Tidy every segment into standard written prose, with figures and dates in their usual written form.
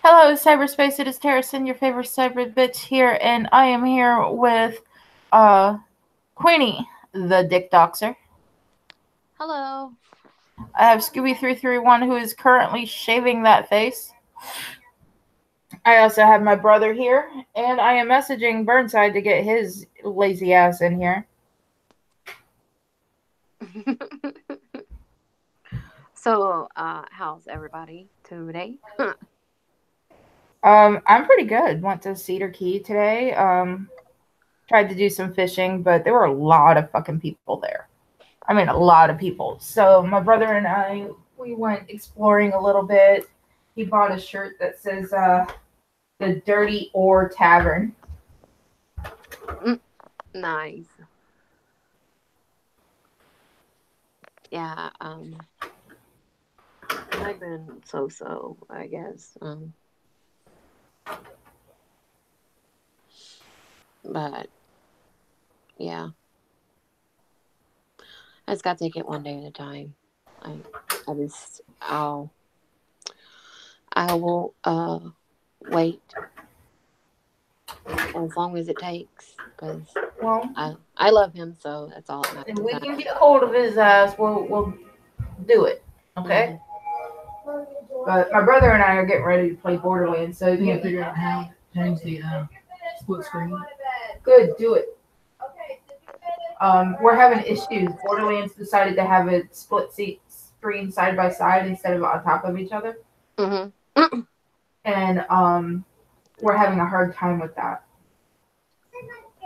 Hello, cyberspace. It is Terracin, your favorite cyber bitch here, and I am here with Queenie, the Dick Doxer. Hello. I have Scooby331, who is currently shaving that face. I also have my brother here, and I am messaging Burnside to get his lazy ass in here. So, how's everybody today? I'm pretty good. Went to Cedar Key today. Tried to do some fishing, but there were a lot of fucking people there. I mean, a lot of people. So my brother and I, we went exploring a little bit. He bought a shirt that says the Dirty Ore Tavern. Nice. Yeah, I've been so, I guess. But yeah, I just gotta take it one day at a time. I, I just, I will, wait as long as it takes because Well, I love him, so that's all that if matters. we can get hold of his ass, we'll do it. Okay. Mm-hmm. But my brother and I are getting ready to play Borderlands, so We gotta figure out how to change the split screen. good, do it. We're having issues. Borderlands decided to have it split seat screen side by side instead of on top of each other, Mm-hmm. and we're having a hard time with that.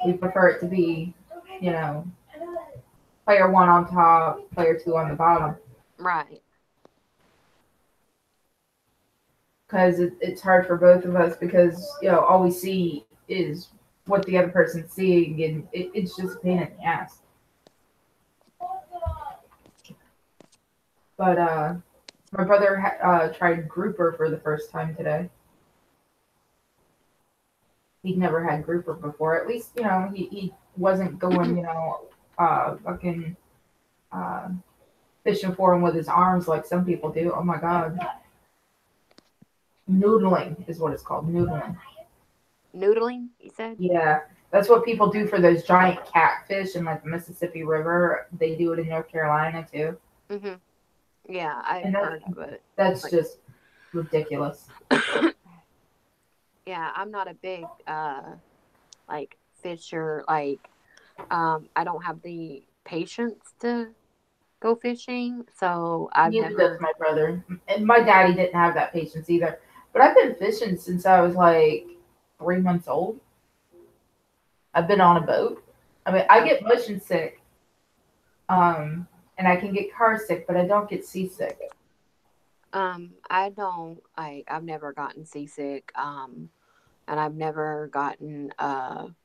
We prefer it to be, you know, player one on top, player two on the bottom, Right. because it's hard for both of us because all we see is what the other person's seeing, and it's just a pain in the ass. But my brother tried grouper for the first time today. He'd never had grouper before. At least he wasn't going fucking uh, fishing for him with his arms like some people do. Oh my god. Noodling is what it's called. Noodling. Noodling, you said? Yeah. That's what people do for those giant catfish in like the Mississippi River. They do it in North Carolina too. Mm-hmm. Yeah, I've And heard of it. that's Like, just ridiculous. yeah, I'm not a big like fisher. Like, I don't have the patience to go fishing, so I've Neither does never. my brother. And my daddy didn't have that patience either. But I've been fishing since I was like 3 months old. I've been on a boat. I mean, I Uh, get motion sick, and I can get car sick, but I don't get seasick. I don't like. I've never gotten seasick. And I've never gotten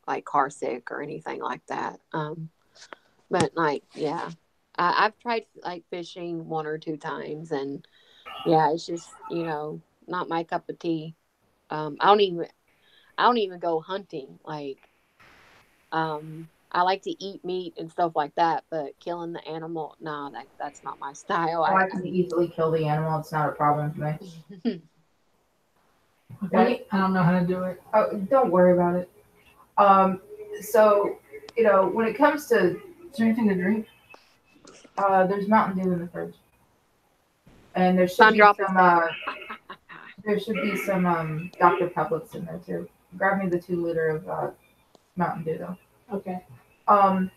like car sick or anything like that. But like, yeah, I've tried like fishing one or two times, and yeah, it's just not my cup of tea. I don't even go hunting. Like, I like to eat meat and stuff like that, but killing the animal, no, that's not my style. Oh, I can easily kill the animal. It's not a problem for me. Okay, I don't know how to do it. Oh, don't worry about it. So, when it comes to, Is there anything to drink? there's Mountain Dew in the fridge, and Sun drop is better. there should be some Dr. Pepper's in there too. Grab me the 2 liter of Mountain Dew though. Okay. Um,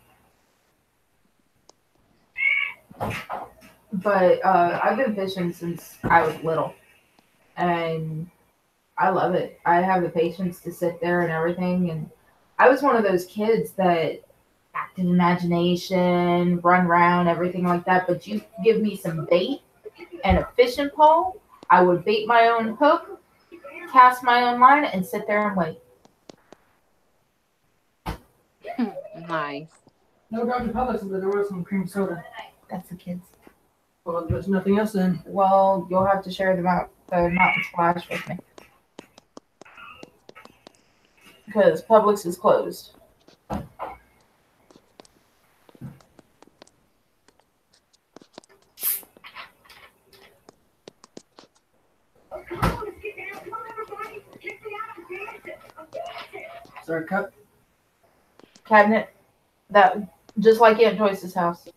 but I've been fishing since I was little, and I love it. I have the patience to sit there and everything, and I was one of those kids that active imagination, run around, everything like that. But you give me some bait and a fishing pole, I would bait my own hook, cast my own line, and sit there and wait. Nice. No Dr. Pepper's, but there was some cream soda. That's the kids. Well, there's nothing else then. Well, you'll have to share the mountain splash with me because Publix is closed. Third cup. cabinet. That just like Aunt Joyce's house.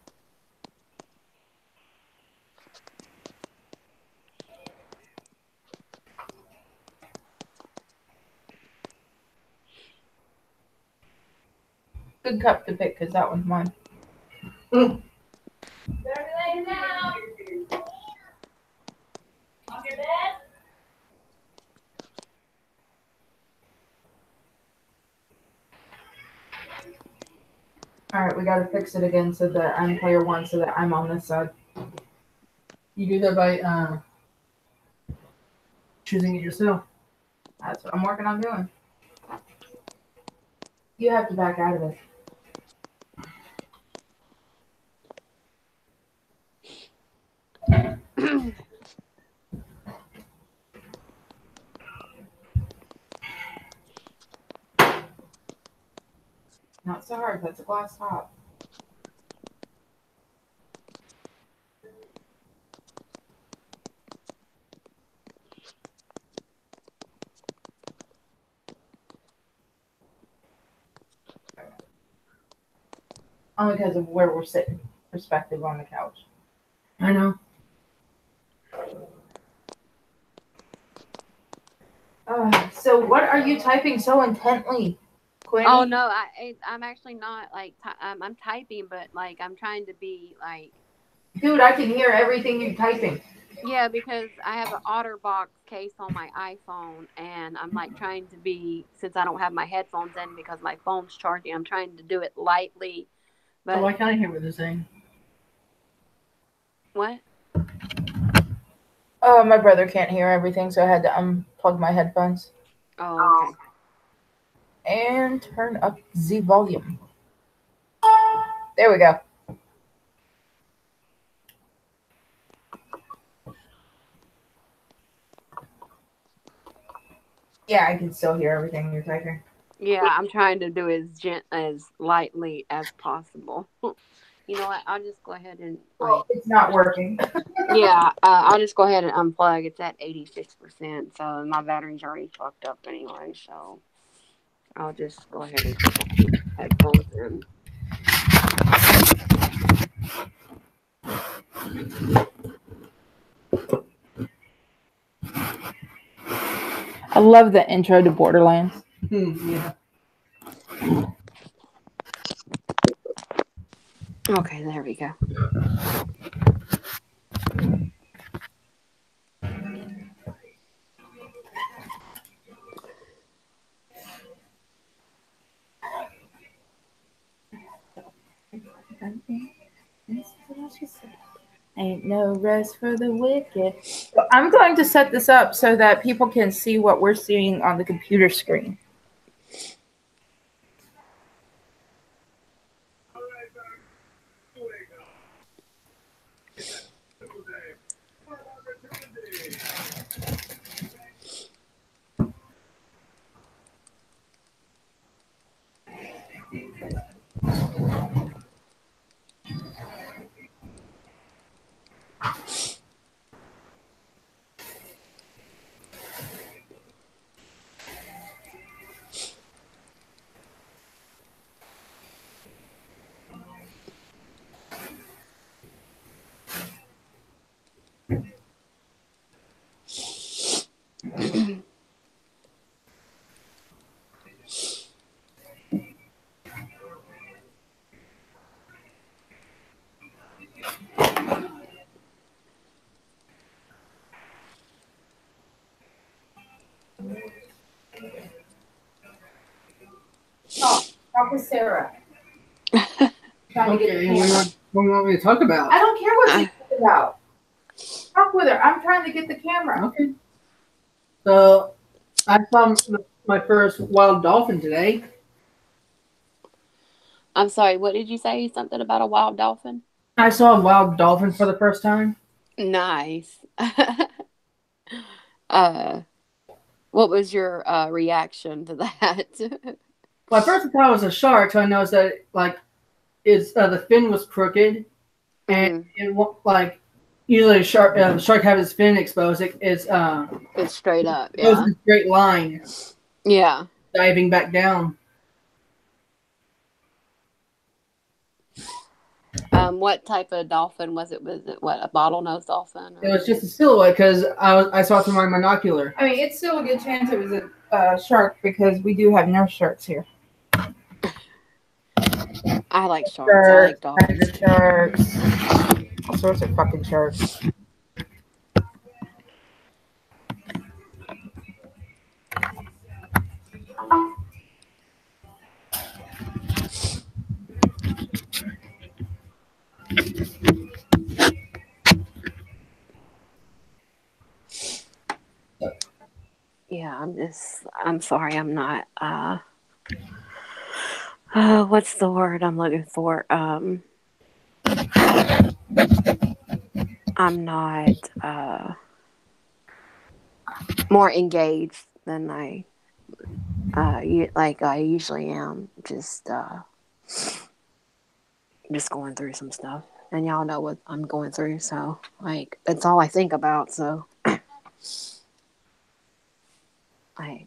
Good cup to pick because that one's mine. Mm. Alright, we gotta fix it again so that I'm player one so that I'm on this side. You do that by choosing it yourself. That's what I'm working on doing. You have to back out of it. Not so hard, that's a glass top. Only because of where we're sitting, perspective on the couch. I know. So what are you typing so intently, Quinn? Oh no, I'm actually not like I'm typing, but like I'm trying to be like. Dude, I can hear everything you're typing. Yeah, because I have an OtterBox case on my iPhone, and I'm like trying to be, since I don't have my headphones in because my phone's charging, I'm trying to do it lightly. But Oh, I kind of hear what they're saying. What? Oh, my brother can't hear everything, so I had to unplug my headphones. Oh, okay. And turn up the volume. There we go. Yeah, I can still hear everything you're typing. Yeah, I'm trying to do as lightly as possible. You know what? I'll just go ahead and. Well, it's not working. Yeah, I'll just go ahead and unplug. It's at 86%, so my battery's already fucked up anyway. So I'll just go ahead and put my headphones in. I love the intro to Borderlands. Yeah. Okay, there we go. Ain't no rest for the wicked. So I'm going to set this up so that people can see what we're seeing on the computer screen. Talk with Sarah. Okay, what do you want me to talk about? I don't care what you talk about. Talk with her. I'm trying to get the camera. Okay. So, I saw my first wild dolphin today. I'm sorry, what did you say? Something about a wild dolphin? I saw a wild dolphin for the first time. Nice. What was your reaction to that? Well, at first I thought it was a shark, so I noticed that the fin was crooked, and it usually the shark have his fin exposed. It's straight up. It was Yeah. a straight line. Yeah. Diving back down. What type of dolphin was it? Was it what, a bottlenose dolphin? It was just a silhouette because I saw it through my binocular. I mean, it's still a good chance it was a shark because we do have nurse sharks here. I like sharks. I like tiger dolphins. sharks, all sorts of fucking sharks. Yeah, I'm sorry, I'm not, what's the word I'm looking for? I'm not, more engaged than I usually am. Just going through some stuff, and y'all know what I'm going through, so like that's all I think about. So I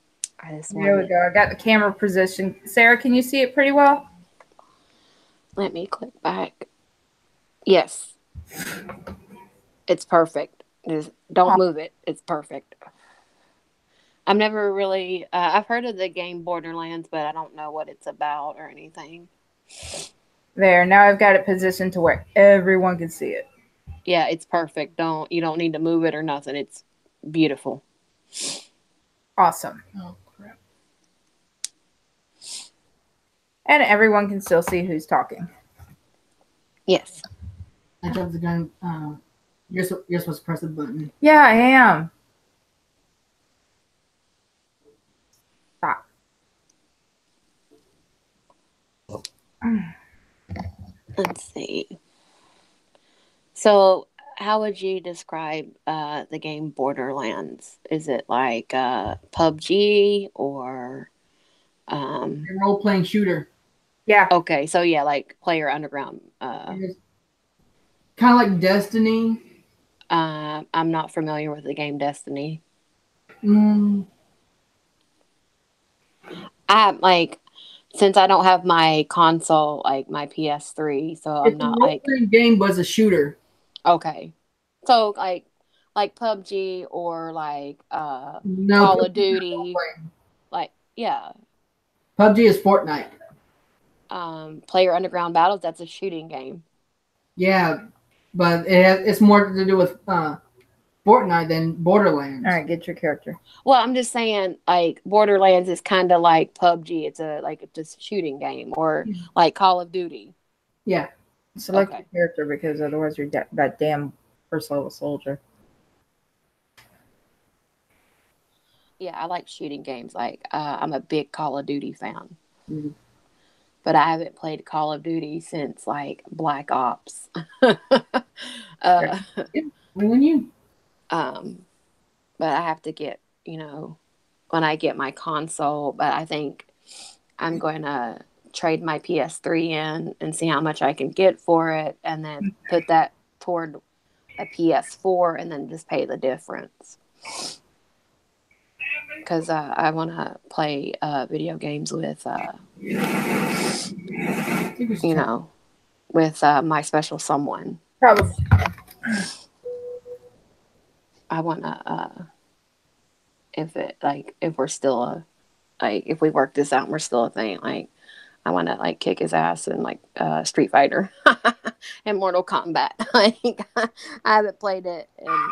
just There we go. I got the camera position. Sarah, can you see it pretty well? Let me click back. Yes, it's perfect. Just don't move it. It's perfect. I've never really. I've heard of the game Borderlands, but I don't know what it's about or anything. There. Now I've got it positioned to where everyone can see it. Yeah, it's perfect. You don't need to move it or nothing. It's beautiful. Awesome. Oh crap! And everyone can still see who's talking. Yes. I jumped the gun. You're supposed to press the button. Yeah, I am. Stop. Let's see. So, how would you describe the game Borderlands? Is it like PUBG or A role-playing shooter. Yeah. Okay, so yeah, like Player Underground. Kind of like Destiny. I'm not familiar with the game Destiny. I like, since I don't have my console, like my PS3, so I'm not like. The game was a shooter. Okay, so like PUBG or like No, Call of Duty, like yeah. PUBG is Fortnite. Player Underground Battles, that's a shooting game. Yeah, but it's more to do with Fortnite than Borderlands. All right, get your character. Well, I'm just saying, like Borderlands is kind of like PUBG. It's a shooting game, or like Call of Duty. Yeah. Select your character because otherwise you're that damn first level soldier. Yeah, I like shooting games. Like I'm a big Call of Duty fan. Mm-hmm. But I haven't played Call of Duty since like Black Ops. When you? But I have to get, when I get my console. But I think I'm going to trade my PS3 in and see how much I can get for it, and then put that toward a PS4, and then just pay the difference. Because I want to play video games with, with my special someone. Probably. I want to, if we're still if we work this out and we're still a thing, like, I want to like kick his ass in like Street Fighter and Mortal Kombat. Like, I haven't played it, and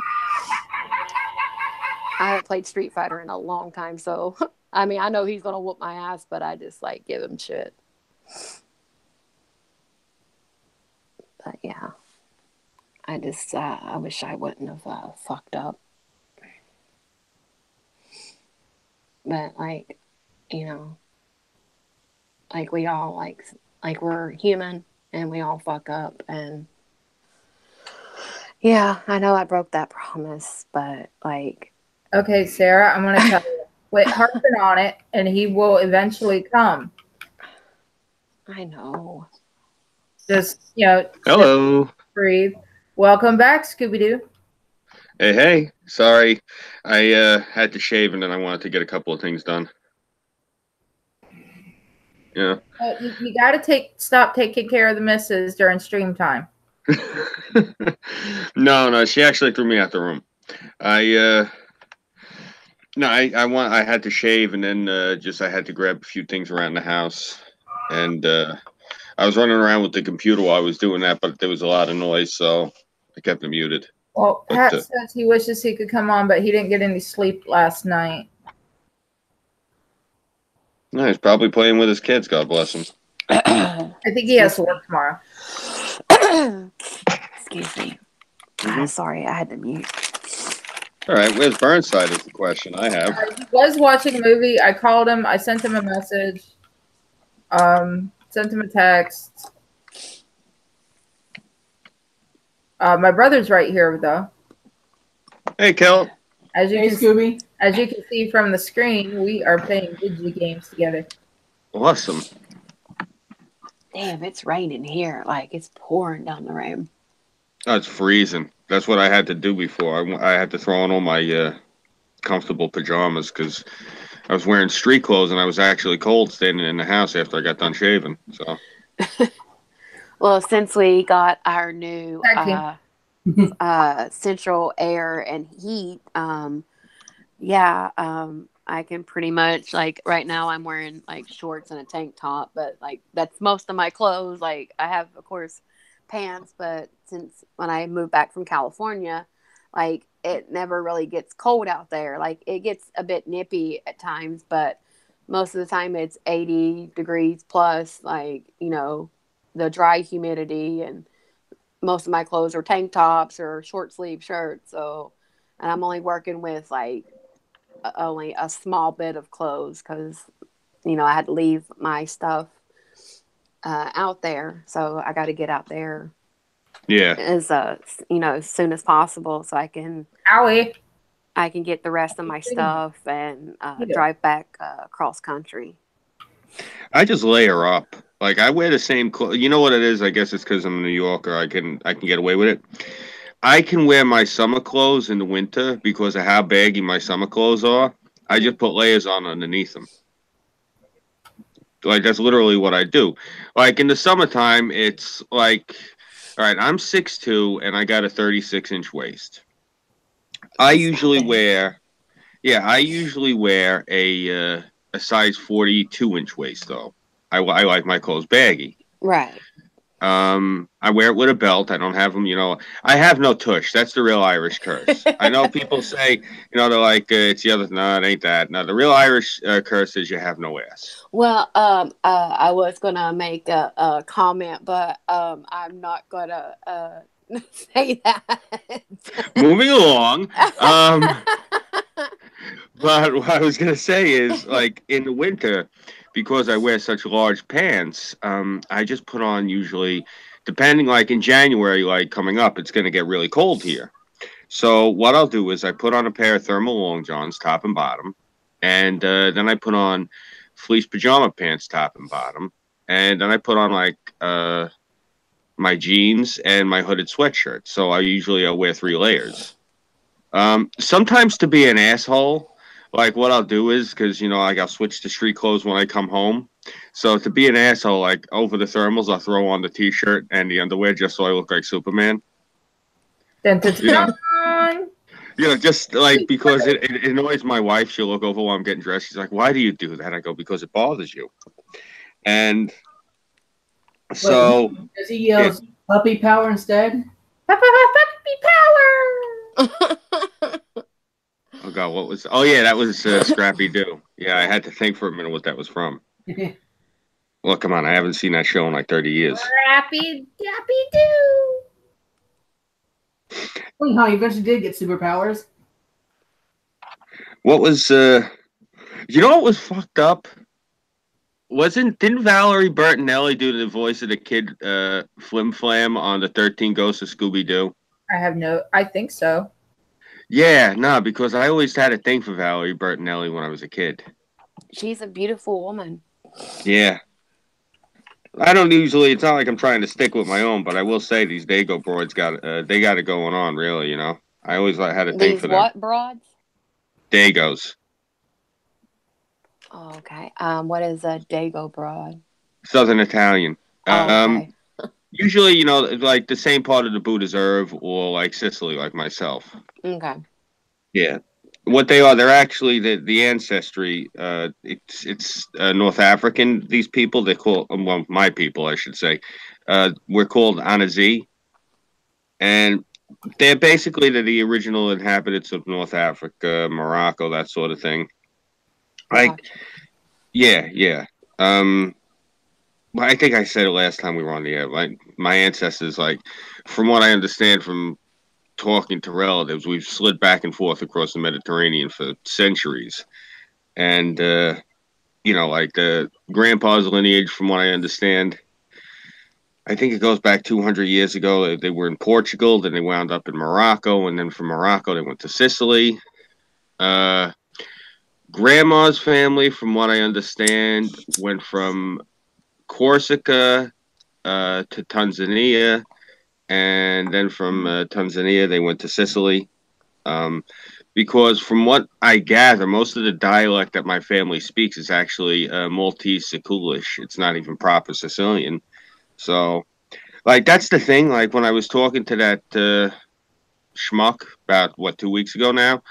I haven't played Street Fighter in a long time. So, I mean, I know he's going to whoop my ass, but I just like give him shit. But yeah, I just, I wish I wouldn't have fucked up. But like, like we all like we're human and we all fuck up, and yeah, I know I broke that promise, but like. Okay, Sarah, I'm going to tell you. Quit harping on it, and he will eventually come. I know. Just, hello. Breathe. Welcome back, Scooby-Doo. Hey. Sorry. I had to shave, and then I wanted to get a couple of things done. Yeah. You got to stop taking care of the missus during stream time. No, she actually threw me out the room. I no, I had to shave and then just I had to grab a few things around the house, and I was running around with the computer while I was doing that, but there was a lot of noise, so I kept it muted. Well, But Pat says he wishes he could come on, but he didn't get any sleep last night. no, he's probably playing with his kids. God bless him. I think he has to work tomorrow. Excuse me. Sorry, I had to mute. All right, where's Burnside is the question I have. He was watching a movie. I called him. I sent him a message. Sent him a text. My brother's right here, though. Hey, Kel. As you Hey, can Scooby. As you can see from the screen, we are playing video games together. Awesome. Damn, it's raining here. Like, it's pouring down the rain. Oh, it's freezing. That's what I had to do before. I had to throw on all my comfortable pajamas because I was wearing street clothes and I was actually cold standing in the house after I got done shaving. So, Well, since we got our new Tag central air and heat, I can pretty much, like, right now I'm wearing like shorts and a tank top, but like that's most of my clothes. Like, I have, of course, pants, but since when I moved back from California, like, it never really gets cold out there. Like, it gets a bit nippy at times, but most of the time it's 80 degrees plus, like, the dry humidity, and most of my clothes are tank tops or short sleeve shirts. So, and I'm only working with like only a small bit of clothes because, I had to leave my stuff out there. So I got to get out there yeah. as soon as possible so I can Owie. get the rest of my stuff and drive back cross country. I just layer up. Like I wear the same clothes. You know what it is? I guess it's because I'm a New Yorker. I can get away with it. I can wear my summer clothes in the winter because of how baggy my summer clothes are. I just put layers on underneath them. Like that's literally what I do. Like in the summertime, it's like, all right, I'm 6'2" and I got a 36-inch waist. I usually wear a size 42-inch waist though. I like my clothes baggy. Right. I wear it with a belt. I don't have them, I have no tush. That's the real Irish curse. I know people say, they're like, it's the other. No, it ain't that. No, the real Irish curse is you have no ass. Well, I was gonna make a comment, but I'm not gonna say that. Moving along. But what I was gonna say is, like in the winter, because I wear such large pants, I just put on usually, depending like in January, like coming up, it's gonna get really cold here. So what I'll do is I put on a pair of thermal long johns, top and bottom, and then I put on fleece pajama pants, top and bottom, and then I put on like my jeans and my hooded sweatshirt. So I'll wear 3 layers. Sometimes to be an asshole, like what I'll do is because like I'll switch to street clothes when I come home. So to be an asshole, like over the thermals, I'll throw on the t-shirt and the underwear just so I look like Superman. Dun, dun, You know, dun. just like because it annoys my wife. She'll look over while I'm getting dressed. She's like, "Why do you do that?" I go, "Because it bothers you." And so Does he yell puppy power instead? Puppy power. oh god, what was? Oh yeah, that was Scrappy Doo. Yeah, I had to think for a minute what that was from. Well, come on, I haven't seen that show in like 30 years. Scrappy Doo. Well, how he eventually did get superpowers. What was what was fucked up? Didn't Valerie Bertinelli do the voice of the kid Flim Flam on the 13 Ghosts of Scooby Doo? I think so. Yeah, no, because I always had a thing for Valerie Bertinelli when I was a kid. She's a beautiful woman. Yeah. I don't usually. It's not like I'm trying to stick with my own, but I will say these Dago broads got it going on. Really, I always had a thing for them. What broads? Dagos. Oh, okay. What is a Dago broad? Southern Italian. Oh, okay. Usually, like the same part of the Buddha's Herb or like Sicily, like myself. Okay. Yeah. What they are, they're actually the ancestry. It's North African. These people, they call well, my people, I should say. We're called Anazi, and they're basically the original inhabitants of North Africa, Morocco, that sort of thing. Like, Gotcha. yeah, yeah. Um, I think I said it last time we were on the air. Like my ancestors, like from what I understand from talking to relatives, we've slid back and forth across the Mediterranean for centuries, and like the grandpa's lineage, from what I understand, I think it goes back 200 years ago. They were in Portugal, then they wound up in Morocco, and then from Morocco they went to Sicily. Uh, Grandma's family, from what I understand, went from Corsica to Tanzania, and then from Tanzania they went to Sicily. Because from what I gather, most of the dialect that my family speaks is actually Maltese Siculish. It's not even proper Sicilian. So, like, that's the thing. Like, when I was talking to that schmuck about, 2 weeks ago now,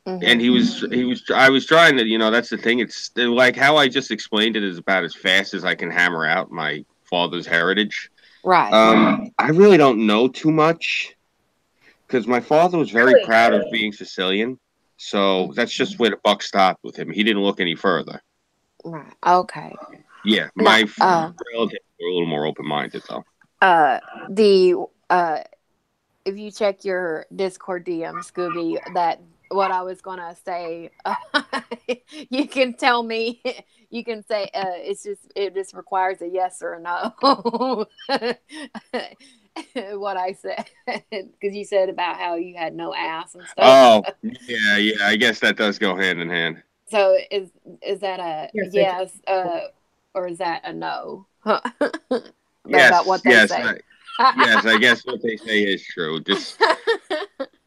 and Mhm. I was trying to, that's the thing. It's like how I just explained it is about as fast as I can hammer out my father's heritage. Right. I really don't know too much because my father was very Really? proud of being Sicilian. So that's just where the buck stopped with him. He didn't look any further. Right. Okay. Yeah, No. my relatives were a little more open minded though. The if you check your Discord DM, Scooby, that what I was gonna say, you can tell me. You can say it just requires a yes or a no. What I said, because you said about how you had no ass and stuff. Oh, yeah, yeah. I guess that does go hand in hand. So is that a Yes, they yes, or is that a no? About Yes, what they yes, say. yes. I guess what they say is true. Just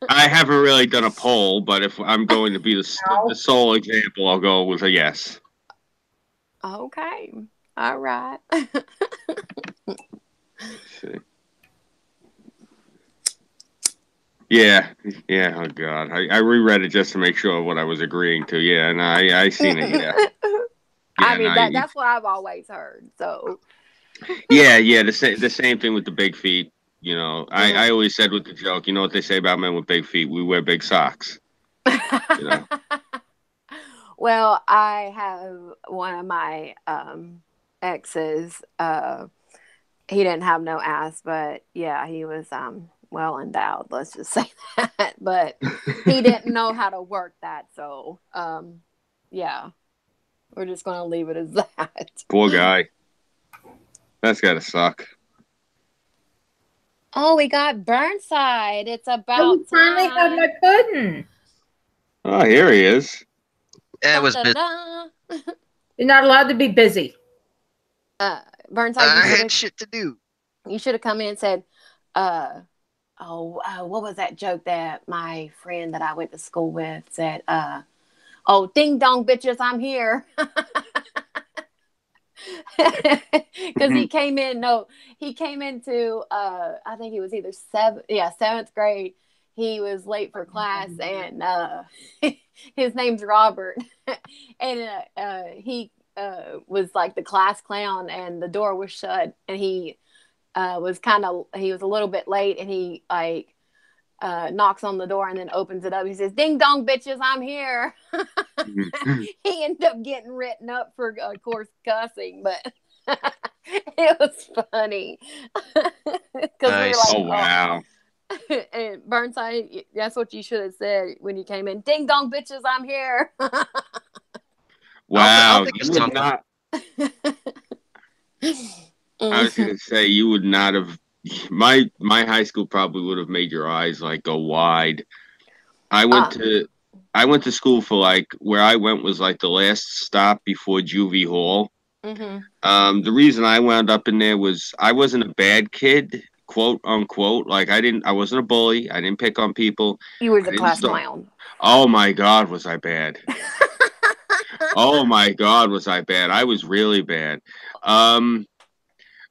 I haven't really done a poll, but if I'm going to be the No. sole example, I'll go with a yes. Okay. All right. Let's see. Yeah, yeah. Oh God, I reread it just to make sure what I was agreeing to. Yeah, and I seen it. Yeah, I yeah, mean no, that's what I've always heard. So yeah, yeah. The same thing with the big feet. I Mhm. always said with the joke. You know what they say about men with big feet? We wear big socks. You know. Well, I have one of my exes. He didn't have no ass, but yeah, he was well endowed. Let's just say that. But he didn't know how to work that, so yeah, we're just gonna leave it as that. Poor guy. That's gotta suck. Oh, we got Burnside. It's Oh, we about finally have time. my pudding. Oh, here he is. Yeah, it Dun, was dun, busy. dun. You're not allowed to be busy. Burnside, I had shit to do. you should have come in and said, uh, "Oh, what was that joke that my friend that I went to school with said? Oh, ding dong, bitches, I'm here." Because he came in. No, he came into. I think he was either seventh grade. He was late for class, and his name's Robert, and he was like the class clown, and the door was shut, and he he was a little bit late, and he like knocks on the door and then opens it up. He says, "Ding dong, bitches, I'm here." He ended up getting written up for, of course, cussing, but it was funny because we were Nice. like, Oh wow. "Oh," and Burnside, that's what you should have said when you came in. "Ding dong, bitches, I'm here." I'll Wow. take You his would compliment. not I was gonna say you would not have my high school probably would have made your eyes like go wide. I went uh, to I went to school for like where I went was like the last stop before Juvie Hall. mm-hmm. The reason I wound up in there was I wasn't a bad kid, quote unquote. Like I wasn't a bully. I didn't pick on people. You were I the didn't class start. clown. Oh my God, was I bad? Oh my God, was I bad? I was really bad. Um,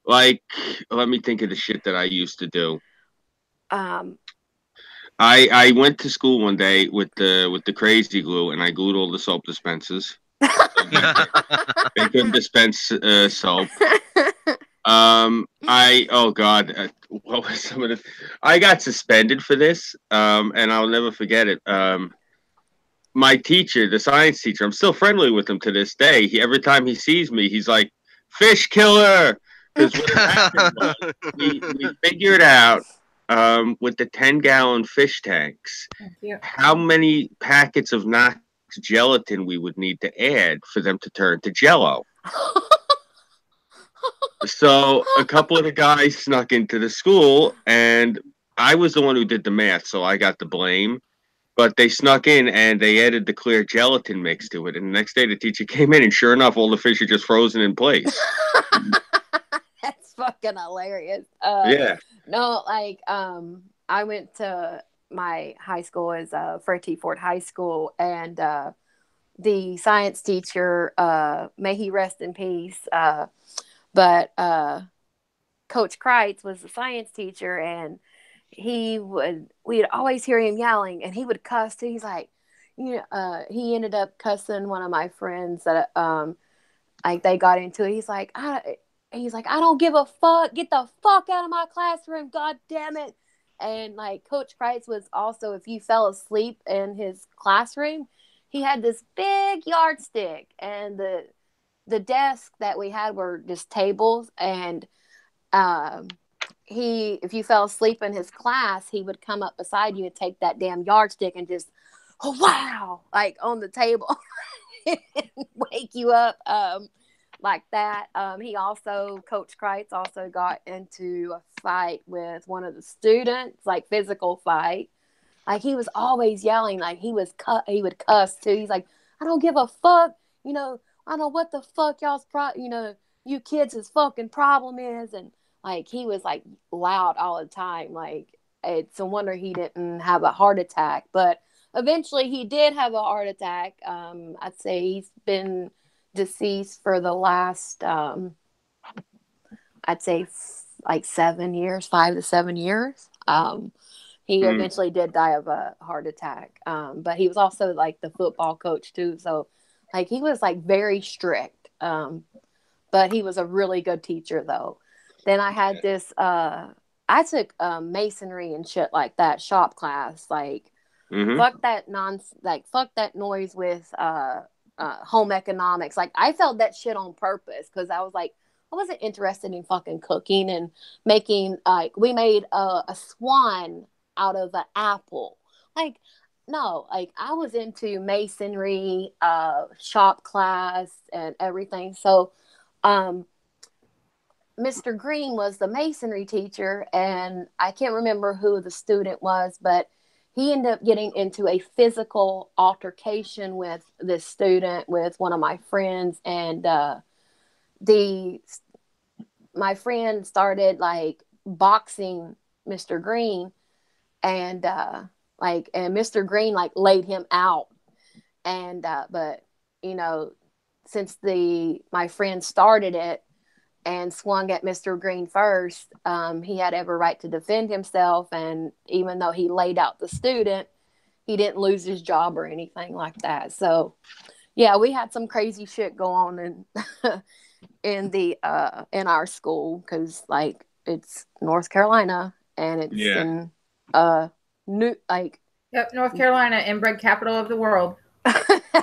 Like, let me think of the shit that I used to do. Um, I went to school one day with the crazy glue, and I glued all the soap dispensers. So they couldn't dispense soap. I oh god, what was some of the? I got suspended for this, and I'll never forget it. My teacher, the science teacher, I'm still friendly with him to this day. Every time he sees me, he's like, "Fish killer," because what had happened was we figured out with the 10-gallon fish tanks Thank you. how many packets of Knox gelatin we would need to add for them to turn to Jello. So a couple of the guys snuck into the school, and I was the one who did the math, so I got the blame. But they snuck in and they added the clear gelatin mix to it. And the next day, the teacher came in, and sure enough, all the fish are just frozen in place. That's fucking hilarious. Yeah. No, like I went to my high school as Freddie Ford High School, and the science teacher, may he rest in peace, but Coach Kreitz was the science teacher, and we'd always hear him yelling, and he would cuss too. He's like, he ended up cussing one of my friends that like they got into it. He's like, I don't give a fuck. Get the fuck out of my classroom. God damn it. And like Coach Kreitz was also, if you fell asleep in his classroom, he had this big yardstick, and the desk that we had were just tables, and if you fell asleep in his class, he would come up beside you and take that damn yardstick and just, oh, wow, like on the table and wake you up like that. Coach Kreitz also got into a fight with one of the students, like physical fight. Like he was always yelling, like he would cuss too. He's like, I don't give a fuck, I don't know what the fuck y'all's you kids' fucking problem is. And like he was like loud all the time. Like it's a wonder he didn't have a heart attack. But eventually he did have a heart attack. I'd say he's been deceased for the last I'd say like 7 years, 5 to 7 years. He eventually did die of a heart attack. But he was also like the football coach too. So like he was like very strict. But he was a really good teacher though. Then I had this, I took masonry and shit like that, shop class. Like, fuck that noise with home economics. Like, I felt that shit on purpose because I was like, I wasn't interested in fucking cooking and making, like, we made a swan out of an apple. Like, no, like, I was into masonry, shop class, and everything. So, Mr. Green was the masonry teacher, and I can't remember who the student was, but he ended up getting into a physical altercation with this student, with one of my friends, and my friend started like boxing Mr. Green, and Mr. Green like laid him out, and but since my friend started it and swung at Mr. Green first, he had every right to defend himself. And even though he laid out the student, he didn't lose his job or anything like that. So, yeah, we had some crazy shit go on in our school because, like, it's North Carolina and it's in Yep, North Carolina, inbred capital of the world.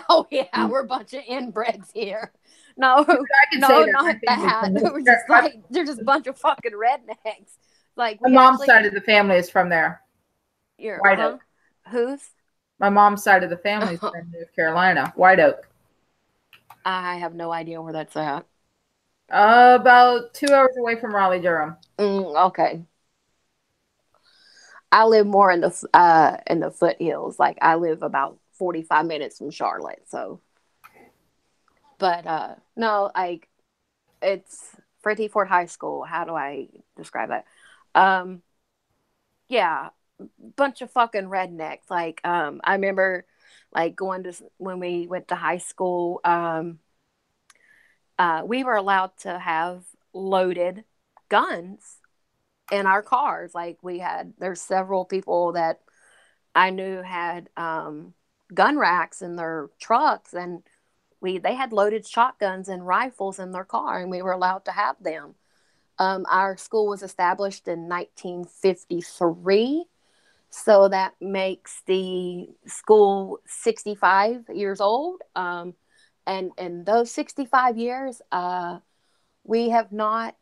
Oh yeah, we're a bunch of inbreds here. No, not that. They're just a bunch of fucking rednecks. Like my mom's side of the family is from there. White Oak. Whose? My mom's side of the family is from North Carolina, White Oak. I have no idea where that's at. About 2 hours away from Raleigh, Durham. Okay. I live more in the foothills. Like I live about 45 minutes from Charlotte. So, but no, like it's Freddie Ford High School. How do I describe that? Yeah, bunch of fucking rednecks. Like I remember like going to when we went to high school. We were allowed to have loaded guns in our cars. Like there's several people that I knew had gun racks in their trucks, and they had loaded shotguns and rifles in their car, and we were allowed to have them. Our school was established in 1953, so that makes the school 65 years old. And in those 65 years, we have not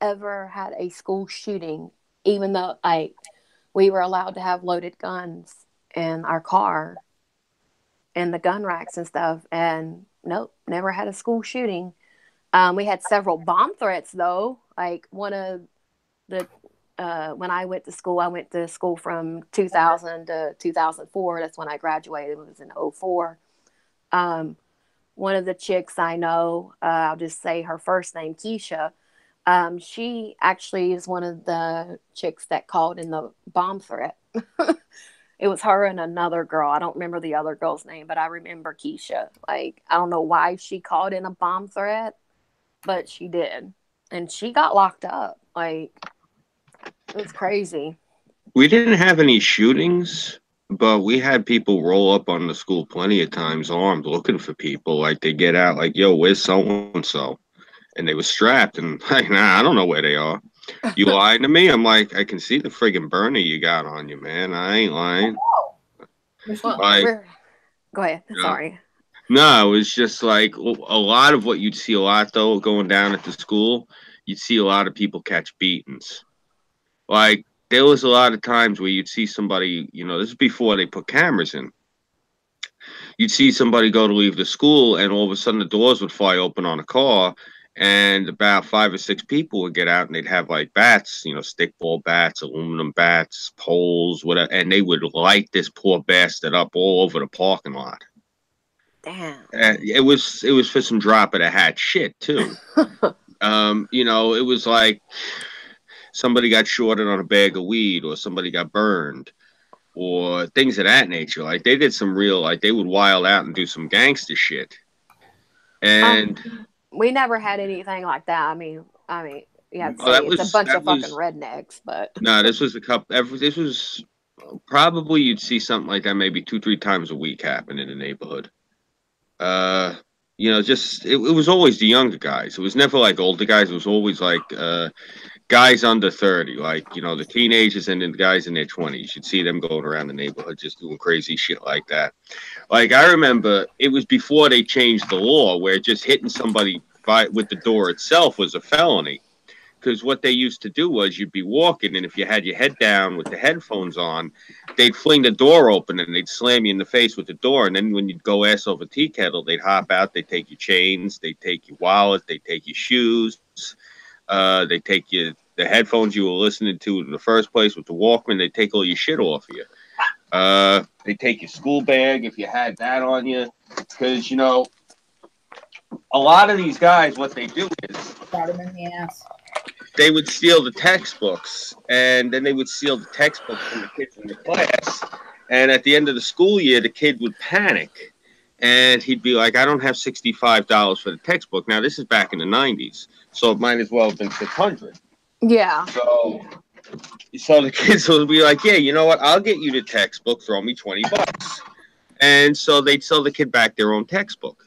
ever had a school shooting, even though we were allowed to have loaded guns in our car and the gun racks and stuff. And nope, never had a school shooting. We had several bomb threats, though. Like one of the when I went to school from 2000 to 2004. That's when I graduated. It was in 2004. One of the chicks I know, I'll just say her first name, Keisha. She actually is one of the chicks that called in the bomb threat. It was her and another girl. I don't remember the other girl's name, but I remember Keisha. Like, I don't know why she called in a bomb threat, but she did. And she got locked up. Like, it was crazy. We didn't have any shootings, but we had people roll up on the school plenty of times armed looking for people. Like, they get out, like, yo, where's so-and-so? And they were strapped, and like, nah, I don't know where they are. You lying to me? I'm like, I can see the friggin' burner you got on you, man. I ain't lying. Well, Like, go ahead. you know, Sorry. no, it was just like a lot of what you'd see a lot, though, going down at the school, you'd see a lot of people catch beatings. Like, there was a lot of times where you'd see somebody, this is before they put cameras in. You'd see somebody go to leave the school, and all of a sudden the doors would fly open on a car, and about 5 or 6 people would get out, and they'd have like bats, stickball bats, aluminum bats, poles, whatever, and they would light this poor bastard up all over the parking lot. Damn. It was for some drop of the hat shit too. It was like somebody got shorted on a bag of weed, or somebody got burned, or things of that nature. Like, they did some real, like, they would wild out and do some gangster shit. And we never had anything like that. I mean, you have to say it's a bunch of fucking rednecks, but no, this was this was probably, you'd see something like that maybe 2-3 times a week happen in the neighborhood. It was always the younger guys. It was never like older guys. It was always like guys under 30, like, the teenagers and the guys in their 20s. You'd see them going around the neighborhood just doing crazy shit like that. Like, I remember it was before they changed the law where just hitting somebody with the door itself was a felony. Because what they used to do was you'd be walking, and if you had your head down with the headphones on, they'd fling the door open and they'd slam you in the face with the door. And then when you'd go ass over tea kettle, they'd hop out, they'd take your chains, they'd take your wallet, they'd take your shoes. They take the headphones you were listening to in the first place with the Walkman. They take all your shit off of you. They take your school bag if you had that on you. Because, a lot of these guys, what they do is Got him in the ass. They would steal the textbooks, and then they would steal the textbooks from the kids in the class. And at the end of the school year, the kid would panic. And he'd be like, I don't have $65 for the textbook. Now, this is back in the 90s, so it might as well have been $600. Yeah. So the kids would be like, yeah, you know what? I'll get you the textbook. Throw me $20. And so they'd sell the kid back their own textbook.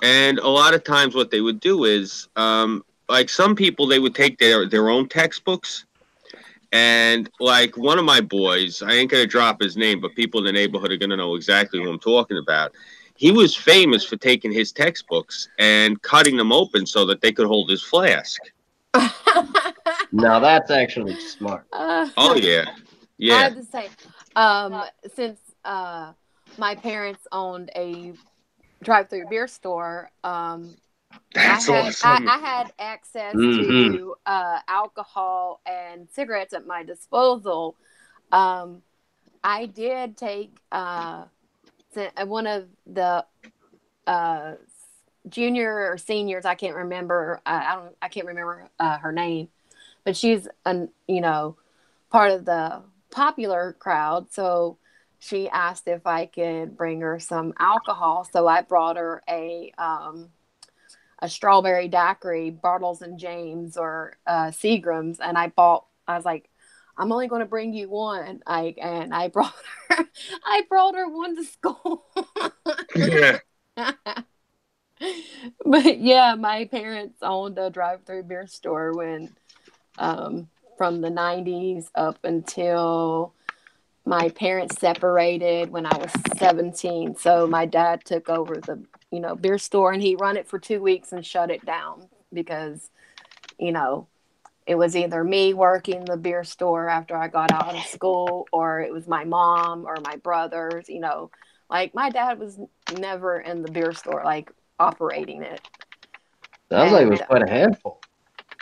And a lot of times what they would do is, like, some people, they would take their own textbooks. And, like, one of my boys, I ain't going to drop his name, but people in the neighborhood are going to know exactly who I'm talking about. He was famous for taking his textbooks and cutting them open so that they could hold his flask. Now, that's actually smart. Oh, yeah. Yeah. I have to say, since my parents owned a drive-through beer store, That's awesome. I had access to alcohol and cigarettes at my disposal. I did take one of the junior or seniors. I can't remember. I can't remember her name, but she's part of the popular crowd. So she asked if I could bring her some alcohol. So I brought her a a strawberry daiquiri, Bartles and James or Seagram's, and I was like, I'm only going to bring you one. And I brought her, I brought her one to school. Yeah. But yeah, my parents owned a drive-through beer store when, from the 90s up until my parents separated when I was 17. So my dad took over the, beer store, and he run it for 2 weeks and shut it down because, it was either me working the beer store after I got out of school, or it was my mom or my brothers, like my dad was never in the beer store, like operating it. Sounds like it was quite a handful.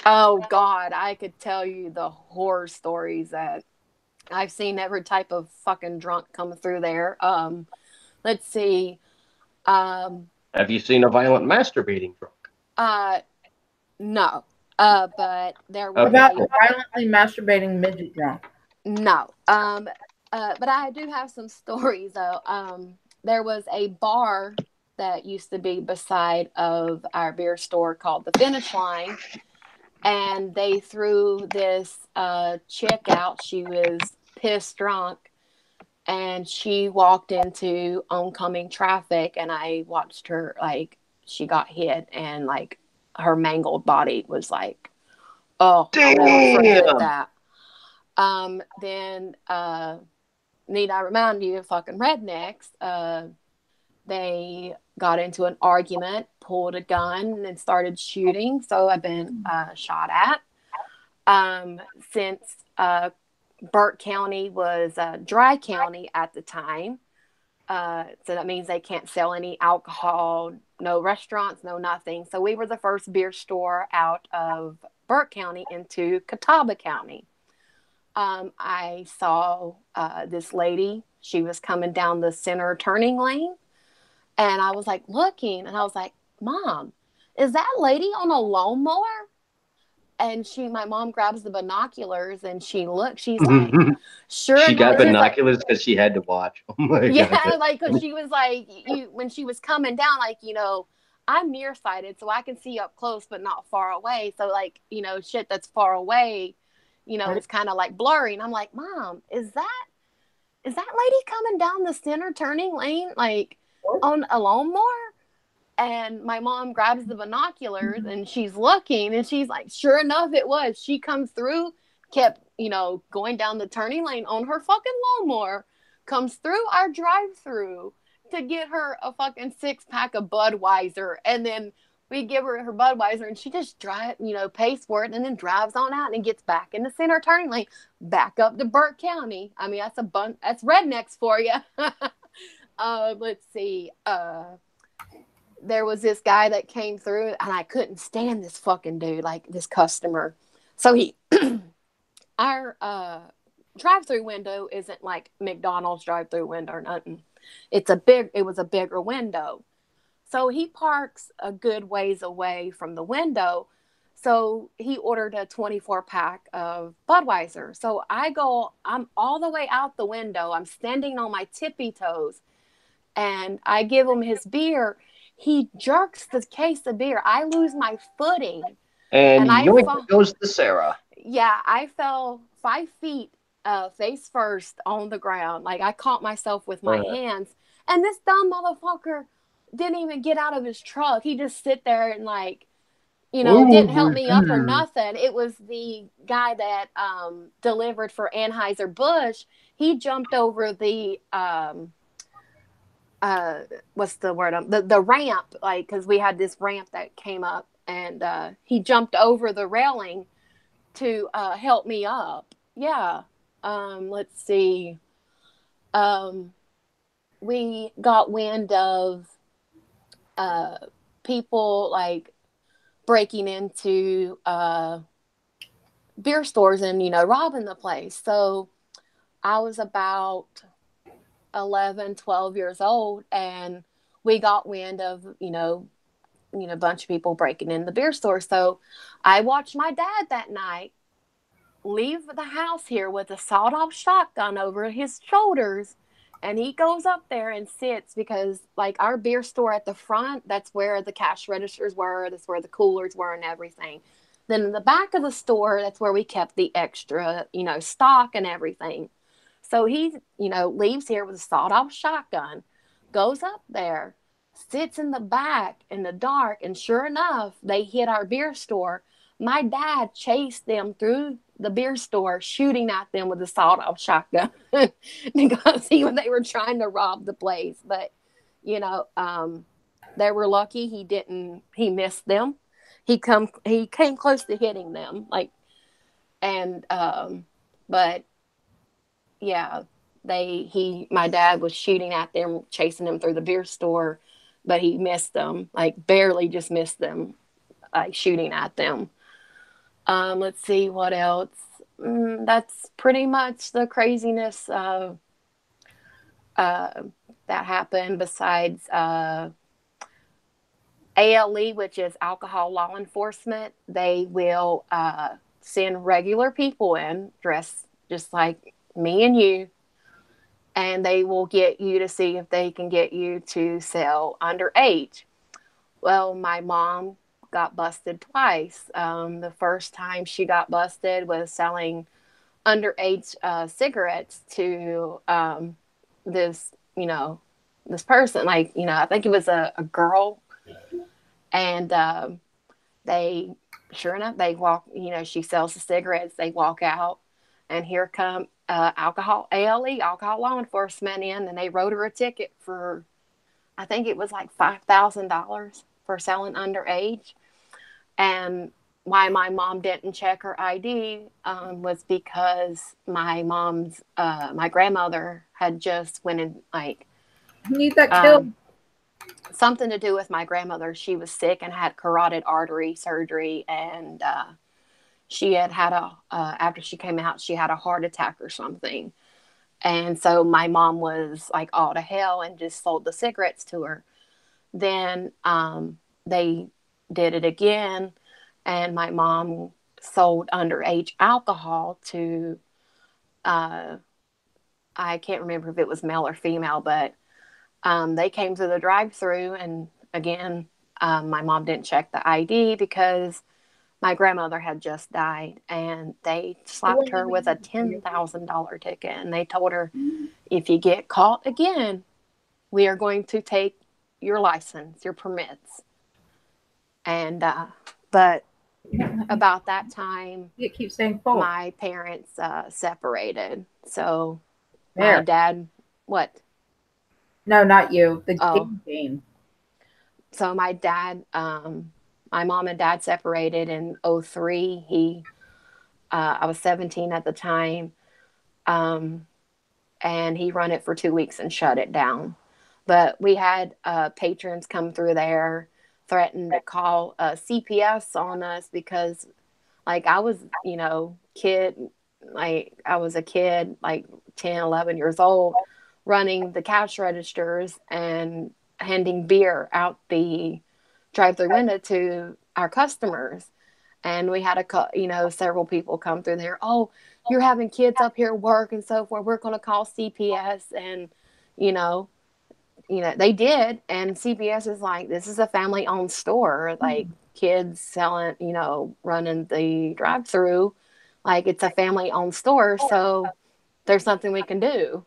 Oh God, I could tell you the horror stories that I've seen. Every type of fucking drunk come through there. Let's see. Have you seen a violent masturbating drunk? No. But there was about violently masturbating midget drunk. No. But I do have some stories though. There was a bar that used to be beside of our beer store called the Finish Line, and they threw this chick out. She was pissed drunk, and she walked into oncoming traffic, and I watched her, like, she got hit, and like her mangled body was like, oh, I'll never forget that. Then need I remind you, fucking rednecks, they got into an argument, pulled a gun, and started shooting. So I've been shot at. Since Burke County was dry county at the time, so that means they can't sell any alcohol, no restaurants, no nothing. So we were the first beer store out of Burke County into Catawba County. I saw this lady. She was coming down the center turning lane. And I was like looking, and I was like, Mom, is that lady on a lawnmower? And my mom grabs the binoculars and she looks. She's like, sure. She got binoculars because she had to watch. Oh my God. Yeah, like, because she was like, when she was coming down, like, I'm nearsighted, so I can see up close but not far away. So like, shit that's far away, it's kind of like blurry. And I'm like, Mom, is that lady coming down the center turning lane, like on a lawnmower? And my mom grabs the binoculars and she's looking, and she's like, sure enough, it was. She comes through, kept, going down the turning lane on her fucking lawnmower, comes through our drive-through to get her a fucking 6-pack of Budweiser. And then we give her Budweiser, and she just pays for it, and then drives on out and gets back in the center turning lane, back up to Burke County. I mean, that's rednecks for you. Let's see. There was this guy that came through, and I couldn't stand this fucking dude, like this customer. So our drive-through window isn't like McDonald's drive-through window or nothing. It was a bigger window. So he parks a good ways away from the window. So he ordered a 24-pack of Budweiser. So I'm all the way out the window. I'm standing on my tippy toes, and I give him his beer. He jerks the case of beer. I lose my footing. And yoink goes to Sarah. Yeah, I fell 5 feet face first on the ground. Like, I caught myself with my hands. And this dumb motherfucker didn't even get out of his truck. He just sit there and, like, didn't help me up or nothing. It was the guy that delivered for Anheuser-Busch. He jumped over the... what's the word? The ramp, like, because we had this ramp that came up, and he jumped over the railing to help me up. Yeah. Let's see. We got wind of people like breaking into beer stores and robbing the place. So I was about 11, 12 years old, and we got wind of a bunch of people breaking in the beer store. So I watched my dad that night leave the house here with a sawed-off shotgun over his shoulders And he goes up there and sits because, like, our beer store at the front, that's where the cash registers were. That's where the coolers were and everything. Then in the back of the store, that's where we kept the extra, stock and everything. So he, leaves here with a sawed-off shotgun, goes up there, sits in the back in the dark, and sure enough, they hit our beer store. My dad chased them through the beer store, shooting at them with a sawed-off shotgun because they were trying to rob the place. But, they were lucky he missed them. He came close to hitting them, but yeah, my dad was shooting at them, chasing them through the beer store, but he missed them, barely just missed them, shooting at them. Let's see what else. That's pretty much the craziness that happened. Besides ALE, which is alcohol law enforcement, they will send regular people in dressed just like me and you, and they will get you to see if they can get you to sell underage. Well, my mom got busted twice. The first time she got busted was selling underage cigarettes to this person. I think it was a girl, and they, sure enough, they walk. She sells the cigarettes. They walk out, and here come alcohol law enforcement in, and they wrote her a ticket for, I think it was like $5,000 for selling underage. And why my mom didn't check her ID was because my grandmother had just went in, need that killed. Something to do with my grandmother. She was sick and had carotid artery surgery, and she had after she came out, she had a heart attack or something. And so my mom was like all to hell and just sold the cigarettes to her. Then they did it again, and my mom sold underage alcohol to, I can't remember if it was male or female, but they came through the drive-through, and again, my mom didn't check the ID because my grandmother had just died, and they slapped her with a $10,000 ticket, and they told her, if you get caught again, we are going to take your license, your permits. And but about that time, it keeps saying full. My parents separated. So my dad, what? No, not you. The game. So my dad, my mom and dad separated in 2003. I was 17 at the time, and he ran it for 2 weeks and shut it down. But we had patrons come through there, threatened to call CPS on us because, I was, I was a kid, 10, 11 years old, running the cash registers and handing beer out the drive-through window to our customers. And we had several people come through there. Oh, you're having kids up here work and so forth. We're going to call CPS. And, they did. And CPS is like, this is a family-owned store. Kids selling, running the drive-through. It's a family-owned store. So there's something we can do.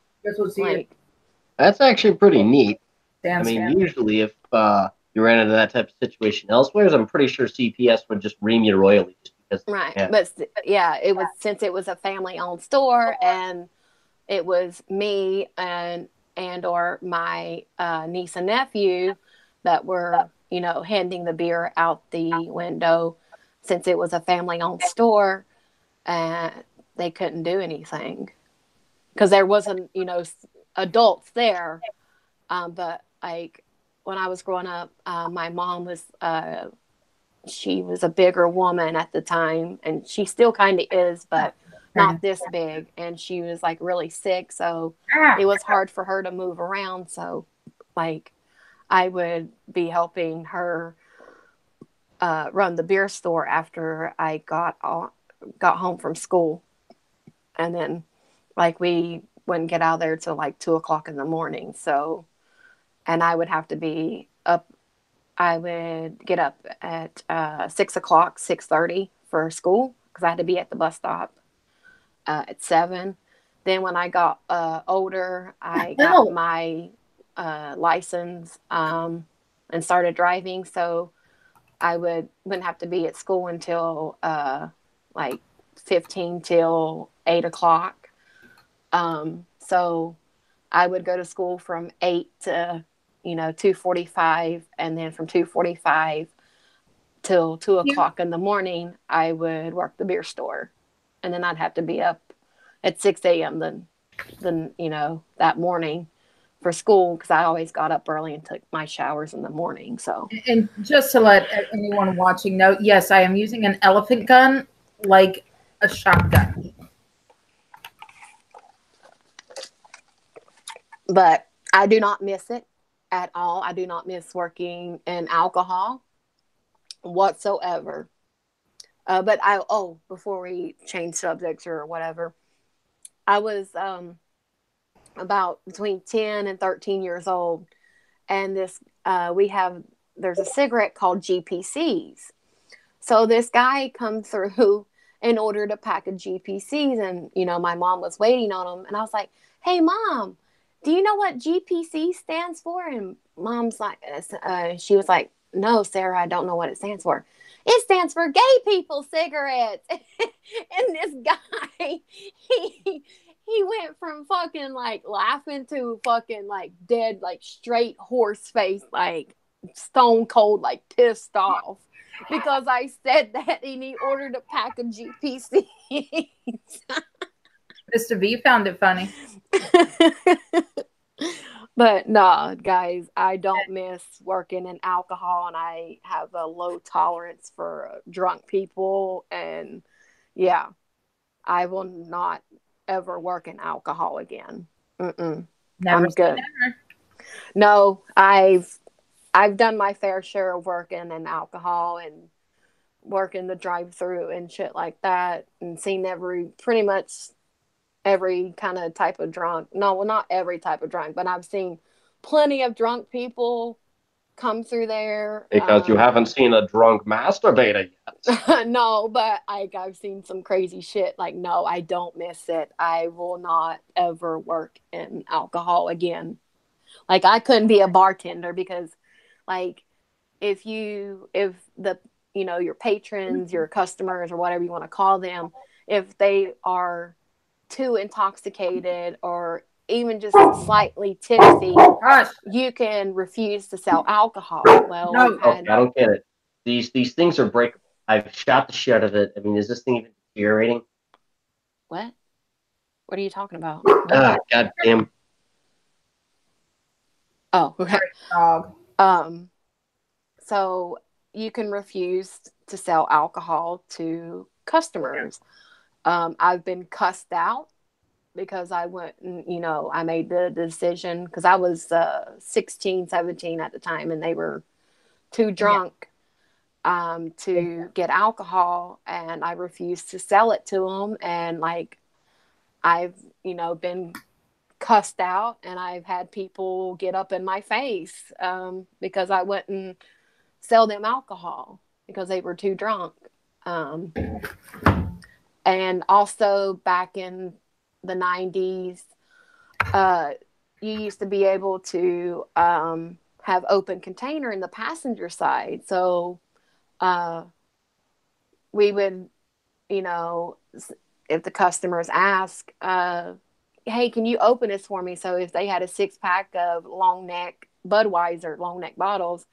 That's actually pretty neat. Usually if you ran into that type of situation elsewhere, I'm pretty sure CPS would just ream you royally. Just because, right. Yeah. But it was, since it was a family-owned store, and it was me and or my niece and nephew that were, handing the beer out the window, since it was a family-owned store, and they couldn't do anything because there wasn't, adults there. But when I was growing up, my mom was, she was a bigger woman at the time, and she still kind of is, but not this big. And she was really sick. So it was hard for her to move around. So I would be helping her run the beer store after I got home from school. And then we wouldn't get out of there till like 2 o'clock in the morning. So, and I would have to be up. I would get up at 6 o'clock, 6:30 for school because I had to be at the bus stop at 7. Then when I got older, I got my license and started driving. So I wouldn't have to be at school until like 15 till 8 o'clock. So I would go to school from 8 to 2:45, and then from 2:45 till 2 o'clock in the morning, I would work the beer store, and then I'd have to be up at 6 a.m. then that morning for school because I always got up early and took my showers in the morning. So, and just to let anyone watching know, yes, I am using an elephant gun like a shotgun. But I do not miss it at all. I do not miss working in alcohol whatsoever. But before we change subjects or whatever, I was about between 10 and 13 years old, and there's a cigarette called GPCs. So this guy comes through and ordered a pack of GPCs, and my mom was waiting on him, and I was like, "Hey, Mom, do you know what GPC stands for?" And Mom's like, she was like, "No, Sarah, I don't know what it stands for." "It stands for gay people cigarettes." And this guy, he went from fucking like laughing to fucking like dead, like straight horse face, like stone cold, like pissed off because I said that, and he ordered a pack of GPCs. Mr. B found it funny. But no, guys, I don't miss working in alcohol, and I have a low tolerance for drunk people. And yeah, I will not ever work in alcohol again. Never I'm good. Never. No, I've done my fair share of working in alcohol and working the drive-through and shit like that, and seen pretty much every kind of type of drunk. No, well, not every type of drunk, but I've seen plenty of drunk people come through there. Because you haven't seen a drunk masturbator yet. No, but I've seen some crazy shit. Like, no, I don't miss it. I will not ever work in alcohol again. Like, I couldn't be a bartender because, like, if the your patrons, your customers, or whatever you want to call them, if they are too intoxicated or even just slightly tipsy, you can refuse to sell alcohol. Well, no. I don't get it. These things are breakable. I've shot the shit out of it. I mean, is this thing even deteriorating? What are you talking about? God damn. Oh, okay. Dog. So you can refuse to sell alcohol to customers. I've been cussed out because I went and, I made the decision because I was 16, 17 at the time, and they were too drunk to get alcohol, and I refused to sell it to them. And like, I've, been cussed out, and I've had people get up in my face because I wouldn't sell them alcohol because they were too drunk. And also back in the 90s, you used to be able to have open container in the passenger side. So we would, if the customers ask, "Hey, can you open this for me?" So if they had a 6-pack of long neck Budweiser long neck bottles,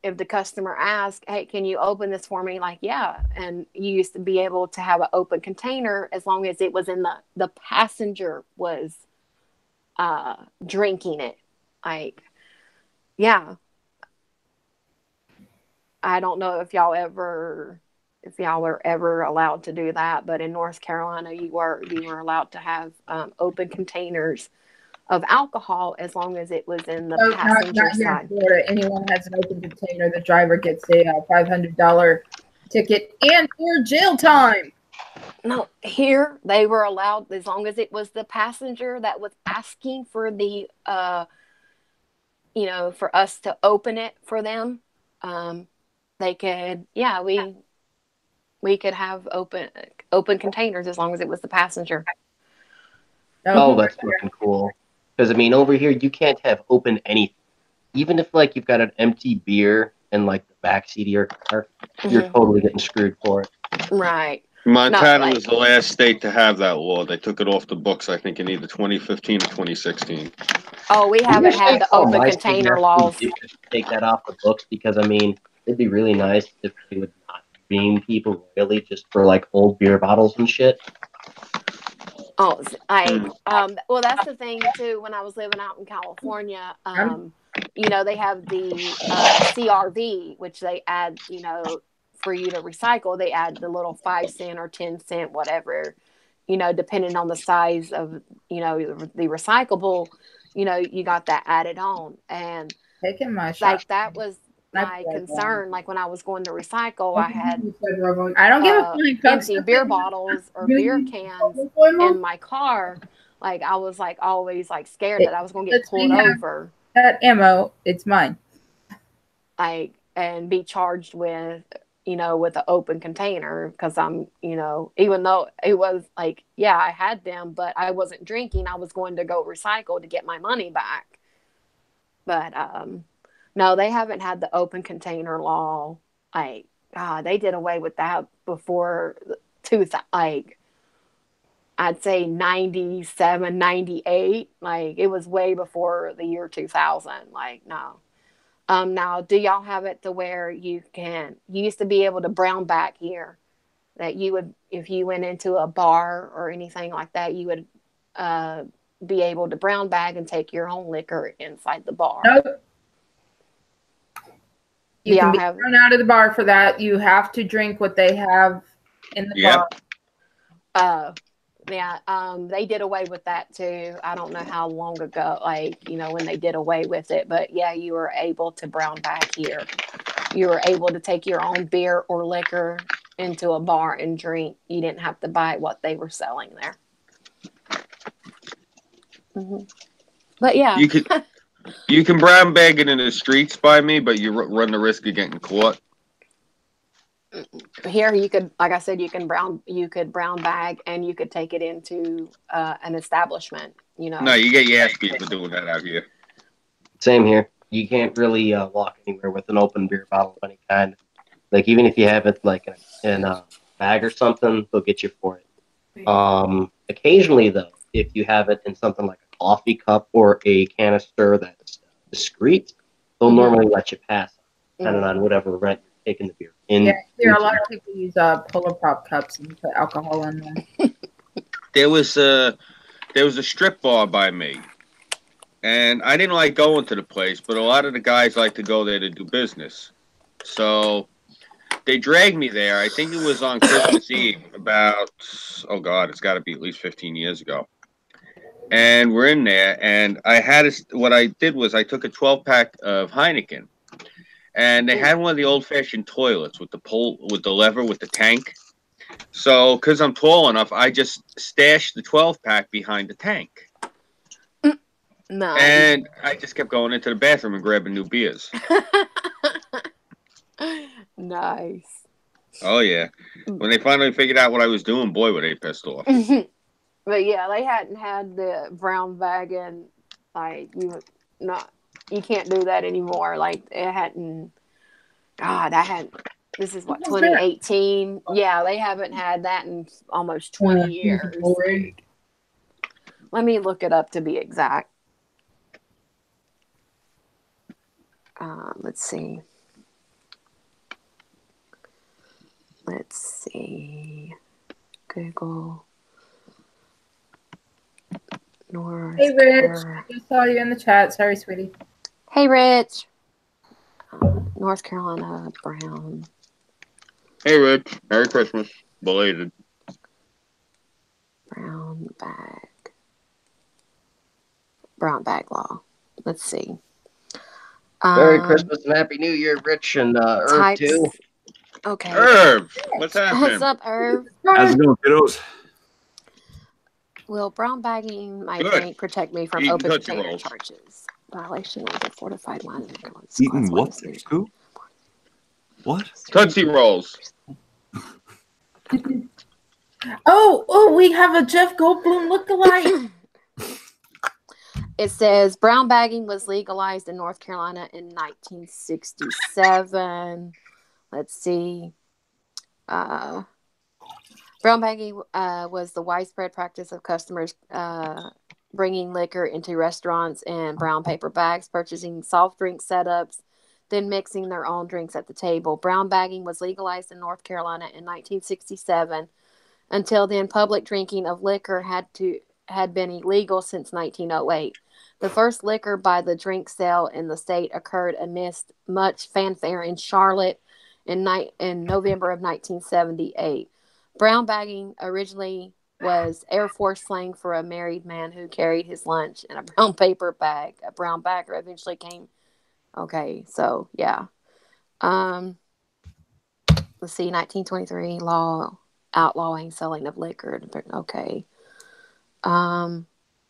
if the customer asked, "Hey, can you open this for me?" Like, yeah. And you used to be able to have an open container as long as it was in the passenger was drinking it. Like, yeah. I don't know if y'all were ever allowed to do that, but in North Carolina, you were allowed to have open containers of alcohol as long as it was in the passenger not here side. in Florida. Anyone has an open container, the driver gets a $500 ticket and or jail time. No, here they were allowed as long as it was the passenger that was asking for the for us to open it for them. They could, yeah, we could have open containers as long as it was the passenger. Oh, that's fucking cool. Because, I mean, over here, you can't have open anything. Even if, like, you've got an empty beer in, like, the backseat of your car, you're totally getting screwed for it. Right. Montana was the last state to have that law. They took it off the books, I think, in either 2015 or 2016. Oh, we haven't had the open container laws. Take that off the books because, I mean, it'd be really nice if they would not ream people royally just for, like, old beer bottles and shit. Oh, well, that's the thing too. When I was living out in California, they have the CRV, which they add, for you to recycle. They add the little 5 cent or 10 cent, whatever, depending on the size of, the recyclable. You got that added on, and taking my shot. Like that was my concern. Like when I was going to recycle, I had I don't give a empty beer bottles or beer cans in my car. Like I was like always like scared that I was going to get pulled over. That ammo, it's mine. And be charged with with an open container because I'm even though it was like I had them, but I wasn't drinking. I was going to go recycle to get my money back. But no, they haven't had the open container law. They did away with that before I'd say 97, 98. Like it was way before the year 2000. Like, no. Now, do y'all have it to where you used to be able to brown bag here? That you would, if you went into a bar or anything like that, you would be able to brown bag and take your own liquor inside the bar. Nope. You can be thrown out of the bar for that. You have to drink what they have in the bar. They did away with that too. I don't know how long ago, when they did away with it, but you were able to brown bag here. You were able to take your own beer or liquor into a bar and drink. You didn't have to buy what they were selling there. Mm-hmm. But you can brown bag it in the streets by me, but you run the risk of getting caught. Here you could, like I said, you could brown bag and you could take it into an establishment. No, you get your ass beat for doing that out here. Same here. You can't really walk anywhere with an open beer bottle of any kind. Like even if you have it like in a bag or something, they'll get you for it. Occasionally though, if you have it in something like a coffee cup or a canister that's discreet, they'll normally let you pass, depending on whatever rent you're taking the beer in. There are a lot of people use Polar Pop cups and put alcohol in them. There was a strip bar by me, and I didn't like going to the place, but a lot of the guys like to go there to do business. So they dragged me there. I think it was on Christmas Eve, about, oh God, it's got to be at least 15 years ago. And we're in there, and what I did was I took a 12-pack of Heineken, and they had one of the old-fashioned toilets with the lever with the tank. So, because I'm tall enough, I just stashed the 12-pack behind the tank. Nice. And I just kept going into the bathroom and grabbing new beers. Nice. Oh, yeah. When they finally figured out what I was doing, boy, were they pissed off. But they hadn't had the brown bagging. Like you can't do that anymore. Like it hadn't. God, this is what 2018. Yeah, they haven't had that in almost 20 years. Let me look it up to be exact. Let's see. Google. Hey, Rich. I saw you in the chat. Sorry, sweetie. Hey, Rich. North Carolina brown. Hey, Rich. Merry Christmas. Belated. Brown bag law. Let's see. Merry Christmas and Happy New Year, Rich, and Earth too. Okay. Irv, what's What's happening? up, Irv? How's it going, kiddos? Will brown bagging my Good. drink protect me from Eating open Tootsie container Rolls. charges? Violation of the fortified wine. Eating what? Who? What? Tootsie Rolls. Oh, we have a Jeff Goldblum lookalike. It says brown bagging was legalized in North Carolina in 1967. Let's see. Brown bagging was the widespread practice of customers bringing liquor into restaurants in brown paper bags, purchasing soft drink setups, then mixing their own drinks at the table. Brown bagging was legalized in North Carolina in 1967. Until then, public drinking of liquor had been illegal since 1908. The first liquor by the drink sale in the state occurred amidst much fanfare in Charlotte in November of 1978. Brown bagging originally was Air Force slang for a married man who carried his lunch in a brown paper bag. A brown bagger eventually came. Okay, so yeah. Let's see, 1923 law outlawing selling of liquor. Okay.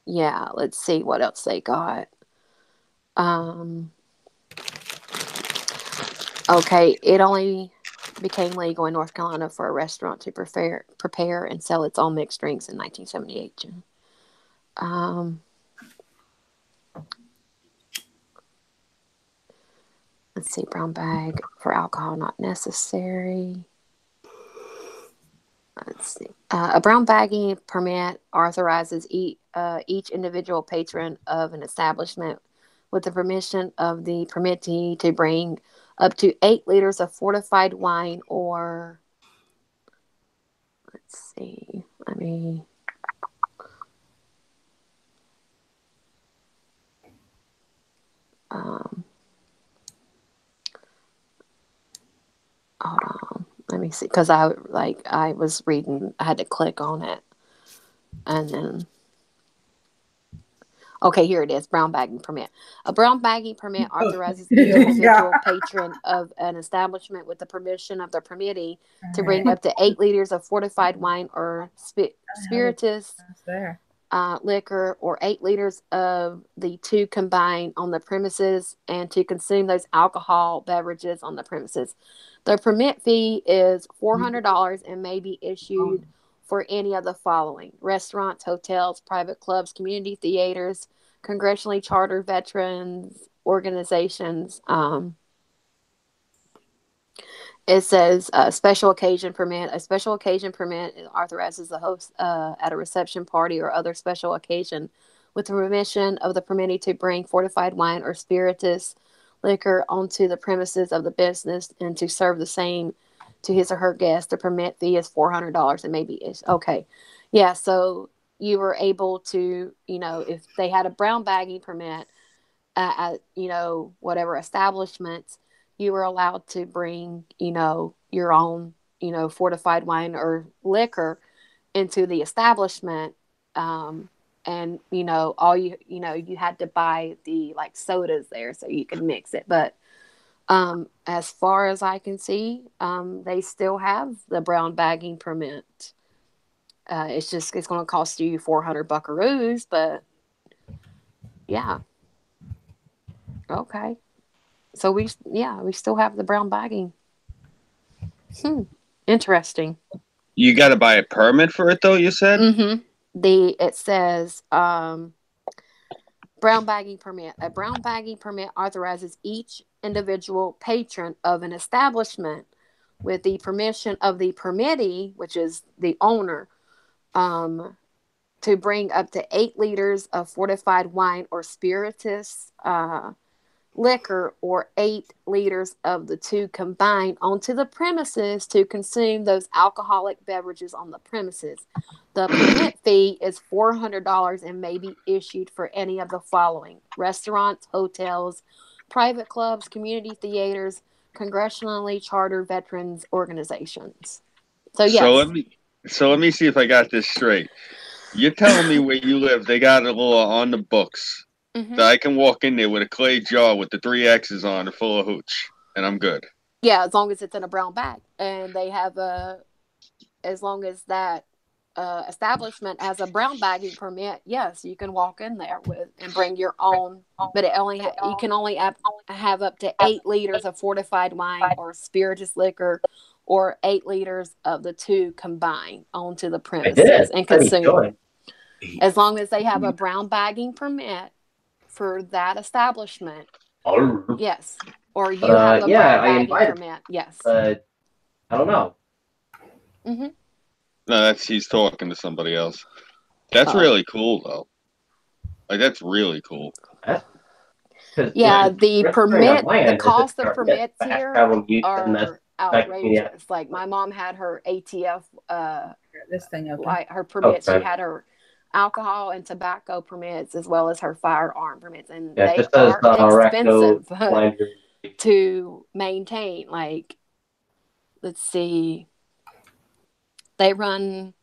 Yeah, let's see what else they got. Okay, it only became legal in North Carolina for a restaurant to prepare and sell its own mixed drinks in 1978. Let's see, brown bag for alcohol not necessary. Let's see. A brown bagging permit authorizes each individual patron of an establishment with the permission of the permittee to bring up to 8 liters of fortified wine or, let's see, hold on. Let me see, because I was reading, I had to click on it, and then, okay, here it is, brown bagging permit. A brown bagging permit authorizes each individual patron of an establishment with the permission of the permittee to bring up to 8 liters of fortified wine or spirituous liquor or 8 liters of the two combined on the premises and to consume those alcohol beverages on the premises. The permit fee is $400 and may be issued for any of the following: restaurants, hotels, private clubs, community theaters, congressionally chartered veterans organizations. It says special occasion permit. A special occasion permit authorizes the host at a reception party or other special occasion with the permission of the permittee to bring fortified wine or spirituous liquor onto the premises of the business and to serve the same to his or her guests. The permit fee is $400 and maybe is okay. Yeah, so you were able to, if they had a brown bagging permit at, whatever establishments, you were allowed to bring, your own, fortified wine or liquor into the establishment. And, all you had to buy the sodas there so you could mix it. But as far as I can see, they still have the brown bagging permit. It's going to cost you 400 buckaroos, but yeah. Okay. So we still have the brown bagging. Interesting. You got to buy a permit for it, though, you said? Mm-hmm. It says brown bagging permit. A brown bagging permit authorizes each individual patron of an establishment with the permission of the permittee, which is the owner, to bring up to 8 liters of fortified wine or spirituous liquor or 8 liters of the two combined onto the premises to consume those alcoholic beverages on the premises. The permit fee is $400 and may be issued for any of the following: restaurants, hotels, private clubs, community theaters, congressionally chartered veterans organizations. So yes. So let me see if I got this straight. You're telling me where you live, they got a law on the books that I can walk in there with a clay jar with the 3 X's on it full of hooch, and I'm good. Yeah, as long as it's in a brown bag, and they have as long as that establishment has a brown bagging permit, yes, you can walk in there with and bring your own. But you can only have up to 8 liters of fortified wine or spirituous liquor, or 8 liters of the two combined onto the premises and consume. As long as they have a brown bagging permit for that establishment, yes, or you have a brown bagging permit, yes. I don't know. Mm-hmm. No, he's talking to somebody else. That's really cool, though. Like, that's really cool. Yeah, the cost of permits here are outrageous. Like, my mom had her ATF, this thing open. like her permits. She had her alcohol and tobacco permits as well as her firearm permits, and they are expensive to maintain. Like, let's see, they run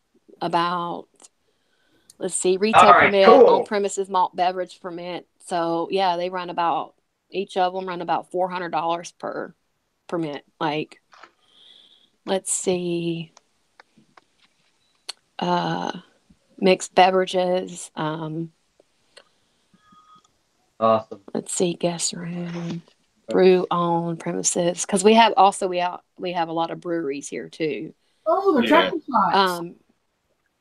about, retail permit, on premises malt beverage permit. So yeah, they run about, each of them run about $400 per permit. Like, let's see, mixed beverages. Awesome. Let's see, guest room, brew on premises, because we have a lot of breweries here too. Oh, the tractor shots.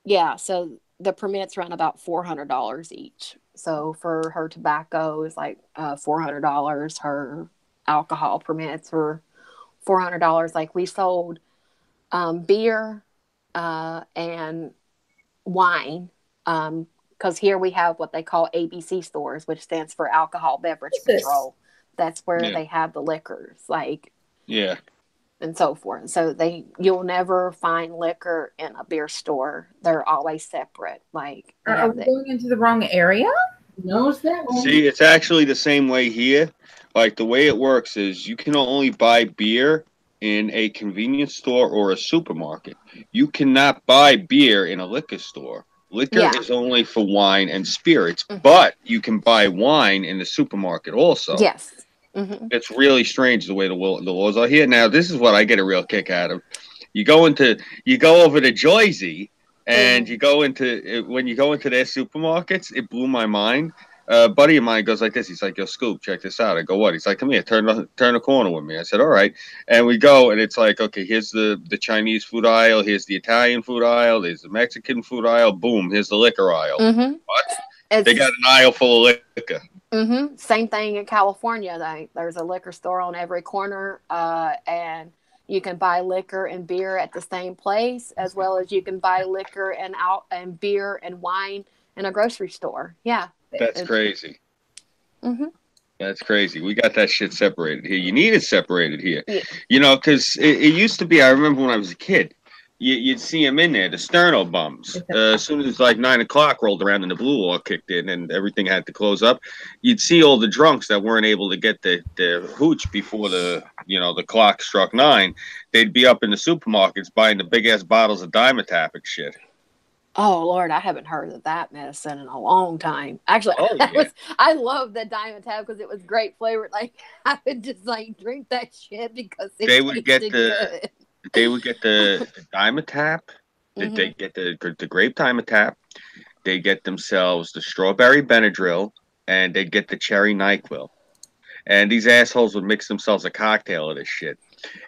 Yeah, so the permits run about $400 each. So for her tobacco is like $400. Her alcohol permits were $400. Like, we sold beer and wine, because here we have what they call ABC stores, which stands for Alcohol Beverage Control. That's where they have the liquors, like, and so forth. So you'll never find liquor in a beer store. They're always separate. Like, are we going into the wrong area? No, it's that one. See, it's actually the same way here. Like, the way it works is you can only buy beer in a convenience store or a supermarket. You cannot buy beer in a liquor store. Liquor is only for wine and spirits, but you can buy wine in the supermarket also. Yes. Mm-hmm. It's really strange the way the laws are here. Now, this is what I get a real kick out of. You go over to Jersey, and when you go into their supermarkets, it blew my mind. A buddy of mine goes like this. He's like, "Yo, Scoop, check this out." I go, "What?" He's like, "Come here, turn the corner with me." I said, "All right." And we go, and it's like, okay, here's the Chinese food aisle, here's the Italian food aisle, there's the Mexican food aisle. Boom, here's the liquor aisle. Mm-hmm. What? They got an aisle full of liquor. Mm-hmm. Same thing in California. There's a liquor store on every corner, and you can buy liquor and beer at the same place, as well as you can buy liquor and beer and wine in a grocery store. Yeah. That's crazy. Mm-hmm. That's crazy. We got that shit separated here. You need it separated here. Yeah. You know, because it used to be, I remember when I was a kid, you'd see them in there, the sterno bums. As soon as like 9 o'clock rolled around and the blue law kicked in and everything had to close up, you'd see all the drunks that weren't able to get their hooch before the clock struck 9. They'd be up in the supermarkets buying the big ass bottles of Dimetap and shit. Oh Lord, I haven't heard of that medicine in a long time. Actually, I love the Dimetap because it was great flavor. Like, I would just like drink that shit because it tasted good. They would get the Dimetap. Mm-hmm. They get the grape Dimetap. They get themselves the strawberry Benadryl, and they get the cherry NyQuil. And these assholes would mix themselves a cocktail of this shit.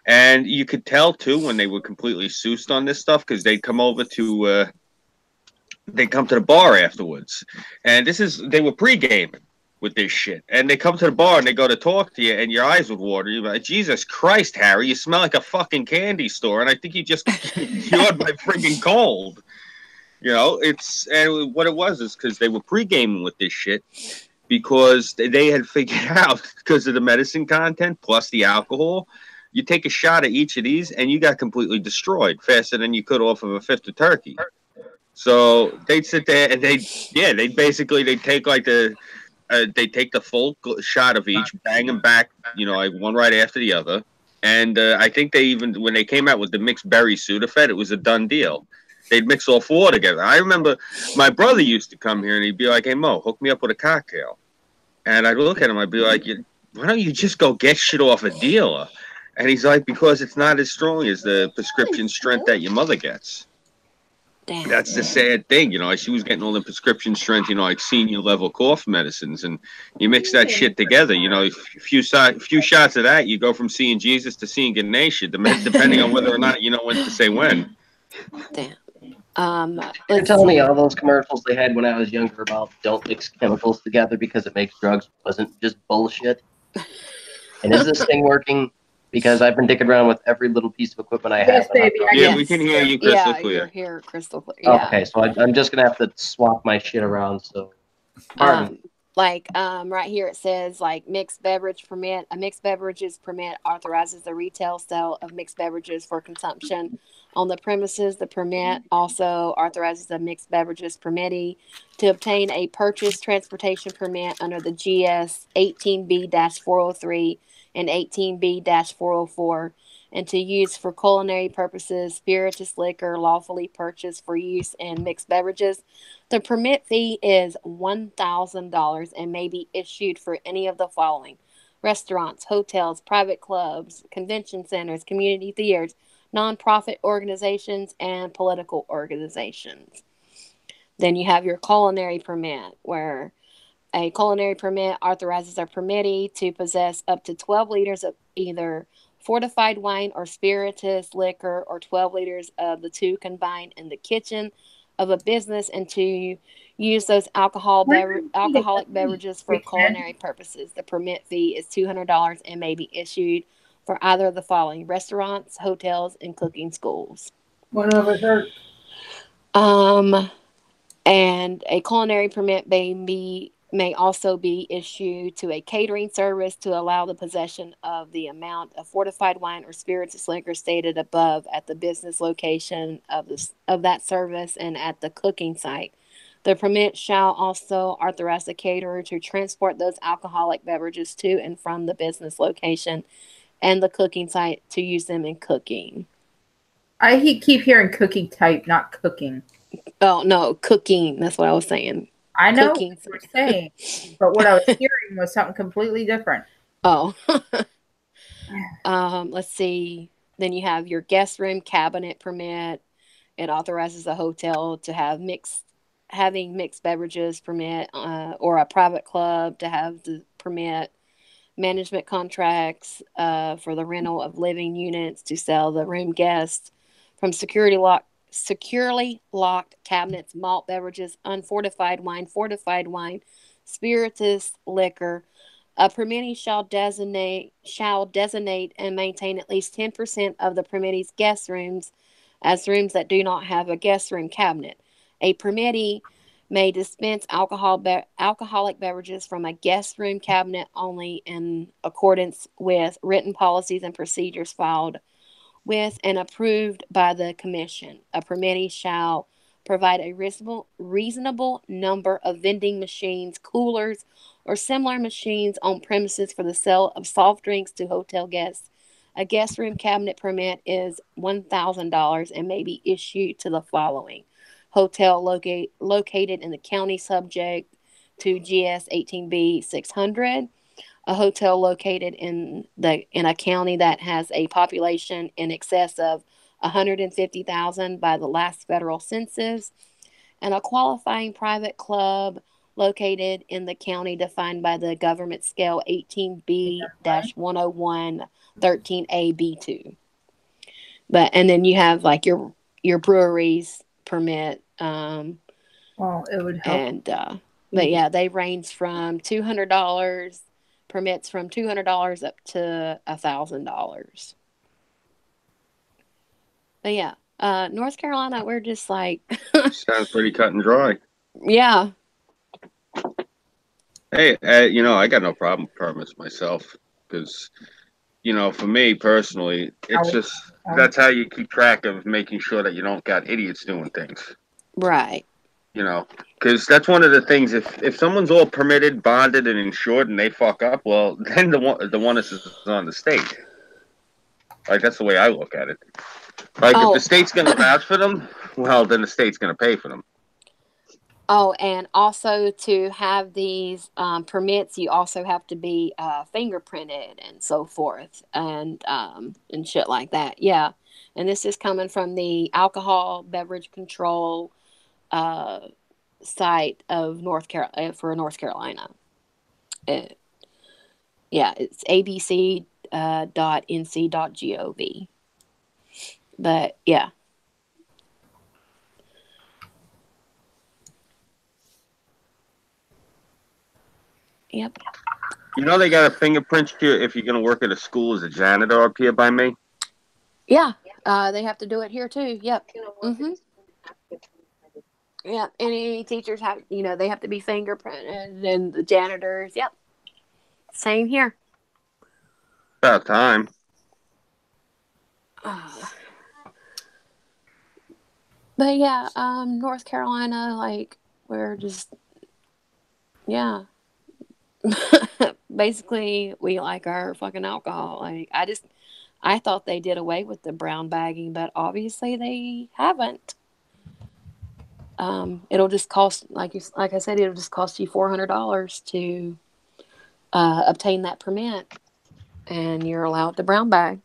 And you could tell too when they were completely soused on this stuff because they'd come over to. They come to the bar afterwards, and they were pre-gaming with this shit, and they come to the bar and they go to talk to you, and your eyes would water. You're like, Jesus Christ, Harry, you smell like a fucking candy store, and I think you just cured my friggin' cold. You know, and what it was is because they were pre-gaming with this shit because they had figured out because of the medicine content plus the alcohol. You take a shot of each of these, and you got completely destroyed faster than you could off of a fifth of turkey. So they'd sit there and they'd take like they take the full shot of each, bang them back, like one right after the other. And I think when they came out with the mixed berry Sudafed, it was a done deal. They'd mix all 4 together. I remember my brother used to come here and he'd be like, "Hey Mo, hook me up with a cocktail." And I'd look at him, I'd be like, "Why don't you just go get shit off a dealer?" And he's like, because it's not as strong as the prescription strength that your mother gets. Damn. That's the sad thing, you know. Like she was getting all the prescription strength, you know, like senior level cough medicines, and you mix that shit together, you know. A few shots of that, you go from seeing Jesus to seeing Ganesha, depending on whether or not you know when to say when. Damn. You're Let's telling me see. all those commercials they had when I was younger about don't mix chemicals together because it makes drugs wasn't just bullshit? And is this thing working? Because I've been dicking around with every little piece of equipment I have. Yes, and I'm baby. not- Yeah, we can hear you crystal Yeah, clear. you're here, crystal clear. Yeah. Okay, so I'm just gonna have to swap my shit around. So, pardon. Right here it says like mixed beverage permit. A mixed beverages permit authorizes the retail sale of mixed beverages for consumption on the premises. The permit also authorizes a mixed beverages permittee to obtain a purchase transportation permit under the GS 18B-403 and 18B-404 and to use for culinary purposes spirituous liquor lawfully purchased for use in mixed beverages. The permit fee is $1,000 and may be issued for any of the following: restaurants, hotels, private clubs, convention centers, community theaters, nonprofit organizations, and political organizations. Then you have your culinary permit, where a culinary permit authorizes a permittee to possess up to 12 liters of either fortified wine or spirituous liquor or 12 liters of the two combined in the kitchen of a business and to use those alcoholic beverages for culinary purposes. The permit fee is $200 and may be issued for either of the following: restaurants, hotels, and cooking schools. One of us hurt. And a culinary permit may also be issued to a catering service to allow the possession of the amount of fortified wine or spirituous liquor stated above at the business location of that service and at the cooking site. The permit shall also authorize the caterer to transport those alcoholic beverages to and from the business location and the cooking site to use them in cooking. Keep hearing cooking type, not cooking. Oh, no, cooking. That's what I was saying. I know Cooking. what you were saying, but what I was hearing was something completely different. Oh. Let's see. Then you have your guest room cabinet permit. It authorizes a hotel to have having mixed beverages permit, or a private club to have the permit. Management contracts for the rental of living units to sell the room guests from securely locked cabinets, malt beverages, unfortified wine, fortified wine, spirituous liquor. A permittee shall designate and maintain at least 10% of the permittee's guest rooms as rooms that do not have a guest room cabinet. A permittee may dispense alcoholic beverages from a guest room cabinet only in accordance with written policies and procedures filed with and approved by the commission. A permittee shall provide a reasonable number of vending machines, coolers, or similar machines on premises for the sale of soft drinks to hotel guests. A guest room cabinet permit is $1,000 and may be issued to the following: hotel located in the county subject to GS 18B 600, a hotel located in a county that has a population in excess of 150,000 by the last federal census, and a qualifying private club located in the county defined by the government scale 18B-101 13A-B2. And then you have like your breweries permit. Well, it would help. And but yeah, they range from $200, permits from $200 up to $1,000. But yeah, North Carolina, we're just like Sounds pretty cut and dry. yeah. Hey, you know, I got no problem with permits myself because, you know, for me personally, it's just that's how you keep track of making sure that you don't got idiots doing things. Right. You know, because that's one of the things. If someone's all permitted, bonded, and insured, and they fuck up, well, then the onus is on the state. Like that's the way I look at it. Like if the state's gonna vouch for them, well, then the state's gonna pay for them. Oh, and also to have these permits, you also have to be fingerprinted and so forth, and shit like that. Yeah, and this is coming from the Alcohol Beverage Control uh, site of North Carolina for North Carolina. Yeah, it's abc.nc.gov. But yeah. Yep. You know they got to fingerprint you if you're going to work at a school as a janitor up here by me. Yeah. They have to do it here too. Yep. Mm-hmm. Yeah. Any teachers have, they have to be fingerprinted, and the janitors. Yep. Same here. About time. But yeah, North Carolina, like, we're just, yeah. Basically, we like our fucking alcohol. Like, I thought they did away with the brown bagging, but obviously they haven't. It'll just cost, like I said, it'll just cost you $400 to obtain that permit, and you're allowed the brown bag.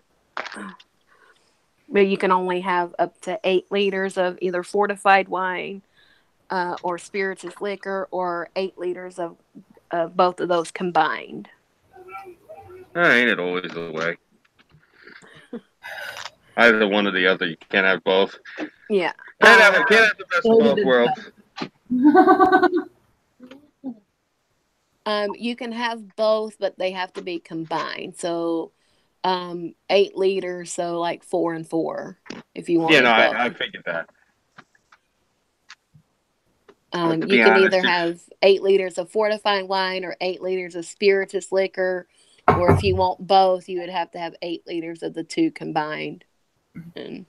But you can only have up to 8 liters of either fortified wine or spirituous liquor, or 8 liters of both of those combined. Ain't it always the way? Either one or the other. You can't have both. Yeah. Can't have the best of both worlds. You can have both, but they have to be combined. So 8 liters, so like 4 and 4 if you want. Yeah, no, I figured that. You can either have 8 liters of fortified wine or 8 liters of spirituous liquor, or if you want both, you would have to have 8 liters of the two combined. And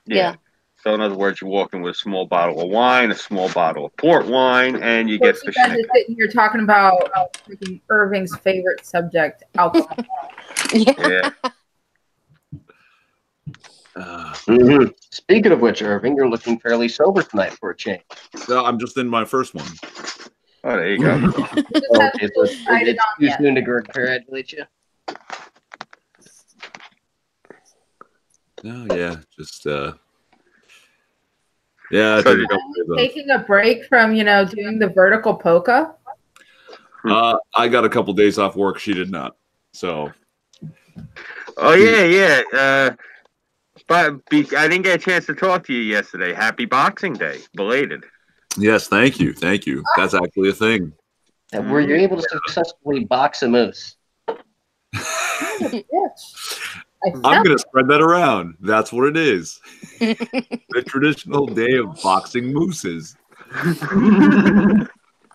yeah. So in other words, you're walking with a small bottle of wine, a small bottle of port wine, and you get the guys are sitting here talking about Irving's favorite subject, alcohol. Yeah. Speaking of which, Irving, you're looking fairly sober tonight for a change. No, I'm just in my first one. Oh, there you go. Okay, so it's too soon to congratulate you. No, yeah, just yeah. So taking a break from doing the vertical polka. I got a couple days off work. She did not. So. Oh yeah. But I didn't get a chance to talk to you yesterday. Happy Boxing Day, belated. Yes, thank you. That's actually a thing. Were you able to successfully box a moose? I'm going to spread that around. That's what it is. The traditional day of boxing mooses.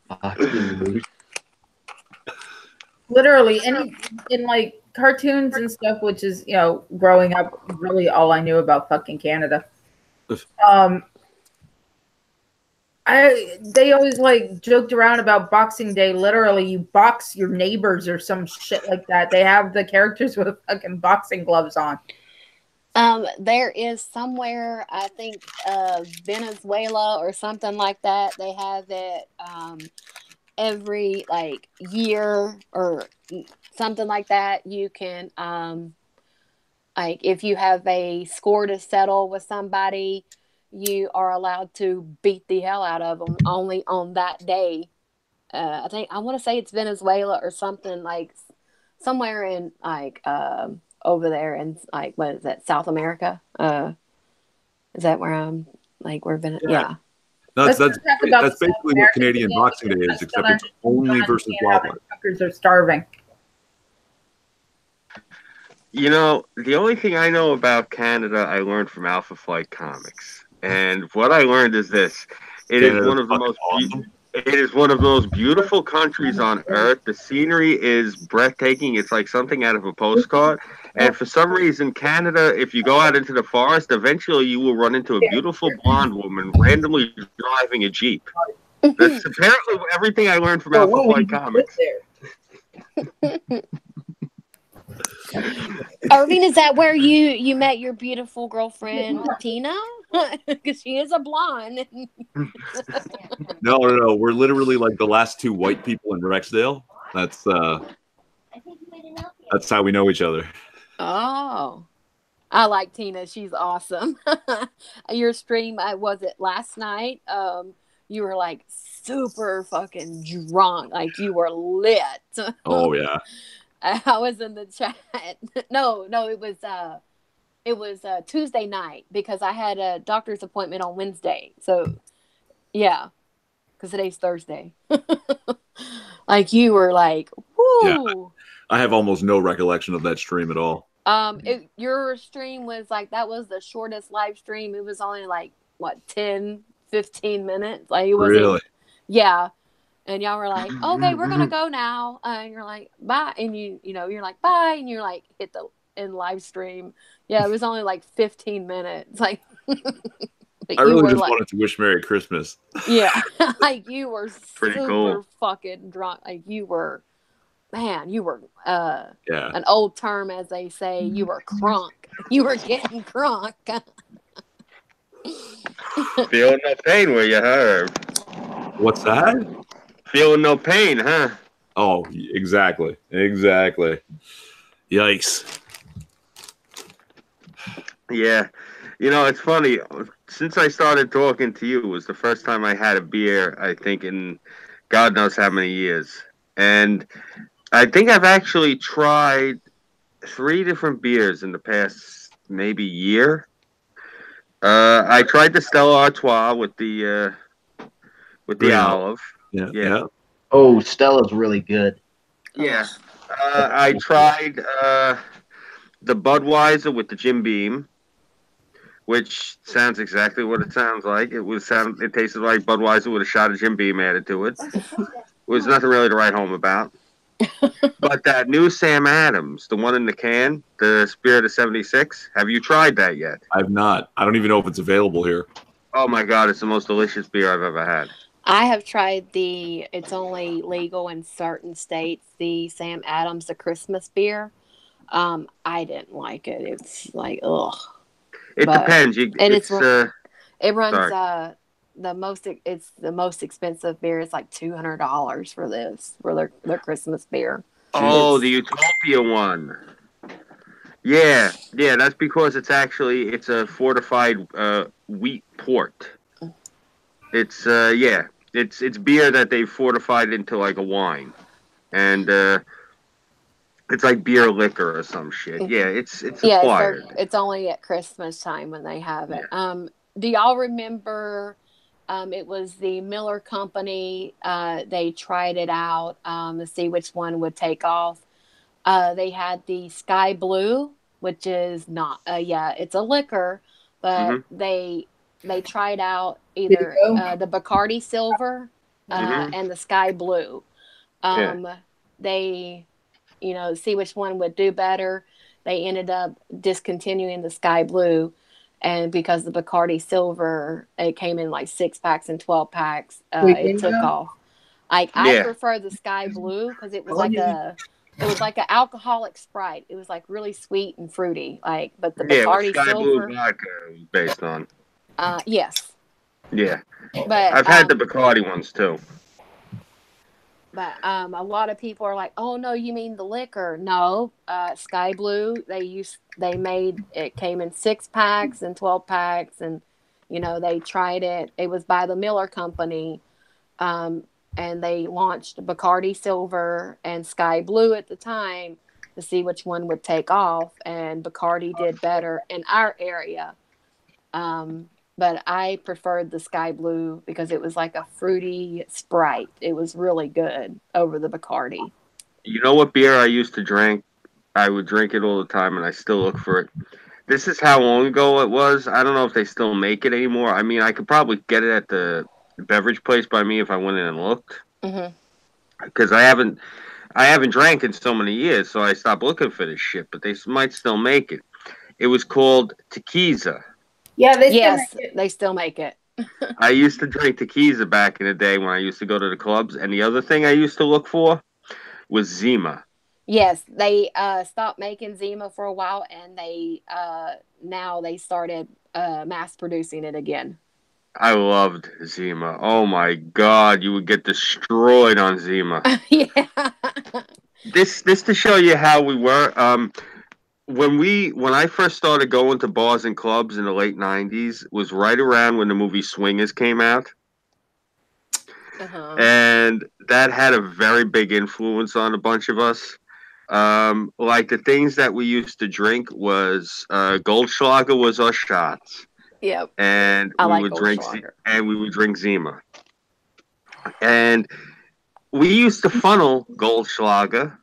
Boxing moose. Literally, in like cartoons and stuff, which is growing up, really all I knew about fucking Canada. They always like joked around about Boxing Day. Literally, you box your neighbors or some shit like that. They have the characters with fucking boxing gloves on. There is somewhere, I think, Venezuela or something like that. They have it every like year or something like that. You can like if you have a score to settle with somebody, you are allowed to beat the hell out of them only on that day. I want to say it's Venezuela or something, like somewhere in like over there in like, what is that, South America? Is that where I'm like where yeah. That's basically what Canadian Boxing Day is, except it's only versus wildlife. Fuckers are starving. The only thing I know about Canada I learned from Alpha Flight Comics. And what I learned is this. It is one of the most beautiful countries on earth. The scenery is breathtaking. It's like something out of a postcard. And for some reason, Canada, if you go out into the forest, eventually you will run into a beautiful blonde woman randomly driving a Jeep. That's apparently everything I learned from Alpha Flight Comics. Irving, is that where you met your beautiful girlfriend Tina? Because she is a blonde. No. We're literally like the last two white people in Rexdale. That's how we know each other. Oh. I like Tina. She's awesome. Your stream, was it last night? You were like super fucking drunk. Like you were lit. Oh yeah. I was in the chat. No, it was Tuesday night because I had a doctor's appointment on Wednesday. So yeah, because today's Thursday. Like you were like, whoo. Yeah. I have almost no recollection of that stream at all. Your stream was like, that was the shortest live stream. It was only like what, 10, 15 minutes. Like it wasn't Really? Yeah. And y'all were like, okay, we're gonna go now. And you're like, bye. And you're like, bye. And you're like, hit the in live stream. Yeah, it was only like 15 minutes. Like, I really just wanted to wish Merry Christmas. Yeah, like you were Pretty super cool. fucking drunk. Like you were, man, you were Yeah. an old term, as they say, you were crunk. You were getting crunk. Feeling no pain, were you, huh? What's that? Feeling no pain, huh? Oh, exactly. Yikes. Yeah. You know, it's funny. Since I started talking to you, it was the first time I had a beer, I think, in God knows how many years. And I think I've actually tried 3 different beers in the past maybe year. I tried the Stella Artois with the Green olive. Yeah. Oh, Stella's really good. Yeah. I tried the Budweiser with the Jim Beam, which sounds exactly what it sounds like. It tasted like Budweiser with a shot of Jim Beam added to it. It was nothing really to write home about. But that new Sam Adams, the one in the can, the Spirit of 76, have you tried that yet? I've not. I don't even know if it's available here. Oh my God, it's the most delicious beer I've ever had. I have tried it's only legal in certain states, the Sam Adams, the Christmas beer. I didn't like it. It's like, ugh. It depends. It runs it's the most expensive beer. It's like $200 for their Christmas beer. Oh, the Utopia one. Yeah, that's because it's a fortified wheat port. It's it's beer that they've fortified into like a wine, and it's like beer liquor or some shit. Yeah, it's acquired. It's only at Christmas time when they have it. Yeah. Do y'all remember? It was the Miller Company. They tried it out to see which one would take off. They had the Sky Blue, which is not. It's a liquor, but they tried out either the Bacardi Silver and the Sky Blue. They, see which one would do better. They ended up discontinuing the Sky Blue, and because the Bacardi Silver, it came in like 6-packs and 12-packs. It took off. I prefer the Sky Blue because it was like an alcoholic Sprite. It was like really sweet and fruity. But the Bacardi Sky Silver. Blue vodka was based on. Yes. Yeah. But I've had the Bacardi ones too. But a lot of people are like, "Oh no, you mean the liquor?" No, Sky Blue. They made it came in 6-packs and 12-packs, and they tried it. It was by the Miller Company, and they launched Bacardi Silver and Sky Blue at the time to see which one would take off, and Bacardi did better in our area. But I preferred the Sky Blue because it was like a fruity Sprite. It was really good over the Bacardi. You know what beer I used to drink? I would drink it all the time, and I still look for it. This is how long ago it was. I don't know if they still make it anymore. I mean, I could probably get it at the beverage place by me if I went in and looked. Because I haven't drank in so many years, so I stopped looking for this shit. But they might still make it. It was called Tequiza. Yeah, they still make it. I used to drink tequila back in the day when I used to go to the clubs, and the other thing I used to look for was Zima. Yes, they stopped making Zima for a while, and they now they started mass producing it again. I loved Zima. Oh my God, you would get destroyed on Zima. Yeah. This to show you how we were. When I first started going to bars and clubs in the late '90s was right around when the movie Swingers came out, Uh-huh. and that had a very big influence on a bunch of us. Like the things that we used to drink was Goldschlager was our shots, Yep. and I we like would drink Goldschlager. and we would drink Zima, and we used to funnel Goldschlager.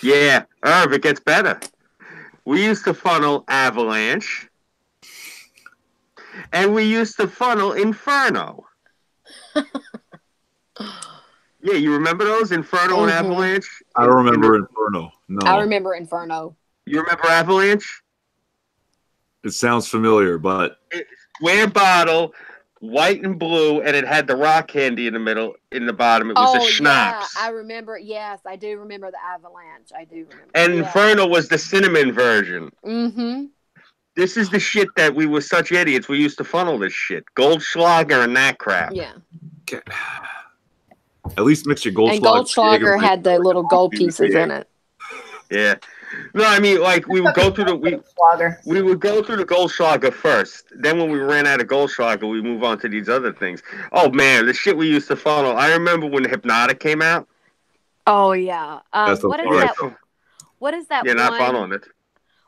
Yeah, Irv, it gets better. We used to funnel Avalanche, and we used to funnel Inferno. Yeah, you remember those Inferno and Mm-hmm. Avalanche? I don't remember Inferno. No. I remember Inferno. You remember Avalanche? It sounds familiar, but Square bottle, white and blue, and it had the rock candy in the middle, in the bottom. It was a Yeah, schnapps. I remember. Yes, I do remember the Avalanche. I do remember. And Yeah. Inferno was the cinnamon version. Mm-hmm. This is the shit that we were such idiots. We used to funnel this shit. Goldschlager and that crap. Yeah. at least mix your And Goldschlager. Goldschlager had the little gold pieces in it. Yeah. No, I mean, like we would go through the Slogger. we would go through the Goldschlager first. Then when we ran out of Goldschlager, we move on to these other things. Oh man, the shit we used to funnel. I remember when Hypnotic came out. Oh yeah. That's the What is part. that? What is that Yeah, not one? funneling it.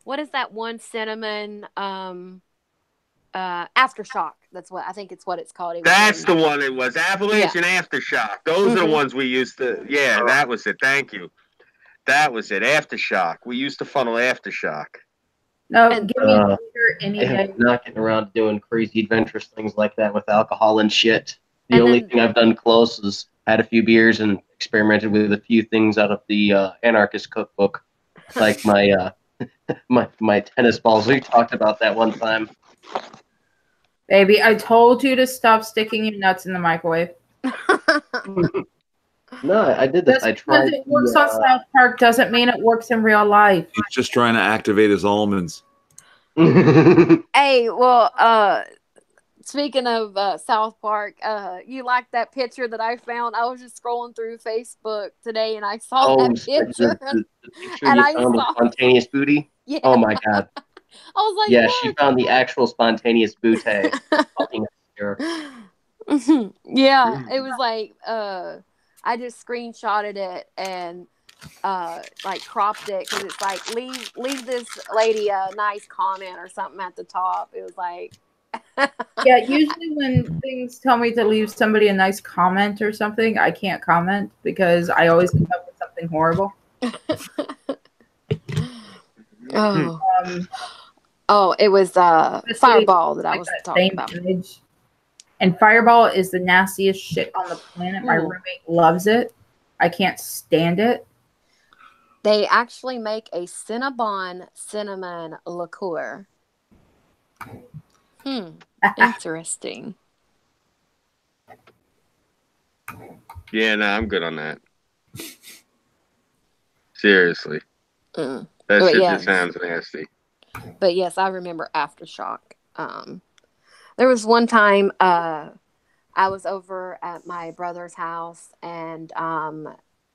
What is that one cinnamon? Aftershock. That's what I think. It's what it's called. That's the one it was. Avalanche and Aftershock. Those are the Mhm. ones we used to. Yeah, that was it. Thank you. That was it. Aftershock. We used to funnel Aftershock. No, And- give me a beer any I day. have not getting around to doing crazy adventurous things like that with alcohol and shit. The And only then- thing I've done close is had a few beers and experimented with a few things out of the anarchist cookbook, like my my tennis balls. We talked about that one time. Baby, I told you to stop sticking your nuts in the microwave. No, I did this. Just I because tried. it works on South Park doesn't mean it works in real life. He's just trying to activate his almonds. Hey, well, speaking of South Park, you like that picture that I found? I was just scrolling through Facebook today and I saw Oh, that picture. the picture And you I found of saw- spontaneous booty. Yeah. Oh my god. I was like, Yeah, look. she found the actual spontaneous booty. Fucking hysterical. Yeah, it was like I just screenshotted it and like cropped it because it's like leave this lady a nice comment or something at the top. It was like Yeah, usually when things tell me to leave somebody a nice comment or something, I can't comment because I always come up with something horrible. it was Fireball that I Like was that talking same about. image. And Fireball is the nastiest shit on the planet. My roommate loves it. I can't stand it. They actually make a Cinnabon cinnamon liqueur. Interesting. Yeah, no, I'm good on that. Seriously. Mm. That But shit yes. just sounds nasty. But yes, I remember Aftershock. There was one time I was over at my brother's house and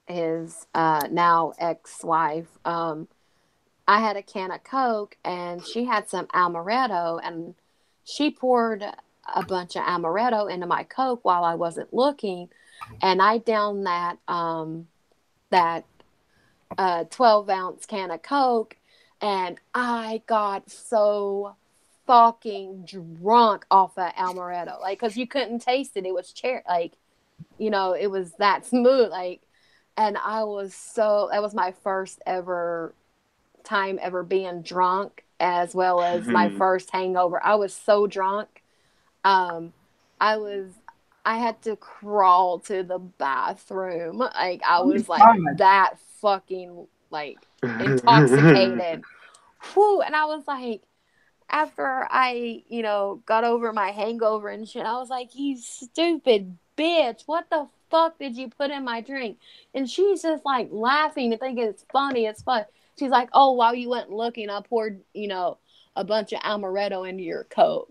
his now ex-wife. I had a can of Coke and she had some amaretto and she poured a bunch of amaretto into my Coke while I wasn't looking, and I downed that 12-ounce can of Coke, and I got so fucking drunk off that amaretto, like, because you couldn't taste it. It was like, it was that smooth, like, and I was that was my first ever time ever being drunk, as well as my first hangover. I was so drunk. I had to crawl to the bathroom. Like, I was like that fucking like intoxicated. Whew. And I was like, after I, got over my hangover and shit, I was like, you stupid bitch, what the fuck did you put in my drink? And she's just like laughing and thinking it's funny. It's fun. She's like, oh, while you went looking, I poured, a bunch of amaretto into your Coke.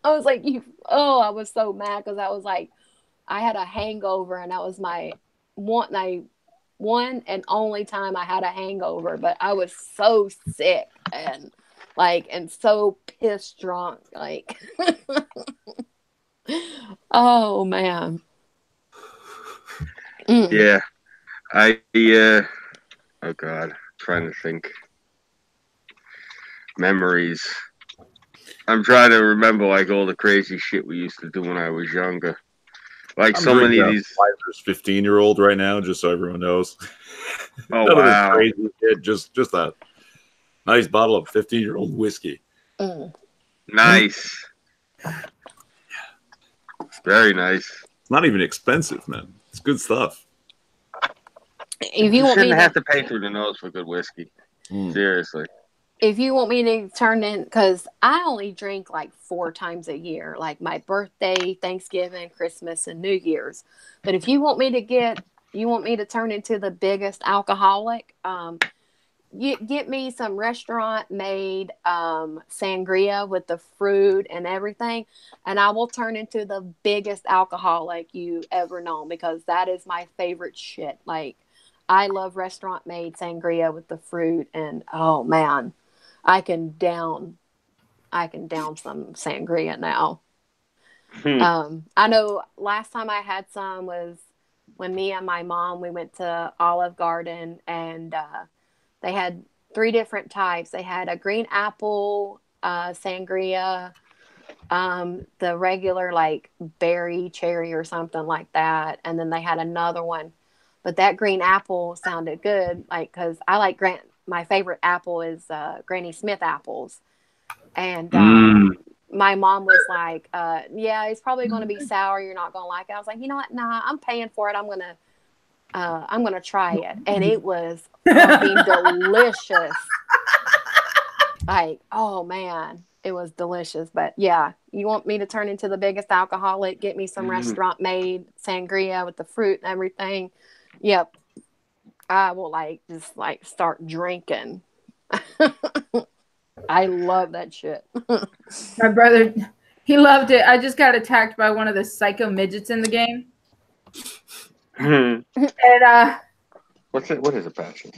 I was like, I was so mad because I was like, I had a hangover and that was my one and only time I had a hangover, but I was so sick and so pissed drunk. Like, oh man. Yeah. Oh God, trying to think. Memories. I'm trying to remember like all the crazy shit we used to do when I was younger. Like I'm so many drinking of a these. Pfizer's 15-year-old right now, just so everyone knows. Oh None of this wow. crazy shit. Just a nice bottle of 15-year-old whiskey. Nice. Very nice. It's not even expensive, man. It's good stuff. If You want me shouldn't to, have to pay through the nose for good whiskey. Seriously. if you want me to turn in, because I only drink like 4 times a year, like my birthday, Thanksgiving, Christmas, and New Year's. But if you want me to turn into the biggest alcoholic, get me some restaurant made sangria with the fruit and everything, and I will turn into the biggest alcoholic you ever known, because that is my favorite shit. Like, I love restaurant made sangria with the fruit, and oh man, I can down some sangria now. I know last time I had some was when me and my mom, we went to Olive Garden, and they had 3 different types. They had a green apple sangria, the regular like berry cherry or something like that, and then they had another one. But that green apple sounded good, like, because I like my favorite apple is Granny Smith apples, and my mom was like, "Yeah, it's probably going to be sour. You're not going to like it." I was like, "You know what? Nah, I'm paying for it. I'm gonna try it," and it was fucking delicious. Like, oh man, it was delicious. But yeah, you want me to turn into the biggest alcoholic? Get me some restaurant made sangria with the fruit and everything. Yep, I will just start drinking. I love that shit. My brother, he loved it. I just got attacked by one of the psycho midgets in the game. And What is a passion?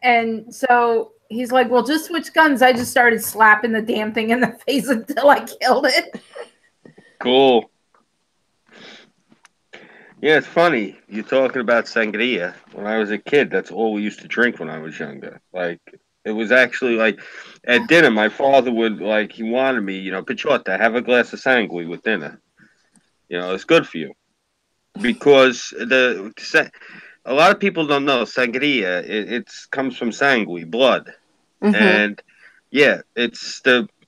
And so he's like, "Well, just switch guns." I just started slapping the damn thing in the face until I killed it. Cool. Yeah, it's funny. You're talking about sangria. When I was a kid, that's all we used to drink when I was younger. Like, it was actually like at dinner, my father would he wanted me, Pichotta, have a glass of sangui with dinner. It's good for you because a lot of people don't know sangria. It comes from sangui, blood, and yeah,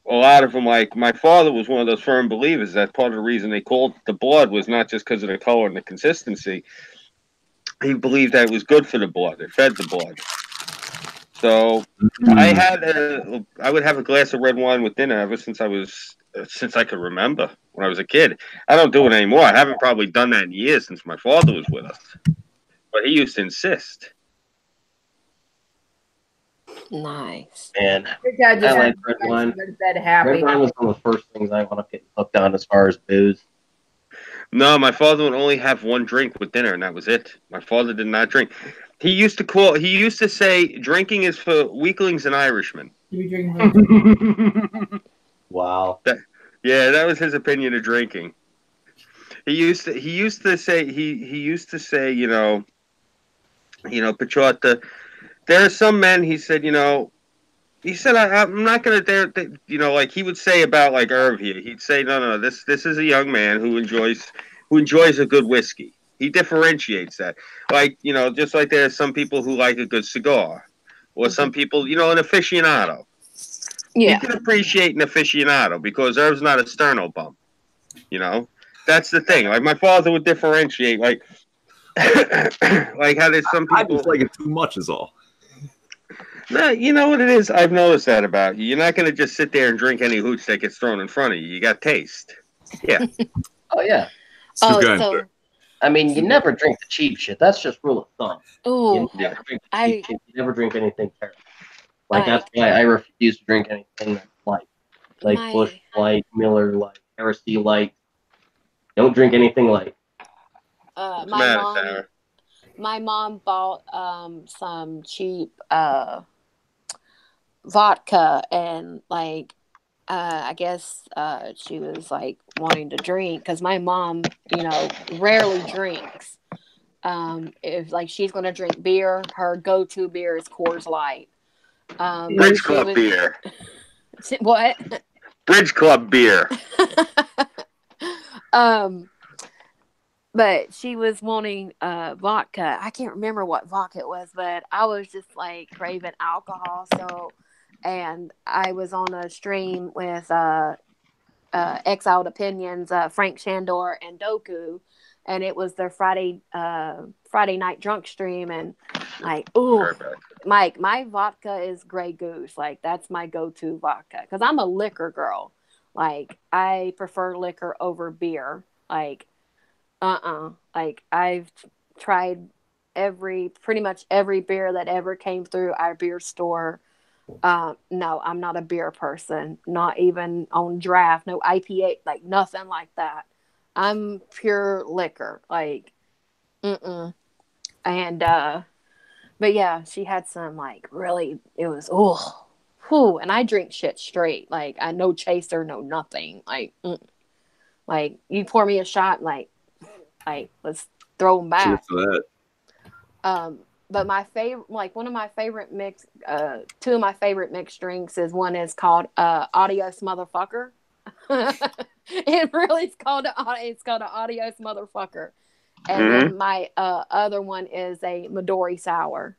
a lot of them, like my father was one of those firm believers that part of the reason they called it the blood was not just because of the color and the consistency. He believed that it was good for the blood. It fed the blood. So I would have a glass of red wine with dinner ever since I could remember when I was a kid. I don't do it anymore. I haven't probably done that in years since my father was with us, but he used to insist. Nice. And Dad just I like red wine. go to bed happy. Red wine was one of the first things I want to get hooked on as far as booze. No, my father would only have one drink with dinner, and that was it. My father did not drink. He used to say, drinking is for weaklings and Irishmen. Wow. That was his opinion of drinking. He used to say, Pechotta, there are some men, he said, I'm not going to dare, like he would say about like Irv here. He'd say, no, this is a young man who enjoys a good whiskey. He differentiates that. Like, just like there are some people who like a good cigar, or some people, an aficionado. Yeah. He can appreciate an aficionado because Irv's not a sterno bum. That's the thing. Like my father would differentiate, like, like how there's some people. I just like it too much, is all. No, you know what it is? I've noticed that about you. You're not going to just sit there and drink any hooch that gets thrown in front of you. You got taste. Yeah. Oh, yeah. I mean, you never drink the cheap shit. That's just rule of thumb. Oh, you never drink the cheap shit. You never drink anything terrible. Like, that's why I refuse to drink anything that's like Busch Light, Miller Light, Ever see light? Don't drink anything light. What's the matter, Sarah? My mom bought some cheap vodka, and like I guess she was like wanting to drink, because my mom, rarely drinks. If like she's gonna drink beer, her go-to beer is Coors Light. Bridge Club beer. What? Bridge Club beer. But she was wanting vodka. I can't remember what vodka it was, but I was just like craving alcohol. So, and I was on a stream with Exiled Opinions, Frank Shandor, and Doku, and it was their Friday night drunk stream, and like, ooh, Mike, my vodka is Grey Goose. Like, that's my go-to vodka, because I'm a liquor girl. Like, I prefer liquor over beer. Like, like, I've tried pretty much every beer that ever came through our beer store. No, I'm not a beer person. Not even on draft. No IPA, like nothing like that. I'm pure liquor. Like, And but yeah, she had some like really. It was whew. And I drink shit straight. Like, I no chaser, no nothing. Like you pour me a shot, like let's throw them back. But my favorite, like one of my favorite two of my favorite mixed drinks is one is called Adios Motherfucker. It really is called it's called an Adios Motherfucker. And then my other one is a Midori Sour.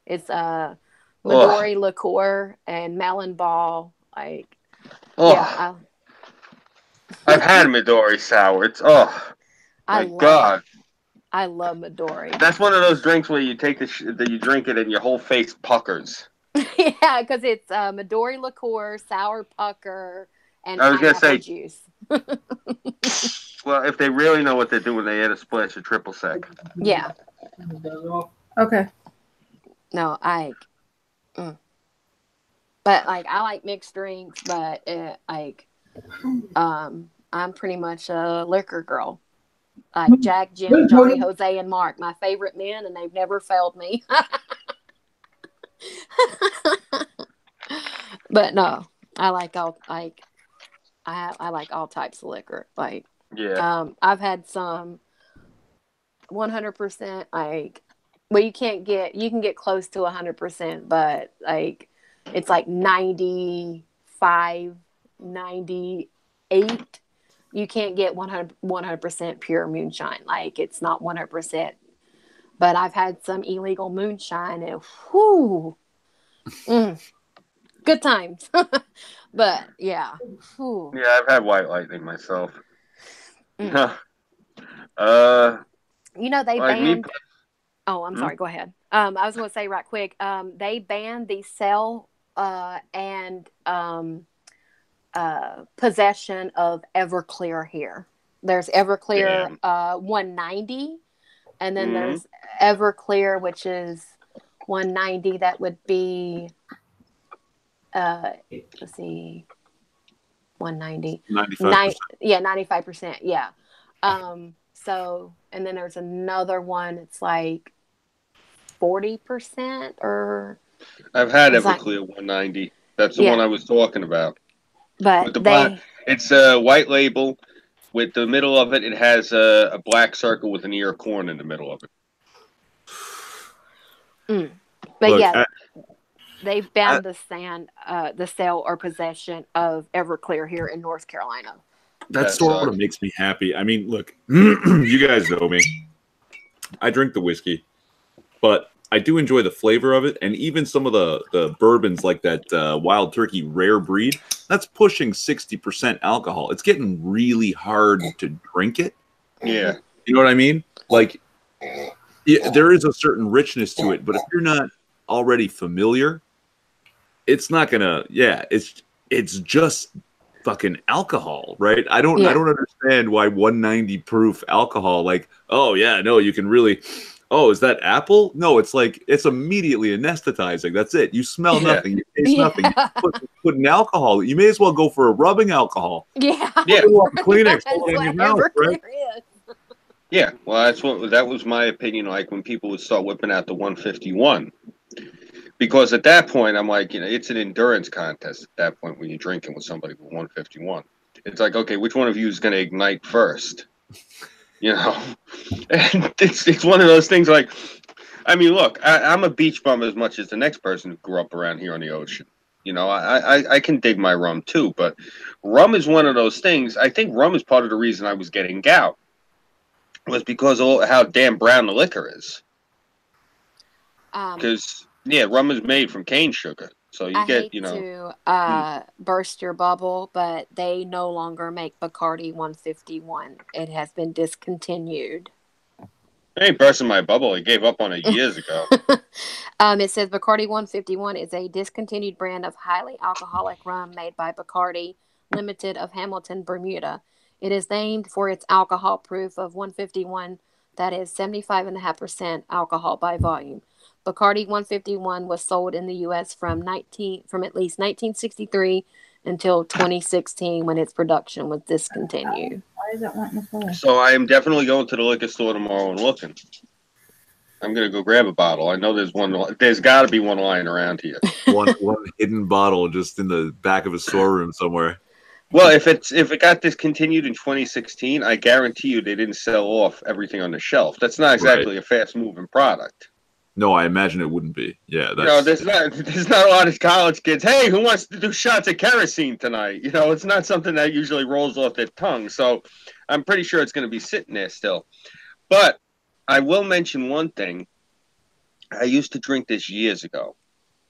It's Midori liqueur and melon ball. Like, yeah. I've had Midori Sour. It's my God. I love Midori. That's one of those drinks where you take you drink it and your whole face puckers. Yeah, because it's Midori liqueur, sour pucker, and I was gonna say juice. Well, if they really know what they're doing, they add a splash of triple sec. Yeah. Okay. No, but like I like mixed drinks, but I'm pretty much a liquor girl. Like Jack, Jim, Johnny, Jose, and Mark, my favorite men, and they've never failed me. But no, I like all I like all types of liquor. Like, yeah, I've had some 100%. Like, well, you can get close to 100%, but like it's like 95, 98. You can't get 100% pure moonshine. Like, it's not 100%. But I've had some illegal moonshine, and whoo, good times. But yeah, whew. Yeah, I've had White Lightning myself. They like banned. Oh, I'm sorry. Go ahead. I was going to say right quick. They banned the sale and possession of Everclear here. There's Everclear 190, and then there's Everclear, which is 190. That would be let's see, 190. 95%. Yeah, 95%. Yeah. So, and then there's another one. It's like 40%, or I've had Everclear 190. That's the one I was talking about. But it's a white label. With the middle of it, it has a black circle with an ear of corn in the middle of it. But look, yeah, they banned the sale or possession of Everclear here in North Carolina. That sort of makes me happy. I mean, look, you guys know me. I drink the whiskey, but I do enjoy the flavor of it, and even some of the bourbons like that Wild Turkey Rare Breed, that's pushing 60% alcohol. It's getting really hard to drink it. Yeah. You know what I mean? Like, there is a certain richness to it, but if you're not already familiar, it's not gonna. Yeah, it's just fucking alcohol, right? I don't understand why 190 proof alcohol. Like, oh yeah, no, you can really. oh, is that apple? No, it's like it's immediately anesthetizing. That's it. You smell Yeah. nothing. You taste nothing. You put in alcohol. You may as well go for a rubbing alcohol. Yeah. Yeah. Kleenex hold it in your mouth, Whatever right? there is. Yeah, well, that was my opinion. Like when people would start whipping out the 151, because at that point I'm like, it's an endurance contest. At that point, when you're drinking with somebody with 151, it's like, okay, which one of you is going to ignite first? And it's one of those things. Like, I mean, look, I'm a beach bum as much as the next person who grew up around here on the ocean. I can dig my rum too, but rum is one of those things. I think rum is part of the reason I was getting gout. Was because of how damn brown the liquor is. Because rum is made from cane sugar, so you get to burst your bubble, but they no longer make Bacardi 151. It has been discontinued. I ain't bursting my bubble. I gave up on it years ago. It says Bacardi 151 is a discontinued brand of highly alcoholic rum made by Bacardi Limited of Hamilton, Bermuda. It is named for its alcohol proof of 151, that is 75.5% alcohol by volume. Bacardi 151 was sold in the U.S. from at least 1963 until 2016 when its production was discontinued. Why is that wanting to fall? So I am definitely going to the liquor store tomorrow and looking. I'm gonna go grab a bottle. I know there's one. There's got to be one lying around here. one hidden bottle just in the back of a storeroom somewhere. Well, if it got discontinued in 2016, I guarantee you they didn't sell off everything on the shelf. That's not exactly a fast moving product. No, I imagine it wouldn't be. Yeah, that's... there's not a lot of college kids. Hey, who wants to do shots of kerosene tonight? It's not something that usually rolls off their tongue. So I'm pretty sure it's going to be sitting there still. But I will mention one thing. I used to drink this years ago,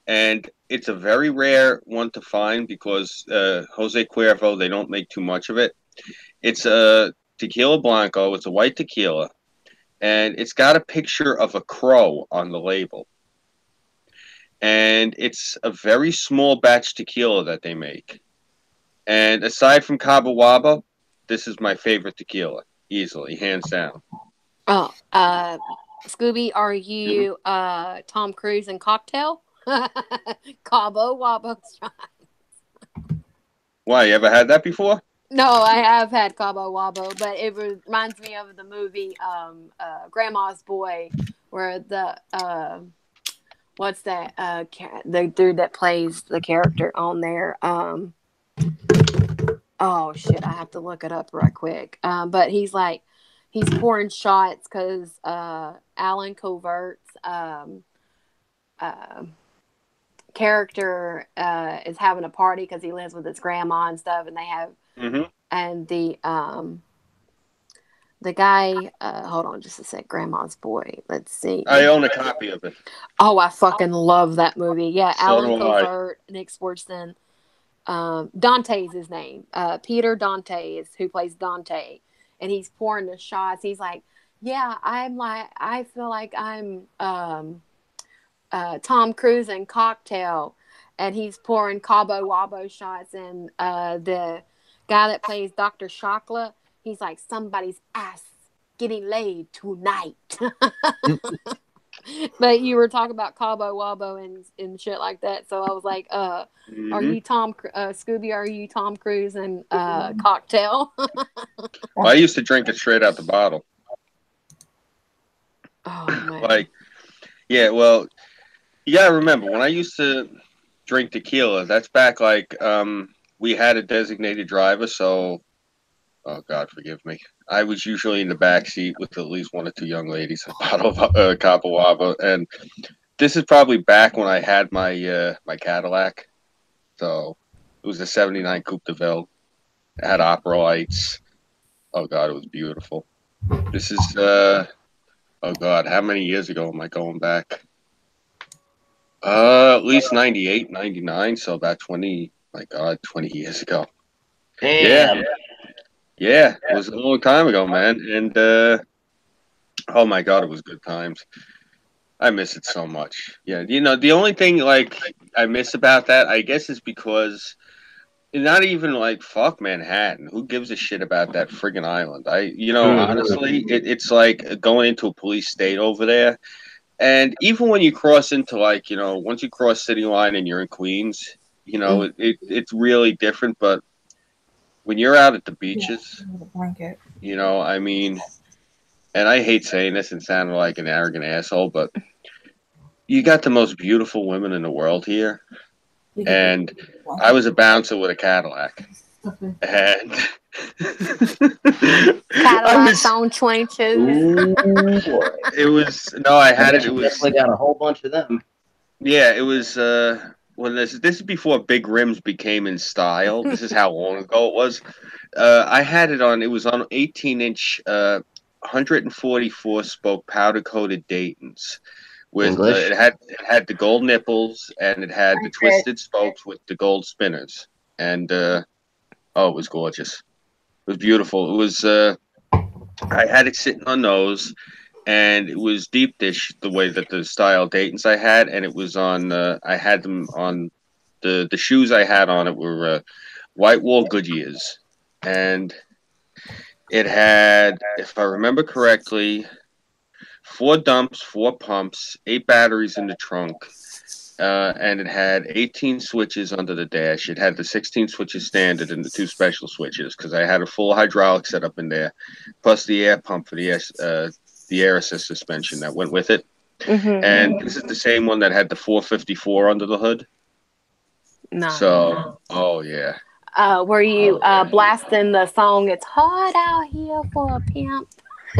and it's a very rare one to find because Jose Cuervo, they don't make too much of it. It's a tequila blanco. It's a white tequila. And it's got a picture of a crow on the label. And it's a very small batch tequila that they make. And aside from Cabo Wabo, this is my favorite tequila, easily, hands down. Oh, Scooby, are you Tom Cruise in Cocktail? Cabo Wabo shot. Why, you ever had that before? No, I have had Cabo Wabo, but it reminds me of the movie Grandma's Boy, where the what's that the dude that plays the character on there. Oh shit, I have to look it up right quick. But he's pouring shots because Alan Covert's character is having a party because he lives with his grandma and stuff, and they have. Mm-hmm. And the guy, hold on just a sec, Grandma's Boy. Let's see. I own a copy of it. Oh, I fucking love that movie. Yeah, So Alan do I. Covert, Nick Swartzen. Dante's his name. Peter Dante is who plays Dante. And he's pouring the shots. He's like, yeah, I feel like I'm Tom Cruise in Cocktail. And he's pouring Cabo Wabo shots, and the guy that plays Dr. Shokla, he's like, somebody's ass getting laid tonight. But you were talking about Cabo Wabo and shit like that, so I was like, are you Scooby, are you Tom Cruise in Cocktail? Well, I used to drink it straight out the bottle. Oh man. Well, you gotta remember, when I used to drink tequila, that's back we had a designated driver, so oh God forgive me. I was usually in the back seat with at least one or two young ladies, a bottle of Cabo Wabo, and this is probably back when I had my my Cadillac. So it was a '79 Coupe de Ville. It had opera lights. Oh God, it was beautiful. This is oh God, how many years ago am I going back? At least 98, 99, so about 20. My God, 20 years ago. Damn. Yeah, it was a long time ago, man. And oh my God, it was good times. I miss it so much. Yeah, the only thing I miss about that, I guess, is because not even like fuck Manhattan. Who gives a shit about that friggin' island? Honestly, it's like going into a police state over there. And even when you cross into like, once you cross city line and you're in Queens, it's really different. But when you're out at the beaches, Blanket. I mean, and I hate saying this and sounding like an arrogant asshole, but you got the most beautiful women in the world here. And I was a bouncer with a Cadillac. And Cadillacs on trenches. It was no, I had it. It was definitely got a whole bunch of them. Yeah, it was when this is before big rims became in style. This is how long ago it was. I had it on. It was on 18-inch, 144 spoke powder coated Dayton's. With it had the gold nipples and it had the twisted spokes with the gold spinners. And it was gorgeous. It was beautiful. It was. I had it sitting on those, and it was deep dish the way that the style Dayton's I had, and it was on. I had them on the shoes I had on it were white wool Goodyears, and it had, if I remember correctly, 4 dumps, 4 pumps, 8 batteries in the trunk. And it had 18 switches under the dash. It had the 16 switches standard and the 2 special switches because I had a full hydraulic setup in there, plus the air pump for the air assist suspension that went with it. Mm-hmm. And this is the same one that had the 454 under the hood. Nice. So, oh yeah. Were you blasting the song "It's Hard Out Here for a Pimp"?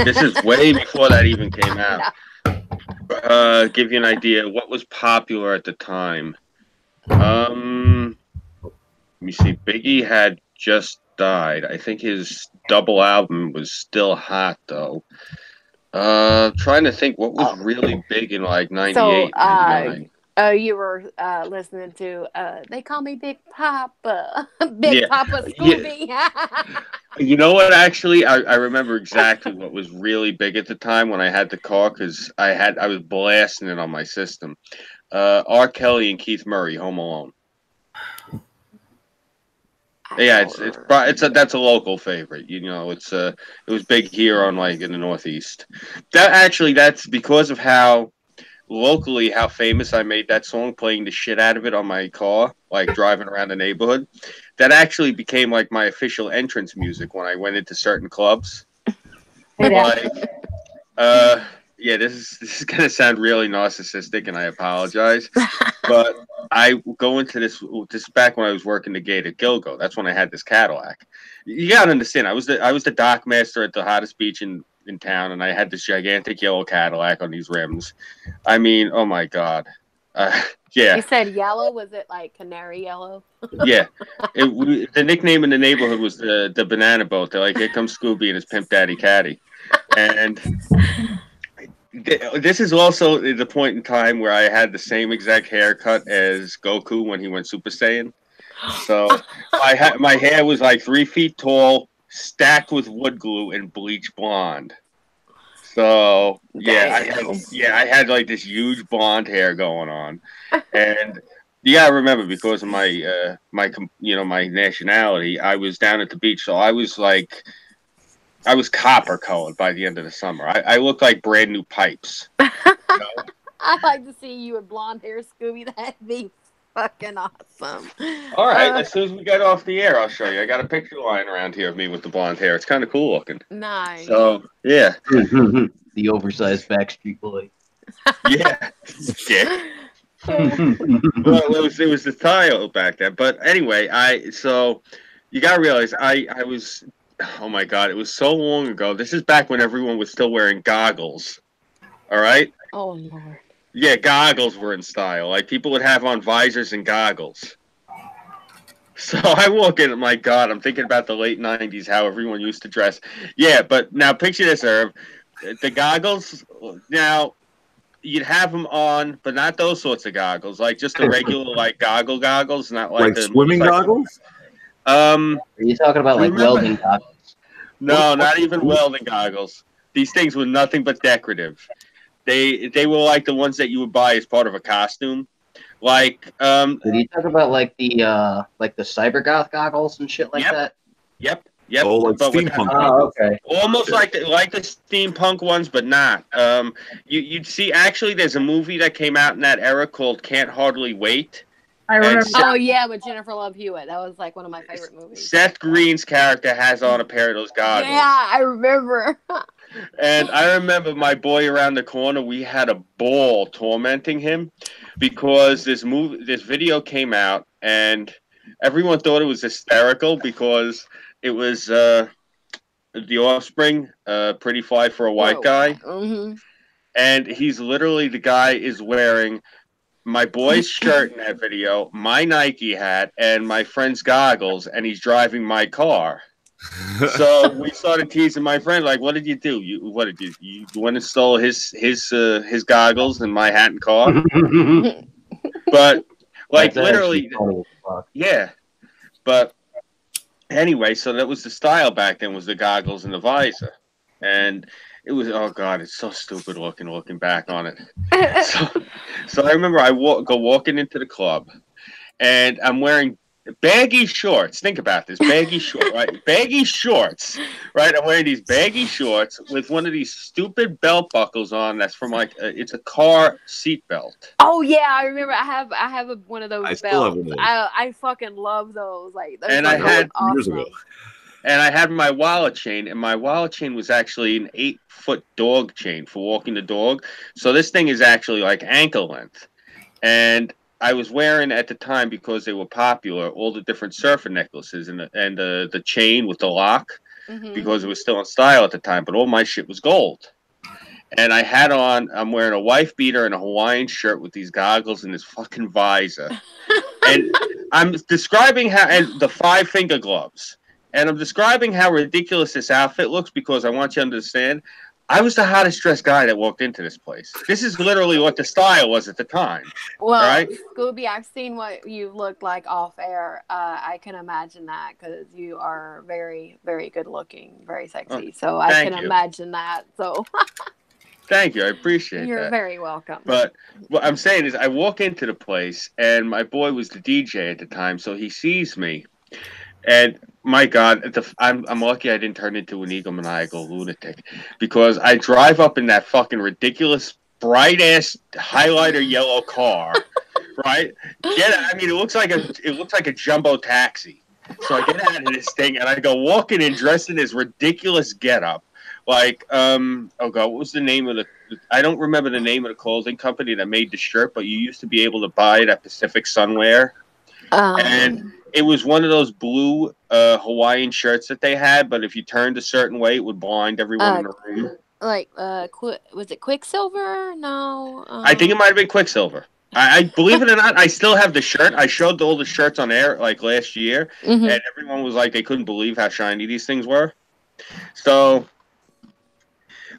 This is way before that even came out. Give you an idea what was popular at the time. Let me see. Biggie had just died. I think his double album was still hot though. Trying to think what was really big in like 98, 99. You were listening to They Call Me Big Papa, Big Papa Scooby. Yeah. You know what? Actually, I remember exactly what was really big at the time when I had the car because I was blasting it on my system. R. Kelly and Keith Murray, Home Alone. Yeah, that's a local favorite. It was big here on like in the Northeast. That's because of how locally how famous I made that song, playing the shit out of it on my car, like driving around the neighborhood. That actually became like my official entrance music when I went into certain clubs. Yeah, this is gonna sound really narcissistic, and I apologize, but I go into this back when I was working the gate at Gilgo. That's when I had this Cadillac. You gotta understand, I was the dock master at the hottest beach in town, and I had this gigantic yellow Cadillac on these rims. I mean, oh my god, yeah. You said yellow. Was it like canary yellow? Yeah, the nickname in the neighborhood was the banana boat. They're like, here comes Scooby and his pimp daddy Caddy, and this is also the point in time where I had the same exact haircut as Goku when he went Super Saiyan. So my hair was like 3 feet tall, stacked with wood glue and bleach blonde. So I had like this huge blonde hair going on, and you gotta remember because of my my nationality, I was down at the beach, so I was copper colored by the end of the summer. I looked like brand new pipes. I'd like to see you with blonde hair, Scooby. That'd be fucking awesome. All right, as soon as we get off the air, I'll show you. I got a picture lying around here of me with the blonde hair. It's kind of cool looking. Nice. So, yeah. The oversized Backstreet Boy. Yeah. Yeah. Well, it was the style back then. But anyway, so you got to realize I was, oh my God, it was so long ago. This is back when everyone was still wearing goggles. All right? Oh, Lord. Yeah, goggles were in style. Like people would have on visors and goggles. So I walk in, my God, I'm thinking about the late 90s, how everyone used to dress. Yeah, but now picture this, Irv. The goggles, now, you'd have them on, but not those sorts of goggles. Like just the regular, like, goggles, not like the swimming goggles? Are you talking about like welding goggles? No, not even welding goggles. These things were nothing but decorative. They were like the ones that you would buy as part of a costume. Like, Did you talk about like the cyber goth goggles and shit like yep, that? yep. Oh, like But with steampunk Oh, goggles. okay. almost Okay. like the steampunk ones, but not. You'd see actually there's a movie that came out in that era called Can't Hardly Wait, I and remember. Oh yeah, with Jennifer Love Hewitt. That was like one of my favorite movies. Seth Green's character has on a pair of those goggles. Yeah, I remember. And I remember my boy around the corner, we had a ball tormenting him because this video came out and everyone thought it was hysterical because it was the Offspring, Pretty Fly for a White Guy. Mm-hmm. And he's literally the guy is wearing my boy's shirt in that video, my Nike hat, and my friend's goggles, and he's driving my car. So we started teasing my friend, like, "What did you do? You went and stole his goggles and my hat and car?" But like That's actually literally, funny as fuck. yeah. But anyway, so that was the style back then, was the goggles and the visor, and it was, oh god, it's so stupid looking back on it. So I remember go walking into the club, and I'm wearing baggy shorts. Think about this, baggy short, right? Baggy shorts, right? I'm wearing these baggy shorts with one of these stupid belt buckles on. That's from like it's a car seat belt. Oh yeah, I remember. I have one of those I still have belts. one of those. I fucking love those. Like those And are I had awesome. years ago. And I had my wallet chain, and my wallet chain was actually an 8-foot dog chain for walking the dog. So this thing is actually like ankle length. And I was wearing at the time, because they were popular, all the different surfer necklaces and the chain with the lock, Mm-hmm. because it was still in style at the time. But all my shit was gold. And I'm wearing a wife beater and a Hawaiian shirt with these goggles and this fucking visor. And I'm describing and the 5-finger gloves. And I'm describing how ridiculous this outfit looks because I want you to understand, I was the hottest dressed guy that walked into this place. This is literally what the style was at the time. Well, right? Scooby, I've seen what you look like off air. I can imagine that because you are very, very good looking, very sexy. So I thank can you. imagine that. So Thank you. I appreciate you're that. very welcome. But what I'm saying is, I walk into the place, and my boy was the DJ at the time, so he sees me, and my God, I'm lucky I didn't turn into an egomaniacal lunatic, because I drive up in that fucking ridiculous bright ass highlighter yellow car, right? I mean, it looks like a jumbo taxi. So I get out of this thing and I go walking in dressed in this ridiculous getup. Like, oh god, what was the name of I don't remember the name of the clothing company that made the shirt, but you used to be able to buy it at Pacific Sunwear. And it was one of those blue Hawaiian shirts that they had, but if you turned a certain way, it would blind everyone in the room. Like, was it Quicksilver? No. I think it might have been Quicksilver. I believe it or not, I still have the shirt. I showed all the shirts on air like last year, and everyone was like, they couldn't believe how shiny these things were. So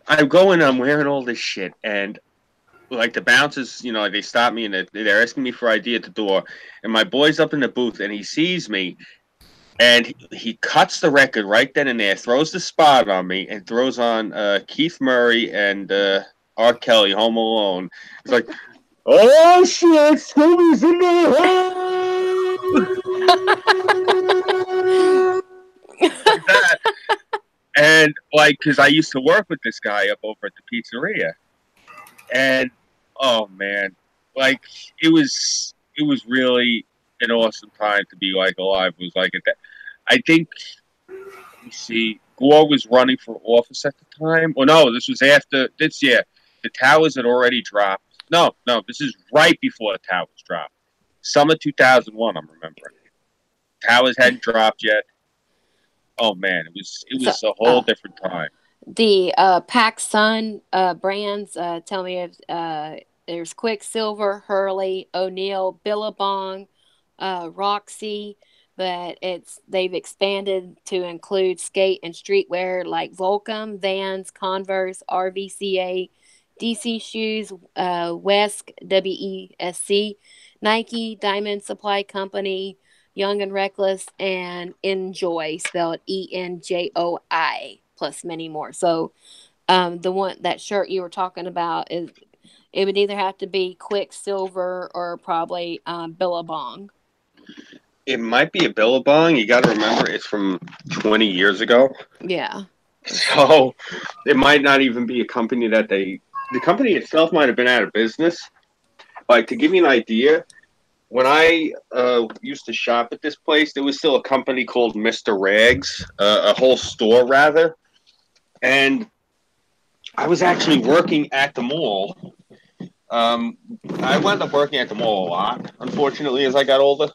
I go in, I'm wearing all this shit, and like the bouncers, they stop me and they're asking me for ID at the door, and my boy's up in the booth and he sees me, and he cuts the record right then and there, throws the spot on me, and throws on Keith Murray and R. Kelly, Home Alone. It's like, oh shit, Scooby's in the like that. And like, because I used to work with this guy up over at the pizzeria, and oh man, like it was really an awesome time to be like alive. It was like at that. I think, let me see, Gore was running for office at the time. Well, no, this was after this. Yeah, the towers had already dropped. No, this is right before the towers dropped. Summer 2001. I'm remembering. Towers hadn't dropped yet. Oh man, it was a whole different time. The PacSun brands, tell me if there's Quicksilver, Hurley, O'Neill, Billabong, Roxy, but they've expanded to include skate and streetwear like Volcom, Vans, Converse, RVCA, DC Shoes, Wesk, WESC, Nike, Diamond Supply Company, Young and Reckless, and Enjoy, spelled ENJOI, plus many more. So that shirt you were talking about it would either have to be Quicksilver or probably Billabong. It might be a Billabong. You got to remember, it's from 20 years ago. Yeah. So it might not even be a company that the company itself might have been out of business. Like, to give you an idea, when I used to shop at this place, there was still a company called Mr. Rags, a whole store rather. And I was actually working at the mall. I wound up working at the mall a lot, unfortunately, as I got older.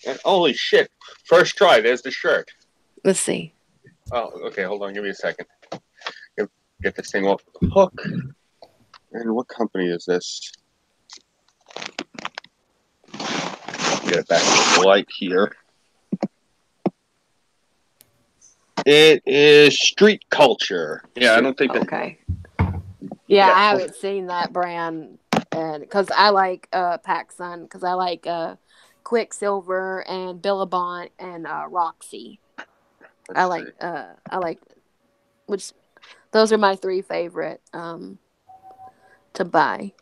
And holy shit, first try, there's the shirt. Let's see. Oh, okay, hold on, give me a second. Get this thing off the hook. And what company is this? Get it back to the light here. It is Street Culture. Yeah, I don't think that. Okay. Yeah, I haven't seen that brand, and because I like PacSun, because I like Quicksilver and Billabong and Roxy. I like which those are my three favorite to buy.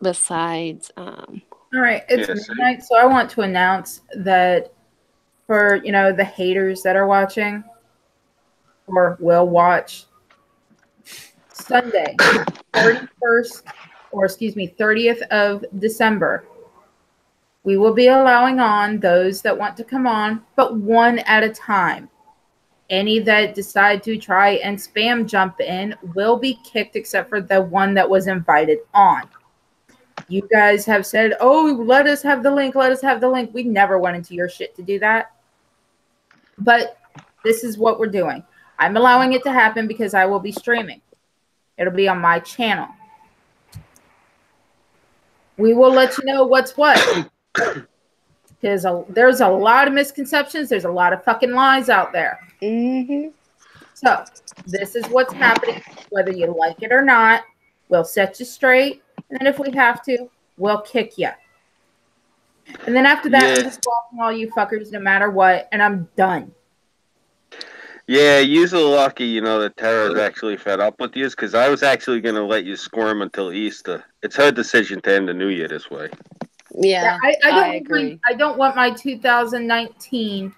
Besides, all right, it's midnight, so I want to announce that for the haters that are watching or will watch, Sunday, 31st, or excuse me, 30th of December, we will be allowing on those that want to come on, but one at a time. Any that decide to try and spam jump in will be kicked, except for the one that was invited on. You guys have said, oh, let us have the link. Let us have the link. We never went into your shit to do that. But this is what we're doing. I'm allowing it to happen because I will be streaming. It'll be on my channel. We will let you know what's what. Because there's a lot of misconceptions. There's a lot of fucking lies out there. Mm-hmm. So this is what's happening. Whether you like it or not, we'll set you straight. And then if we have to, we'll kick you. And then after that, I'm just blocking all you fuckers no matter what, and I'm done. Yeah, you're lucky, that Tara's actually fed up with you, because I was actually going to let you squirm until Easter. It's her decision to end the new year this way. Yeah, I agree. I don't want my 2019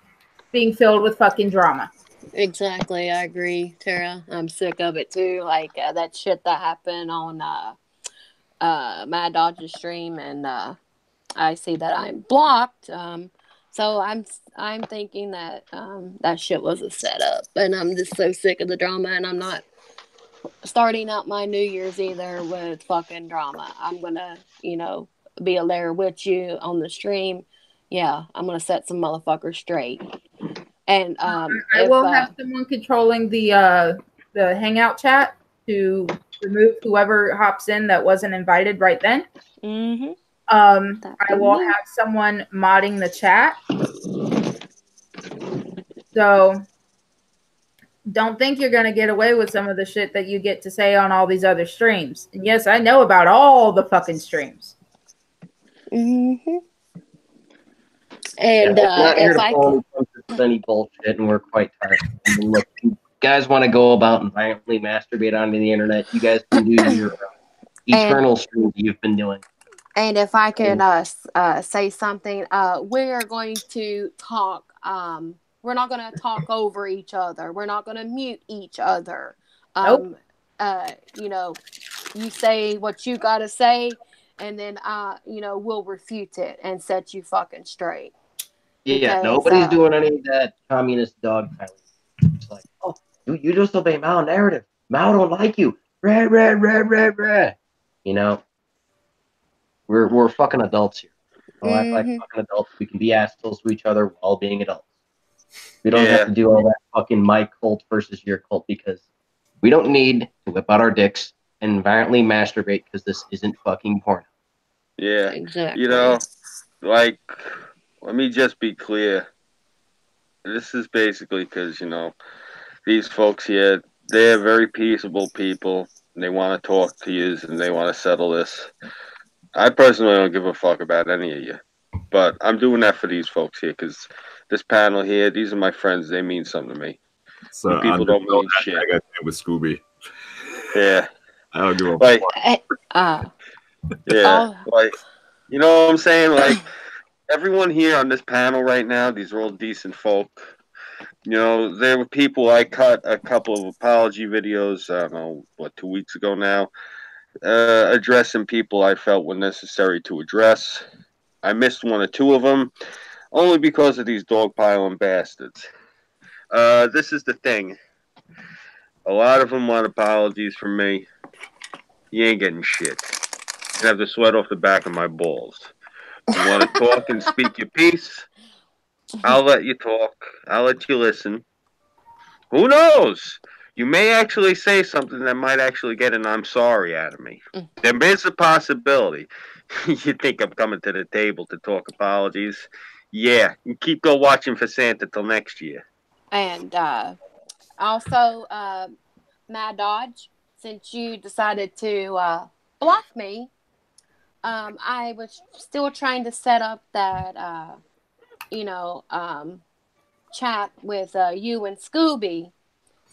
being filled with fucking drama. Exactly, I agree, Tara. I'm sick of it too. Like that shit that happened on Mad Dodge's stream, and I see that I'm blocked. So I'm thinking that that shit was a setup, and I'm just so sick of the drama, and I'm not starting out my New Year's either with fucking drama. I'm gonna, be there with you on the stream. Yeah, I'm gonna set some motherfuckers straight. And I will have someone controlling the Hangout chat to remove whoever hops in that wasn't invited right then. Mm-hmm. I will have someone modding the chat. So don't think you're going to get away with some of the shit that you get to say on all these other streams. And yes, I know about all the fucking streams. Mm-hmm. And not here if to follow any bullshit, and we're quite tired. I mean, look, you guys want to go about and violently masturbate onto the internet, you guys can do your eternal streams you've been doing. And if I can say something, we are going to talk. We're not going to talk over each other. We're not going to mute each other. Nope. You say what you got to say, and then we'll refute it and set you fucking straight. Yeah, nobody's doing any of that communist dog piling. It's like, oh, you just obey Mao narrative. Mao don't like you. Rah, rah, rah, rah, rah. We're fucking adults here. We'll act like fucking adults. We can be assholes to each other while being adults. We don't have to do all that fucking my cult versus your cult, because we don't need to whip out our dicks and violently masturbate, because this isn't fucking porno. Yeah. Exactly. Let me just be clear. This is basically because, these folks here, they're very peaceable people. And they want to talk to you and they want to settle this. I personally don't give a fuck about any of you. But I'm doing that for these folks here, because this panel here, these are my friends. They mean something to me. So You people don't mean shit. I got with Scooby. Yeah. I don't give a Like, fuck. yeah, like, you know what I'm saying? Like, everyone here on this panel right now, these are all decent folk. You know, there were people I cut a couple of apology videos, I don't know, 2 weeks ago now, addressing people I felt were necessary to address. I missed one or two of them, only because of these dogpiling bastards. This is the thing. A lot of them want apologies from me. You ain't getting shit. You have the sweat off the back of my balls. You want to talk and speak your piece? I'll let you talk. I'll let you listen. Who knows? You may actually say something that might actually get an I'm sorry out of me. There is a possibility. You think I'm coming to the table to talk apologies? Yeah, you keep go watching for Santa till next year. And also, Mad Dodge, since you decided to block me, I was still trying to set up that, chat with you and Scooby,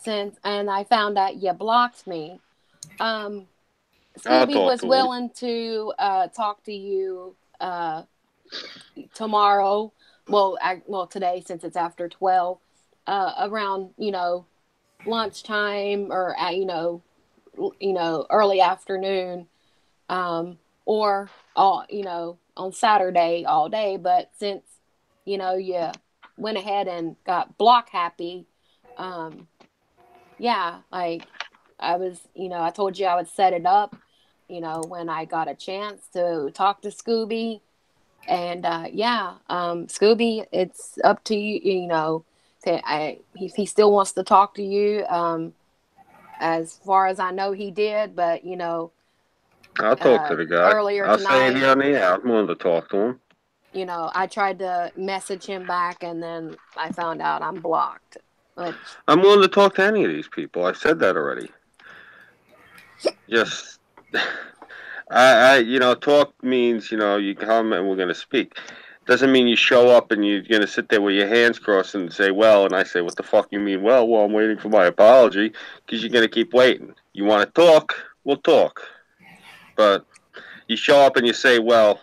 and I found that you blocked me. Scooby was willing to talk to you tomorrow. Well, today, since it's after 12, around lunchtime or early afternoon, or on Saturday all day. But since you went ahead and got block happy, like I was, I told you I would set it up, when I got a chance to talk to Scooby. And Scooby, it's up to you. He still wants to talk to you. As far as I know, he did, but I'll talk to the guy earlier I'll tonight. say it here on the air. I'm willing to talk to him. I tried to message him back, and then I found out I'm blocked. I'm willing to talk to any of these people. I said that already. Just, talk means, you come and we're going to speak. Doesn't mean you show up and you're going to sit there with your hands crossed and say, well, and I say, what the fuck you mean? Well, I'm waiting for my apology, because you're going to keep waiting. You want to talk? We'll talk. But you show up and you say, well,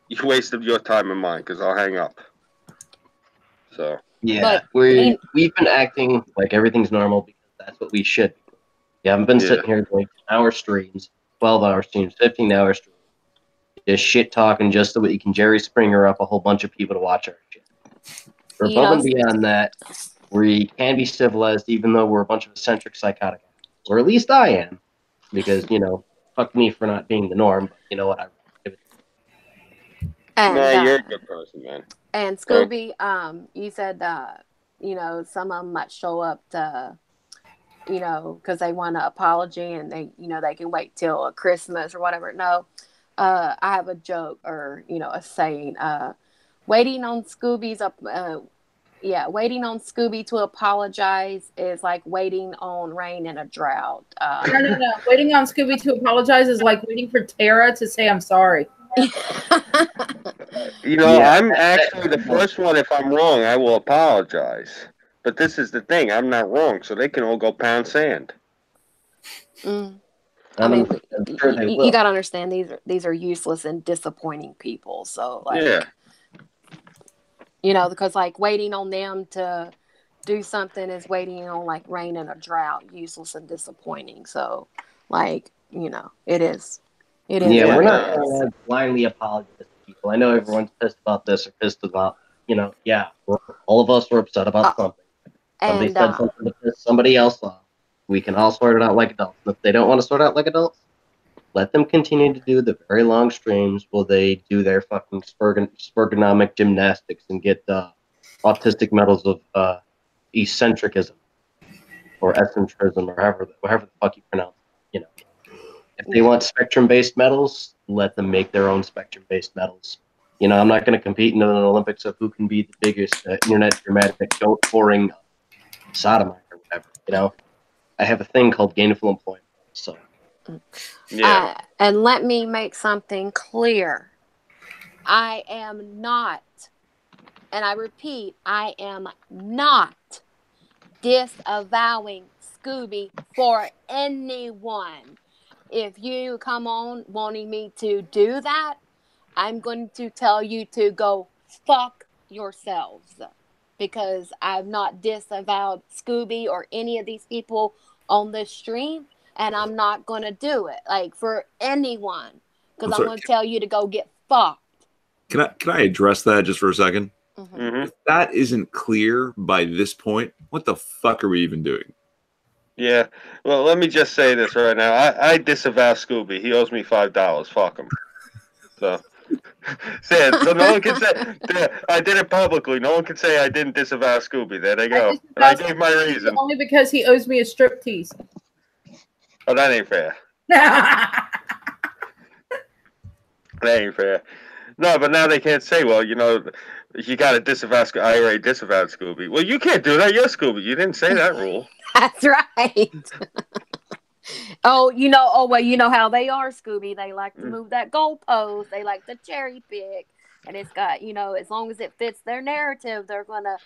you wasted your time and mine, because I'll hang up. So. Yeah, we've been acting like everything's normal because that's what we should be. You haven't been sitting here doing 10-hour streams, 12-hour streams, 15-hour streams, just shit talking just so that you can Jerry Springer up a whole bunch of people to watch our shit. We're above and beyond that. We can be civilized even though we're a bunch of eccentric psychotic. Or at least I am. Because, fuck me for not being the norm, but you know what? And, you're a good person, man. And Scooby, you said, some of them might show up to, because they want an apology and they can wait till Christmas or whatever. No, I have a joke or, a saying, waiting on Scooby to apologize is like waiting on rain in a drought. No. Waiting on Scooby to apologize is like waiting for Tara to say I'm sorry. I'm actually the first one. If I'm wrong, I will apologize. But this is the thing. I'm not wrong, so they can all go pound sand. I mean, you got to understand these are useless and disappointing people. So, because waiting on them to do something is waiting on rain in a drought, useless and disappointing. So, it is. It is. Yeah, we're not going to blindly apologize to people. I know everyone's pissed about this or pissed about, all of us were upset about something. Somebody said something to piss somebody else off. We can all sort it out like adults. If they don't want to sort out like adults, let them continue to do the very long streams while they do their fucking spurgonomic gymnastics and get autistic medals of eccentricism or eccentricism or however the fuck you pronounce it. If they want spectrum-based medals, let them make their own spectrum-based medals. I'm not going to compete in an Olympics of who can be the biggest internet dramatic goat pouring sodomite or whatever. I have a thing called gainful employment. So, and let me make something clear. I am not, and I repeat, I am not disavowing Scooby for anyone. If you come on wanting me to do that, I'm going to tell you to go fuck yourselves, because I've not disavowed Scooby or any of these people on this stream, and I'm not going to do it, like, for anyone, because I'm going to tell you to go get fucked. Can I address that just for a second? Mm-hmm. If that isn't clear by this point, what the fuck are we even doing? Yeah. Well, let me just say this right now. I disavow Scooby. He owes me $5. Fuck him. So. Say it. So no one can say I did it publicly. No one can say I didn't disavow Scooby. There they go. I gave my reason. Only because he owes me a striptease. Oh, that ain't fair. That ain't fair. No, but now they can't say, well, you know, you got to disavow Scooby. I already disavowed Scooby. Well, you can't do that. You're Scooby. You didn't say that rule. That's right. you know how they are, Scooby. They like to move that goalpost. They like to cherry pick. And it's got, as long as it fits their narrative, they're going to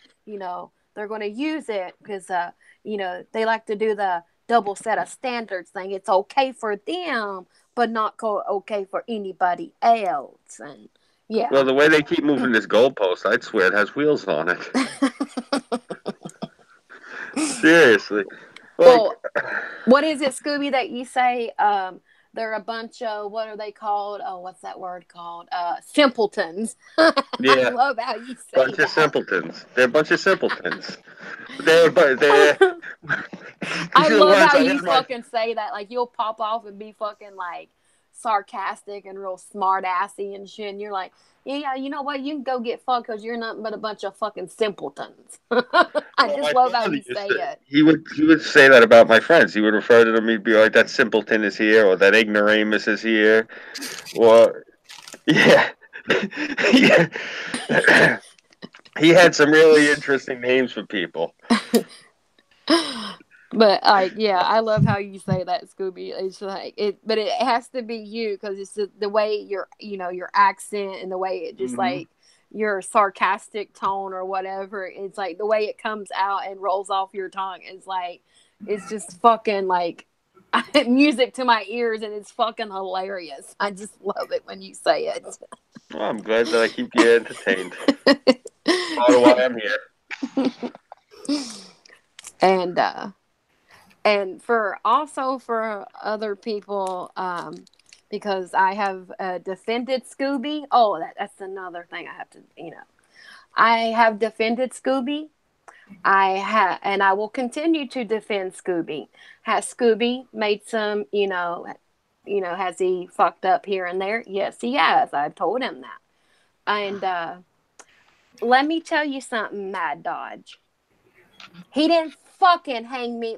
use it, because, they like to do the double set of standards thing. It's okay for them, but not okay for anybody else. And yeah. Well, the way they keep moving this goalpost, I'd swear it has wheels on it. Seriously. Well, what is it, Scooby, that you say? They're a bunch of, what are they called? Oh, what's that word called? Simpletons. Yeah. I love how you say bunch that. Of simpletons. They're a bunch of simpletons. I love how you fucking say that. Like, you'll pop off and be fucking, like, sarcastic and real smart assy and shit. And you're like, yeah, you know what? You can go get fucked because you're nothing but a bunch of fucking simpletons. I just love how you say it. He would say that about my friends. He would refer to them. He'd be like, "That simpleton is here," or "That ignoramus is here," or yeah, yeah. He had some really interesting names for people. But yeah, I love how you say that, Scooby. It's like but it has to be you, because it's the way your accent and the way it just like your sarcastic tone or whatever. It's like the way it comes out and rolls off your tongue is like, it's just fucking like music to my ears, and it's fucking hilarious. I just love it when you say it. Well, I'm glad that I keep you entertained. That's why I'm here. And for other people, because I have defended Scooby. Oh, that's another thing I have to, I have defended Scooby. And I will continue to defend Scooby. Has Scooby made some, has he fucked up here and there? Yes, he has. I've told him that. And let me tell you something, Mad Dodge. He didn't fucking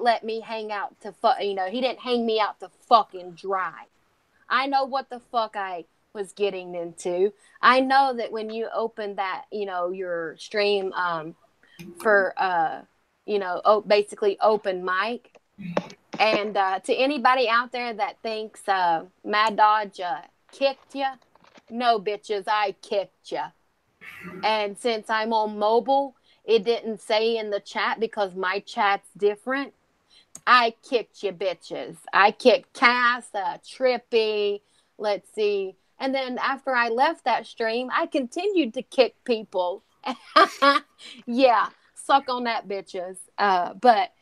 let me hang out to he didn't hang me out to fucking dry. I know what the fuck I was getting into. I know that when you open that, your stream for basically open mic, and to anybody out there that thinks Mad Dodge kicked you, no, bitches, I kicked you. And since I'm on mobile, it didn't say in the chat because my chat's different. I kicked you, bitches. I kicked Cass, Trippy, let's see. And then after I left that stream, I continued to kick people. Yeah, suck on that, bitches. But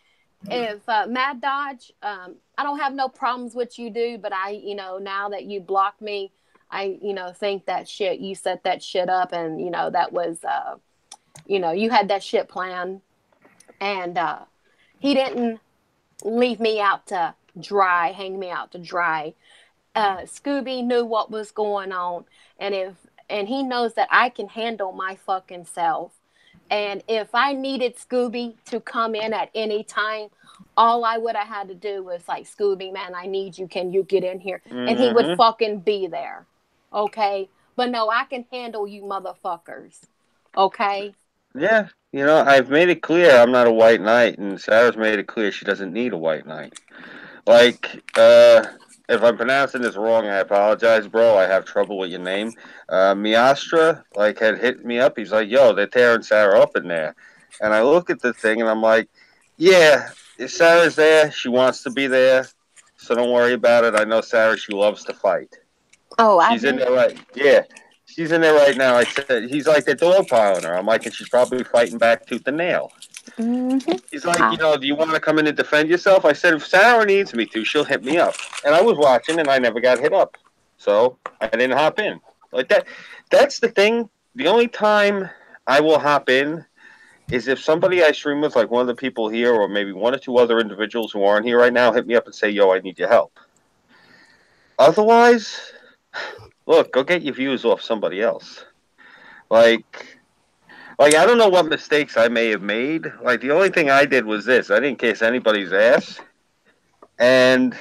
if Mad Dodge, I don't have no problems with you, dude. But now that you blocked me, I, think that shit, you set that shit up, and, that was, you had that shit planned, and he didn't leave me out to dry, hang me out to dry. Scooby knew what was going on, and he knows that I can handle my fucking self. And if I needed Scooby to come in at any time, all I would have had to do was like, Scooby, man, I need you. Can you get in here? Mm-hmm. And he would fucking be there. Okay? But no, I can handle you motherfuckers. Okay? Yeah. I've made it clear I'm not a white knight, and Sarah's made it clear she doesn't need a white knight. Like, if I'm pronouncing this wrong, I apologize, bro. I have trouble with your name. Miastra, had hit me up. He's like, yo, they're tearing Sarah up in there. And I look at the thing, and I'm like, Yeah, Sarah's there. She wants to be there, so don't worry about it. I know Sarah. She loves to fight. Oh, I She's in do. there right. Yeah, she's in there right now. I said he's like they're dog piling her. I'm like, and she's probably fighting back tooth and nail. Mm-hmm. He's like, do you want to come in and defend yourself? I said, if Sarah needs me to, she'll hit me up. And I was watching, and I never got hit up, so I didn't hop in like that. That's the thing. The only time I will hop in is if somebody I stream with, like one of the people here, or maybe one or two other individuals who aren't here right now, hit me up and say, "Yo, I need your help." Otherwise, look, go get your views off somebody else. Like, I don't know what mistakes I may have made. Like, the only thing I did was this: I didn't kiss anybody's ass, and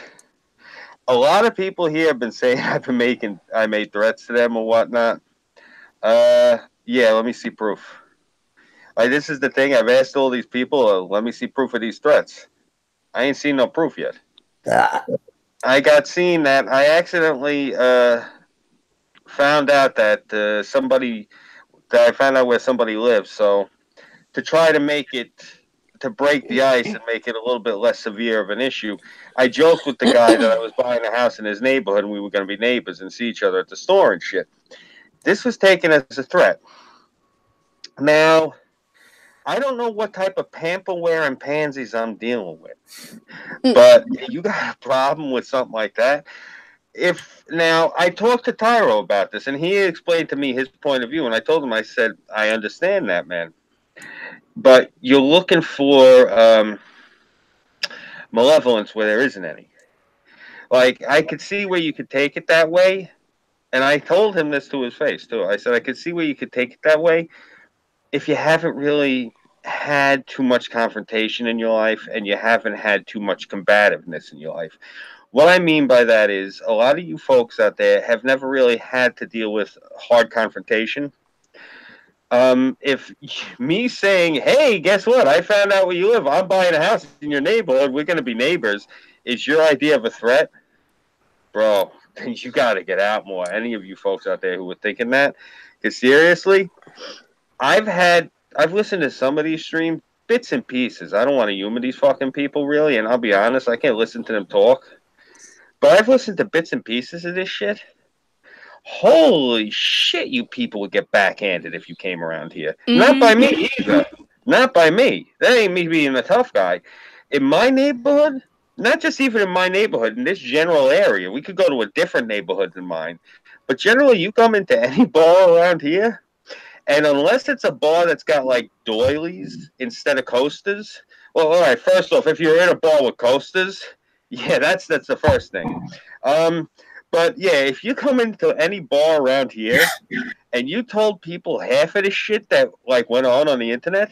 a lot of people here have been saying I made threats to them or whatnot. Yeah, let me see proof. Like, this is the thing. I've asked all these people, let me see proof of these threats. I ain't seen no proof yet. I got seen that I accidentally found out that I found out where somebody lives. So to try to make it to break the ice and make it a little bit less severe of an issue, I joked with the guy that I was buying a house in his neighborhood and we were going to be neighbors and see each other at the store and shit. This was taken as a threat. Now, I don't know what type of pamper wearing pansies I'm dealing with, but you got a problem with something like that. If now I talked to Tyro about this and he explained to me his point of view, and I told him, I said, I understand that, man, but you're looking for malevolence where there isn't any. Like, I could see where you could take it that way, and I told him this to his face too. I said I could see where you could take it that way if you haven't really had too much confrontation in your life and you haven't had too much combativeness in your life. What I mean by that is a lot of you folks out there have never really had to deal with hard confrontation. If me saying, "Hey, guess what? I found out where you live. I'm buying a house in your neighborhood. We're going to be neighbors," is your idea of a threat, bro, then you got to get out more. Any of you folks out there who were thinking that, because seriously, I've listened to some of these streams, bits and pieces. I don't want to humor these fucking people really, and I'll be honest, I can't listen to them talk. But I've listened to bits and pieces of this shit. Holy shit, you people would get backhanded if you came around here. Not by me either. Not by me. That ain't me being a tough guy. In my neighborhood, not just even in my neighborhood, in this general area, we could go to a different neighborhood than mine. But generally, you come into any bar around here, and unless it's a bar that's got like doilies instead of coasters, well, all right. First off, if you're in a bar with coasters, yeah, that's the first thing. Um, but yeah, if you come into any bar around here and you told people half of the shit that like went on the internet,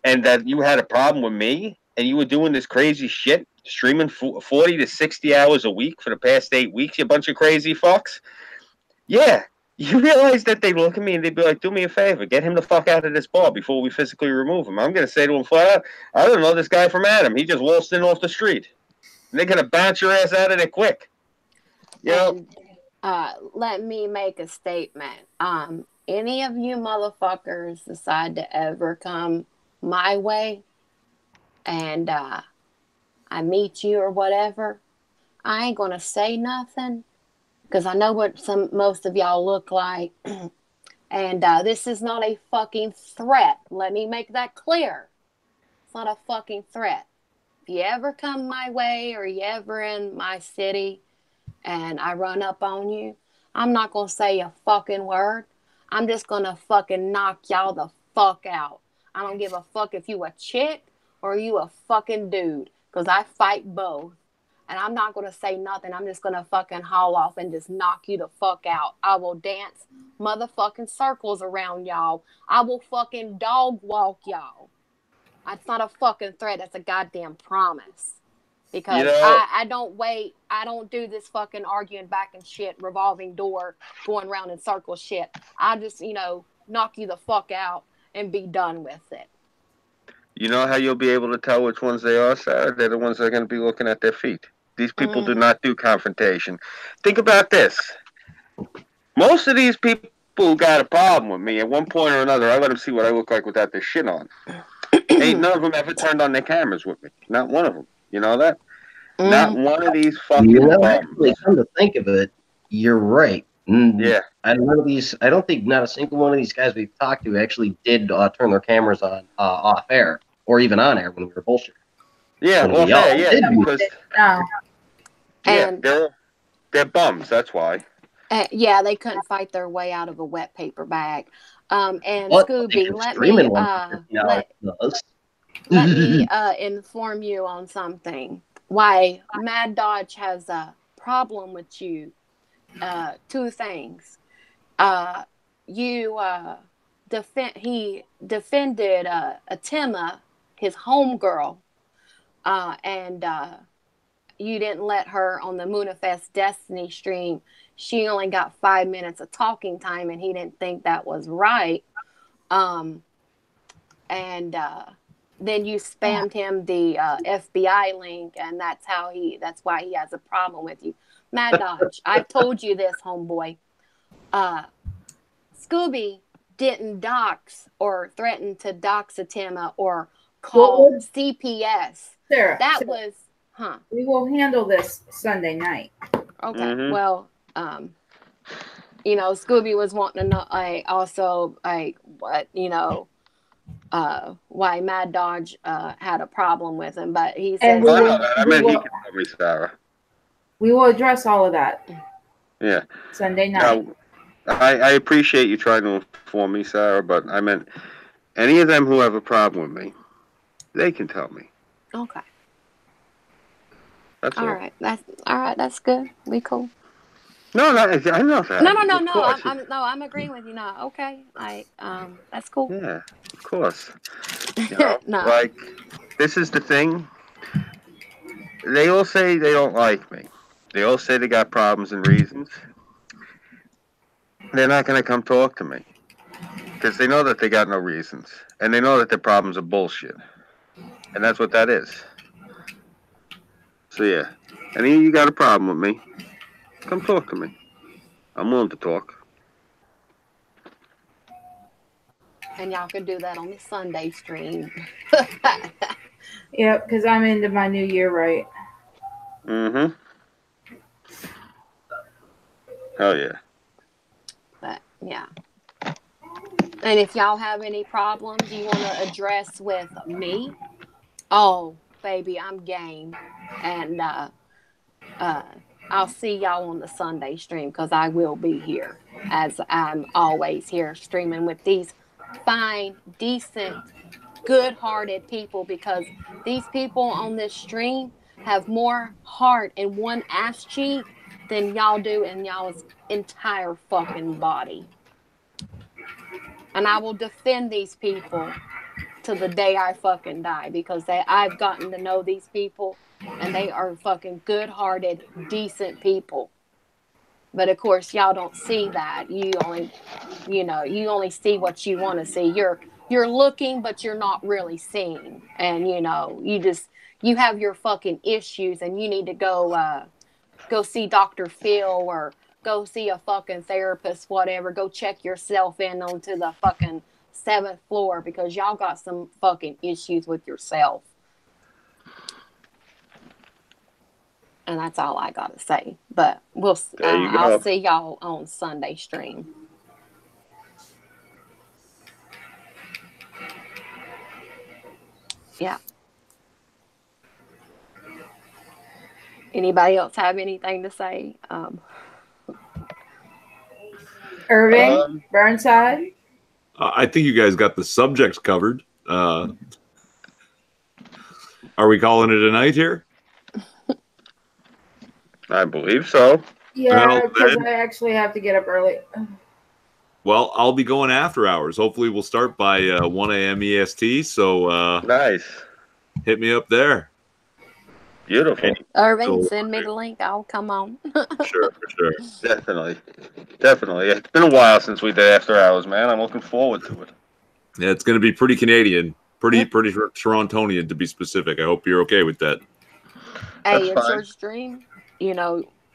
and that you had a problem with me, and you were doing this crazy shit, streaming 40 to 60 hours a week for the past 8 weeks, you bunch of crazy fucks. Yeah, you realize that they'd look at me and they'd be like, "Do me a favor, get him the fuck out of this bar before we physically remove him." I'm gonna say to him flat out, "I don't know this guy from Adam. He just waltzed in off the street." And they're gonna bounce your ass out of there quick. You know? And let me make a statement. Any of you motherfuckers decide to ever come my way and I meet you or whatever, I ain't gonna say nothing because I know what most of y'all look like. And this is not a fucking threat. Let me make that clear. It's not a fucking threat. If you ever come my way or you ever in my city and I run up on you, I'm not going to say a fucking word. I'm just going to fucking knock y'all the fuck out. I don't give a fuck if you a chick or you a fucking dude, because I fight both. And I'm not going to say nothing. I'm just going to fucking haul off and just knock you the fuck out. I will dance motherfucking circles around y'all. I will fucking dog walk y'all. That's not a fucking threat. That's a goddamn promise. Because I don't wait. I don't do this fucking arguing back and shit, revolving door, going around in circles shit. I just, knock you the fuck out and be done with it. You know how you'll be able to tell which ones they are, Sarah? They're the ones that are going to be looking at their feet. These people do not do confrontation. Think about this. Most of these people got a problem with me. At one point or another, I let them see what I look like without this shit on. Ain't none of them ever turned on their cameras with me. Not one of them. You know that? Not one of these fucking bums. Actually, come to think of it, you're right. Yeah. I don't think not a single one of these guys we've talked to actually did turn their cameras on off air or even on air when we were bullshit. Yeah, When off we all air, yeah, did. because No. And they're bums. That's why. yeah, they couldn't fight their way out of a wet paper bag. And But they Scooby, can let stream me in 150 hours does. let me inform you on something. Why Mad Dodge has a problem with you. Two things. You he defended Atima, his homegirl, and you didn't let her on the Moonifest Destiny stream. She only got 5 minutes of talking time, and he didn't think that was right. And then you spammed him the FBI link, and that's why he has a problem with you. Mad Dodge, I've told you this, homeboy. Scooby didn't dox or threaten to dox Atima or call CPS. Sarah, was, we will handle this Sunday night. Okay. Mhm. Well, Scooby was wanting to know, also, what, why Mad Dodge had a problem with him, but he says, I mean, he can tell me, Sarah. We will address all of that. Yeah. Sunday night. Now, I appreciate you trying to inform me, Sarah, but I meant any of them who have a problem with me, they can tell me. Okay. That's all. All right. That's good. We cool. No, I know that. No, I'm agreeing with you. No, okay. That's cool. Yeah, of course. No. Like, this is the thing. They all say they don't like me. They all say they got problems and reasons. They're not going to come talk to me. Because they know that they got no reasons. And they know that their problems are bullshit. And that's what that is. So, yeah. Any of you got a problem with me, come talk to me. I'm willing to talk. And y'all could do that on the Sunday stream. Yep, because I'm into my new year right. Mm-hmm. Hell yeah. But, yeah. And if y'all have any problems you want to address with me, oh, baby, I'm game. And I'll see y'all on the Sunday stream because I will be here, as I'm always here streaming with these fine, decent, good-hearted people, because these people on this stream have more heart in one ass cheek than y'all do in y'all's entire fucking body. And I will defend these people to the day I fucking die, because I've gotten to know these people, and they are fucking good-hearted, decent people. But of course, y'all don't see that. You only see what you want to see. You're looking, but you're not really seeing. And you have your fucking issues, and you need to go see Dr. Phil, or go see a fucking therapist, whatever. Go check yourself in onto the fucking 7th floor, because y'all got some fucking issues with yourself. And that's all I gotta say. But I'll see y'all on Sunday stream. Yeah. Anybody else have anything to say? Irving, Burnside. I think you guys got the subjects covered. Are we calling it a night here? I believe so. Yeah, because I actually have to get up early. Well, I'll be going after hours. Hopefully, we'll start by 1 a.m. EST. So nice. Hit me up there. Beautiful. Irving, send me the link. I'll come on. Sure, for sure. Definitely. It's been a while since we did after hours, man. I'm looking forward to it. Yeah, it's going to be pretty Canadian, pretty Torontonian to be specific. I hope you're okay with that. Hey, it's your stream.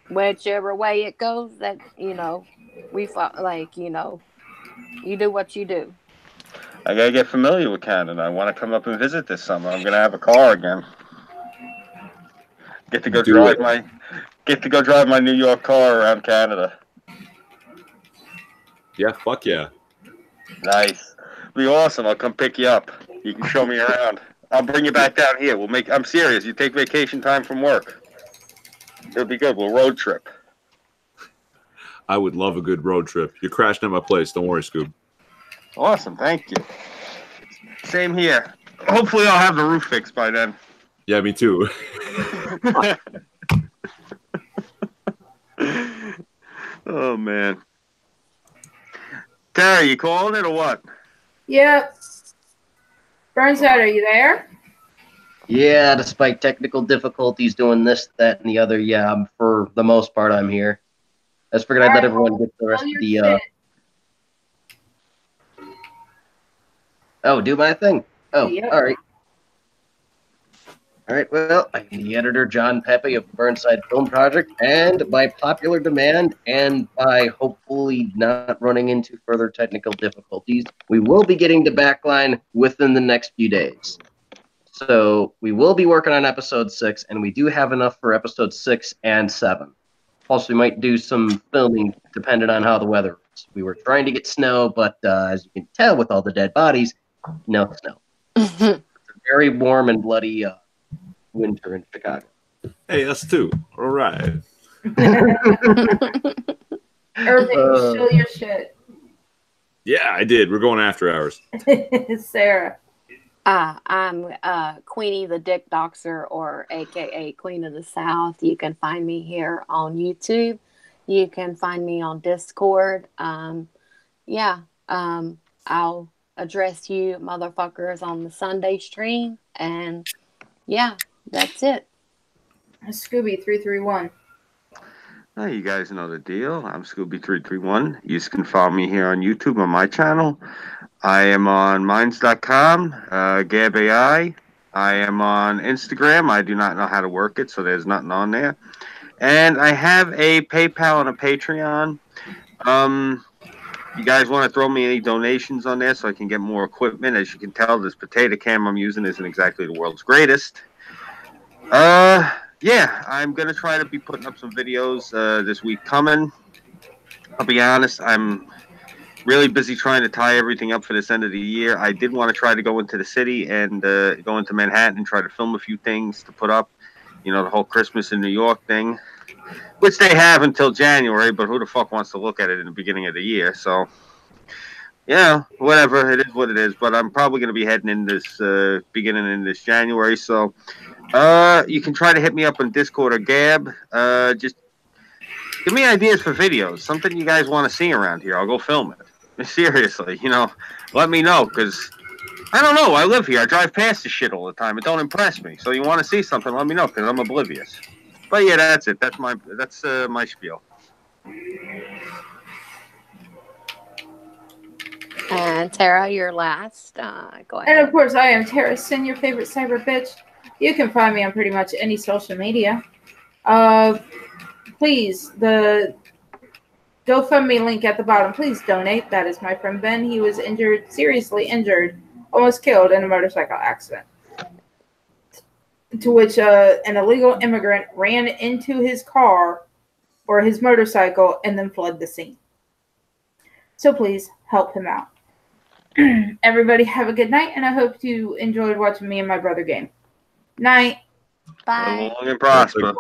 Whichever way it goes, that we you do what you do. I gotta get familiar with Canada. I want to come up and visit this summer. I'm gonna have a car again. Get to go drive my New York car around Canada. Yeah, fuck yeah. Nice. Be awesome. I'll come pick you up. You can show me around. I'll bring you back down here. I'm serious. You take vacation time from work. It'll be good. We'll road trip. I would love a good road trip. You're crashing at my place. Don't worry, Scoob. Awesome. Thank you. Same here. Hopefully I'll have the roof fixed by then. Yeah, me too. Oh, man. Tara, you calling it or what? Yep. Burnside, are you there? Yeah, despite technical difficulties doing this, that, and the other, yeah, for the most part, I'm here. I just figured I'd let everyone get the rest of the, Oh, do my thing. Oh, yep. All right. All right, well, I'm the editor, John Pepe of the Burnside Film Project, and by popular demand and by hopefully not running into further technical difficulties, we will be getting to Backline within the next few days. So we will be working on episode 6, and we do have enough for episode 6 and 7. Also, we might do some filming depending on how the weather is. We were trying to get snow, but as you can tell with all the dead bodies, no snow. It's a very warm and bloody winter in Chicago. Hey, us too. All right. Irving, show your shit. Yeah, I did. We're going after hours. Sarah. I'm Queenie the Dick Doxer, or AKA Queen of the South. You can find me here on YouTube. You can find me on Discord. I'll address you motherfuckers on the Sunday stream. And yeah, that's it. Scooby 331. Oh, you guys know the deal. I'm Scooby331. You can follow me here on YouTube on my channel. I am on Minds.com, Gab AI. I am on Instagram. I do not know how to work it, so there's nothing on there. And I have a PayPal and a Patreon. You guys want to throw me any donations on there so I can get more equipment? As you can tell, this potato cam I'm using isn't exactly the world's greatest. Yeah, I'm going to try to be putting up some videos this week coming. I'll be honest, I'm really busy trying to tie everything up for this end of the year. I did want to try to go into the city and go into Manhattan and try to film a few things to put up. You know, the whole Christmas in New York thing, which they have until January, but who the fuck wants to look at it in the beginning of the year? So, yeah, whatever. It is what it is. But I'm probably going to be heading in this, beginning in this January. So, you can try to hit me up on Discord or Gab. Just give me ideas for videos. Something you guys want to see around here. I'll go film it. Seriously, you know, let me know, because I don't know. I live here. I drive past this shit all the time. It don't impress me. So you want to see something, let me know, because I'm oblivious. But yeah, that's it. That's my spiel. And Tara, you're last. Go ahead. And of course, I am Tara Sin, your favorite cyber bitch. You can find me on pretty much any social media. Please, the GoFundMe link at the bottom. Please donate. That is my friend Ben. He was injured, seriously injured, almost killed in a motorcycle accident. To which an illegal immigrant ran into his car or his motorcycle and then fled the scene. So please help him out. Everybody have a good night, and I hope you enjoyed watching me and my brother game. Night. Bye. Long and prosper.